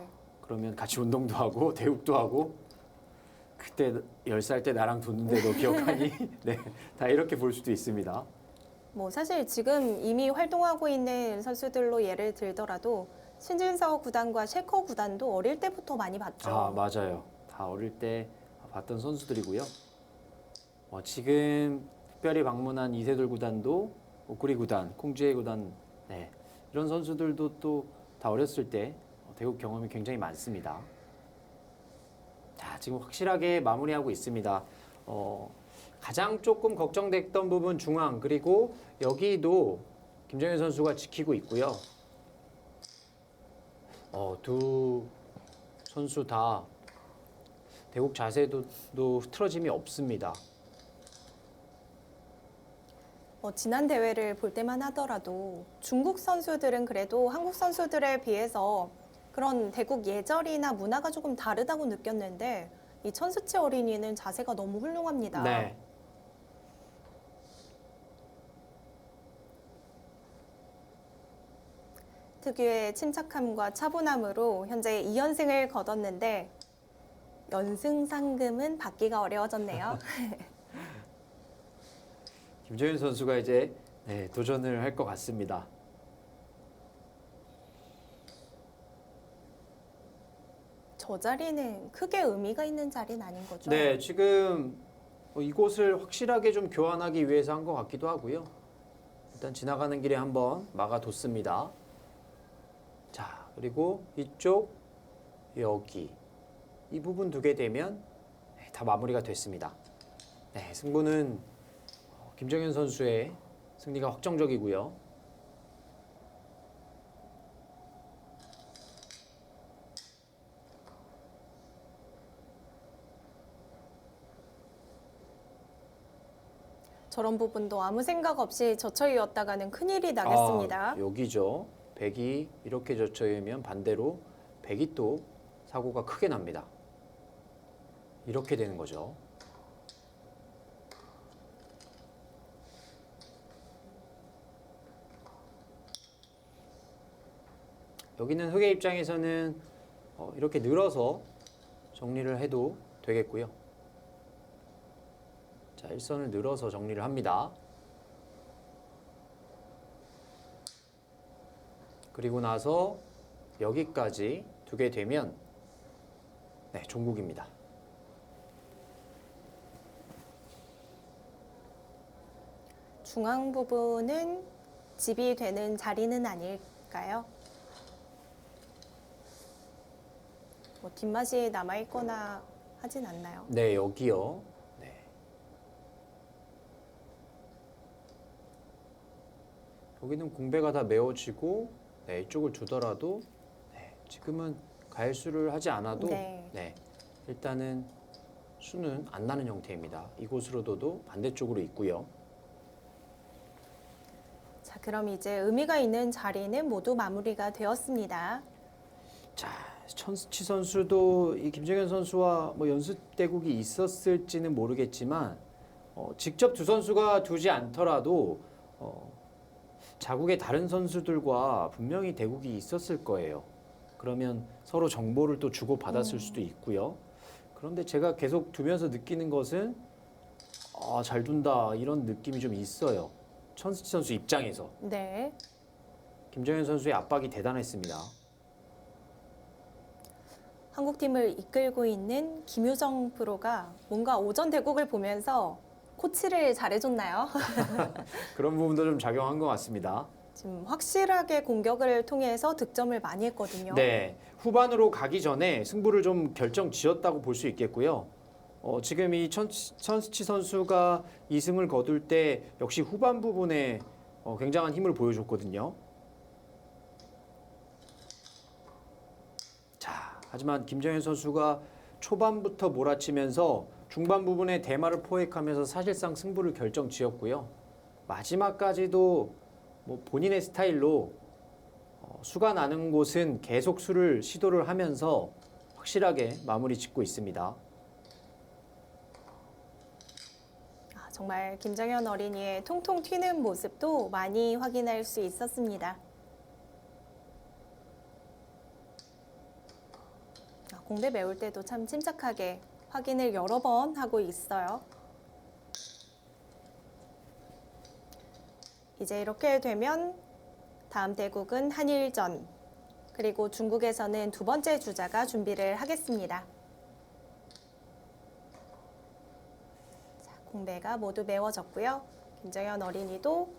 그러면 같이 운동도 하고 대국도 하고 그때 10살 때 나랑 뒀는데 너 기억하니? 네, 다 이렇게 볼 수도 있습니다. 뭐 사실 지금 이미 활동하고 있는 선수들로 예를 들더라도 신진서 구단과 셰커 구단도 어릴 때부터 많이 봤죠. 아, 맞아요. 다 어릴 때 봤던 선수들이고요. 지금 특별히 방문한 이세돌 구단도 오쿠리 구단, 콩지에 구단, 네, 이런 선수들도 또 다 어렸을 때 대국 경험이 굉장히 많습니다. 자, 지금 확실하게 마무리하고 있습니다. 가장 조금 걱정됐던 부분 중앙, 그리고 여기도 김정현 선수가 지키고 있고요. 두 선수 다 대국 자세도 흐트러짐이 없습니다. 지난 대회를 볼 때만 하더라도 중국 선수들은 그래도 한국 선수들에 비해서 그런 대국 예절이나 문화가 조금 다르다고 느꼈는데 이 천수치 어린이는 자세가 너무 훌륭합니다. 네. 특유의 침착함과 차분함으로 현재 2연승을 거뒀는데 연승 상금은 받기가 어려워졌네요. 김정현 선수가 이제 도전을 할 것 같습니다. 저 자리는 크게 의미가 있는 자리는 아닌 거죠? 네, 지금 이곳을 확실하게 좀 교환하기 위해서 한 것 같기도 하고요. 일단 지나가는 길에 한번 막아뒀습니다. 자, 그리고 이쪽, 여기 이 부분 두게 되면 다 마무리가 됐습니다. 네, 승부는 김정현 선수의 승리가 확정적이고요. 저런 부분도 아무 생각 없이 젖혀이었다가는 큰일이 나겠습니다. 여기죠. 백이 이렇게 젖혀이면 반대로 백이 또 사고가 크게 납니다. 이렇게 되는 거죠. 여기는 흑의 입장에서는 이렇게 늘어서 정리를 해도 되겠고요. 자, 일선을 늘어서 정리를 합니다. 그리고 나서 여기까지 두게 되면 네, 종국입니다. 중앙 부분은 집이 되는 자리는 아닐까요? 뭐 뒷맛이 남아있거나 하진 않나요? 네, 여기요. 네. 여기는 공배가 다 메워지고 네, 이쪽을 두더라도 네, 지금은 가열수를 하지 않아도 네. 일단은 수는 안 나는 형태입니다. 이곳으로 둬도 반대쪽으로 있고요. 자, 그럼 이제 의미가 있는 자리는 모두 마무리가 되었습니다. 자, 천수치 선수도 이 김정현 선수와 뭐 연습 대국이 있었을지는 모르겠지만 직접 두 선수가 두지 않더라도 자국의 다른 선수들과 분명히 대국이 있었을 거예요. 그러면 서로 정보를 또 주고 받았을 수도 있고요. 그런데 제가 계속 두면서 느끼는 것은 잘 둔다 이런 느낌이 좀 있어요. 천수치 선수 입장에서 네. 김정현 선수의 압박이 대단했습니다. 한국팀을 이끌고 있는 김효정 프로가 뭔가 오전 대국을 보면서 코치를 잘해줬나요? 그런 부분도 좀 작용한 것 같습니다. 지금 확실하게 공격을 통해서 득점을 많이 했거든요. 네, 후반으로 가기 전에 승부를 좀 결정 지었다고 볼 수 있겠고요. 지금 이 천수치 선수가 2승을 거둘 때 역시 후반 부분에 굉장한 힘을 보여줬거든요. 자, 하지만 김정현 선수가 초반부터 몰아치면서 중반 부분에 대마를 포획하면서 사실상 승부를 결정 지었고요. 마지막까지도 뭐 본인의 스타일로 수가 나는 곳은 계속 수를 시도를 하면서 확실하게 마무리 짓고 있습니다. 정말 김정현 어린이의 통통 튀는 모습도 많이 확인할 수 있었습니다. 공배 메울 때도 참 침착하게 확인을 여러 번 하고 있어요. 이제 이렇게 되면 다음 대국은 한일전, 그리고 중국에서는 두 번째 주자가 준비를 하겠습니다. 자, 공배가 모두 메워졌고요. 김정현 어린이도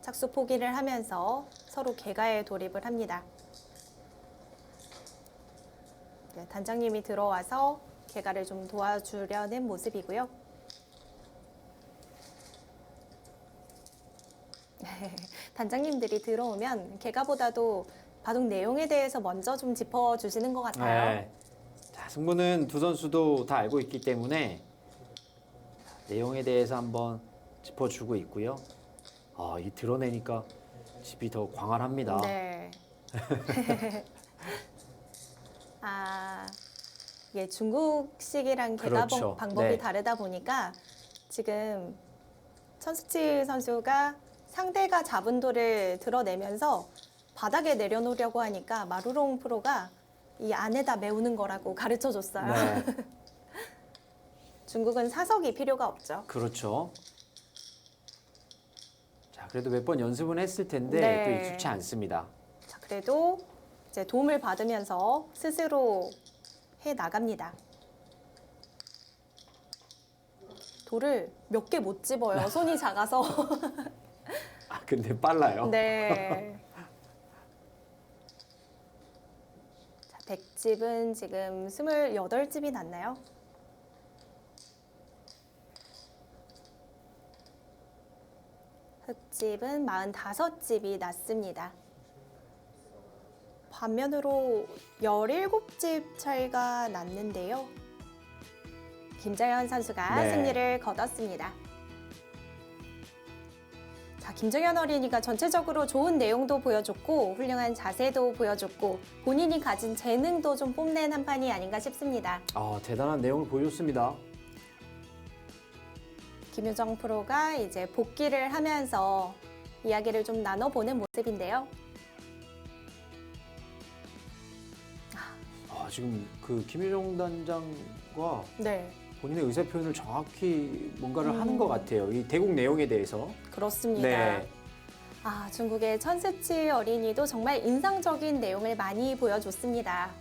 착수 포기를 하면서 서로 개가에 돌입을 합니다. 네, 단장님이 들어와서 개가를 좀 도와주려는 모습이고요. 단장님들이 들어오면 개가보다도 바둑 내용에 대해서 먼저 좀 짚어주시는 것 같아요. 네. 자, 승부는 두 선수도 다 알고 있기 때문에 내용에 대해서 한번 짚어주고 있고요. 이 드러내니까 집이 더 광활합니다. 네. 이게 중국식이랑 개가 그렇죠. 방법이 네. 다르다 보니까 지금 천수치 선수가 상대가 잡은 돌을 드러내면서 바닥에 내려놓으려고 하니까 마루롱 프로가 이 안에다 메우는 거라고 가르쳐 줬어요. 네. 중국은 사석이 필요가 없죠. 그렇죠. 자, 그래도 몇 번 연습은 했을 텐데 네. 또 익숙치 않습니다. 자, 그래도 이제 도움을 받으면서 스스로 해 나갑니다. 돌을 몇 개 못 집어요. 손이 작아서. 근데 빨라요. 네. 자, 100집은 지금 28집이 났나요? 흑집은 45집이 났습니다. 반면으로 17집 차이가 났는데요. 김정현 선수가 네. 승리를 거뒀습니다. 자, 김정현 어린이가 전체적으로 좋은 내용도 보여줬고 훌륭한 자세도 보여줬고 본인이 가진 재능도 좀 뽐낸 한 판이 아닌가 싶습니다. 대단한 내용을 보여줬습니다. 김유정 프로가 이제 복귀를 하면서 이야기를 좀 나눠보는 모습인데요. 지금 그 김유정 단장과 네, 본인의 의사 표현을 정확히 뭔가를 하는 것 같아요. 이 대국 내용에 대해서. 그렇습니다. 네. 중국의 천스치 어린이도 정말 인상적인 내용을 많이 보여줬습니다.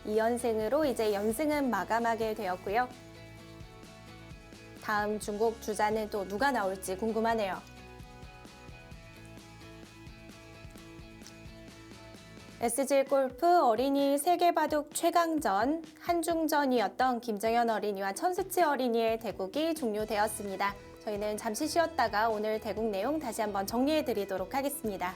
2연승으로 이제 연승은 마감하게 되었고요. 다음 중국 주자는 또 누가 나올지 궁금하네요. SG 골프 어린이 세계바둑 최강전 한중전이었던 김정현 어린이와 천수치 어린이의 대국이 종료되었습니다. 저희는 잠시 쉬었다가 오늘 대국 내용 다시 한번 정리해 드리도록 하겠습니다.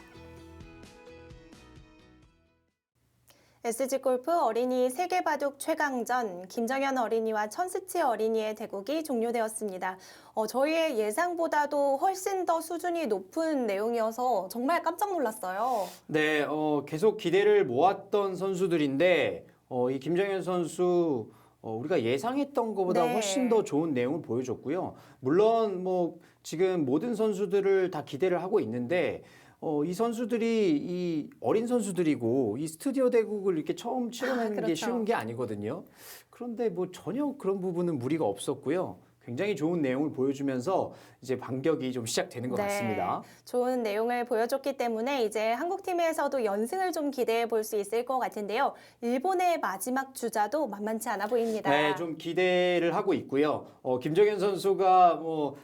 SG 골프 어린이 세계바둑 최강전 김정현 어린이와 천수치 어린이의 대국이 종료되었습니다. 저희의 예상보다도 훨씬 더 수준이 높은 내용이어서 정말 깜짝 놀랐어요. 네, 계속 기대를 모았던 선수들인데 이 김정현 선수 우리가 예상했던 것보다 네. 훨씬 더 좋은 내용을 보여줬고요. 물론 뭐 지금 모든 선수들을 다 기대를 하고 있는데 이 선수들이 이 어린 선수들이고 이 스튜디오 대국을 이렇게 처음 치러내는 그렇죠. 게 쉬운 게 아니거든요. 그런데 뭐 전혀 그런 부분은 무리가 없었고요. 굉장히 좋은 내용을 보여주면서 이제 반격이 좀 시작되는 것 같습니다. 좋은 내용을 보여줬기 때문에 이제 한국팀에서도 연승을 좀 기대해 볼 수 있을 것 같은데요. 일본의 마지막 주자도 만만치 않아 보입니다. 네, 좀 기대를 하고 있고요. 김정현 선수가 뭐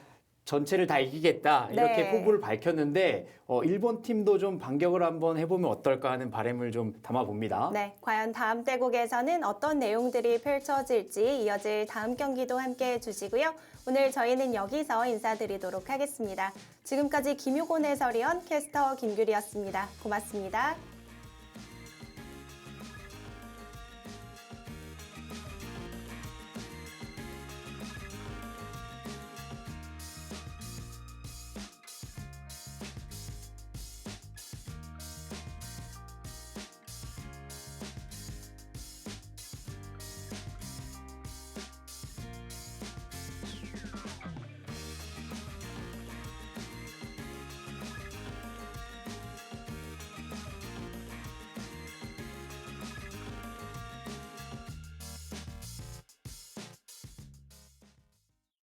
전체를 다 이기겠다 이렇게 네. 포부를 밝혔는데 일본 팀도 좀 반격을 한번 해보면 어떨까 하는 바람을 좀 담아봅니다. 네, 과연 다음 대국에서는 어떤 내용들이 펼쳐질지 이어질 다음 경기도 함께 해주시고요. 오늘 저희는 여기서 인사드리도록 하겠습니다. 지금까지 김유곤 해설위원, 캐스터 김규리였습니다. 고맙습니다.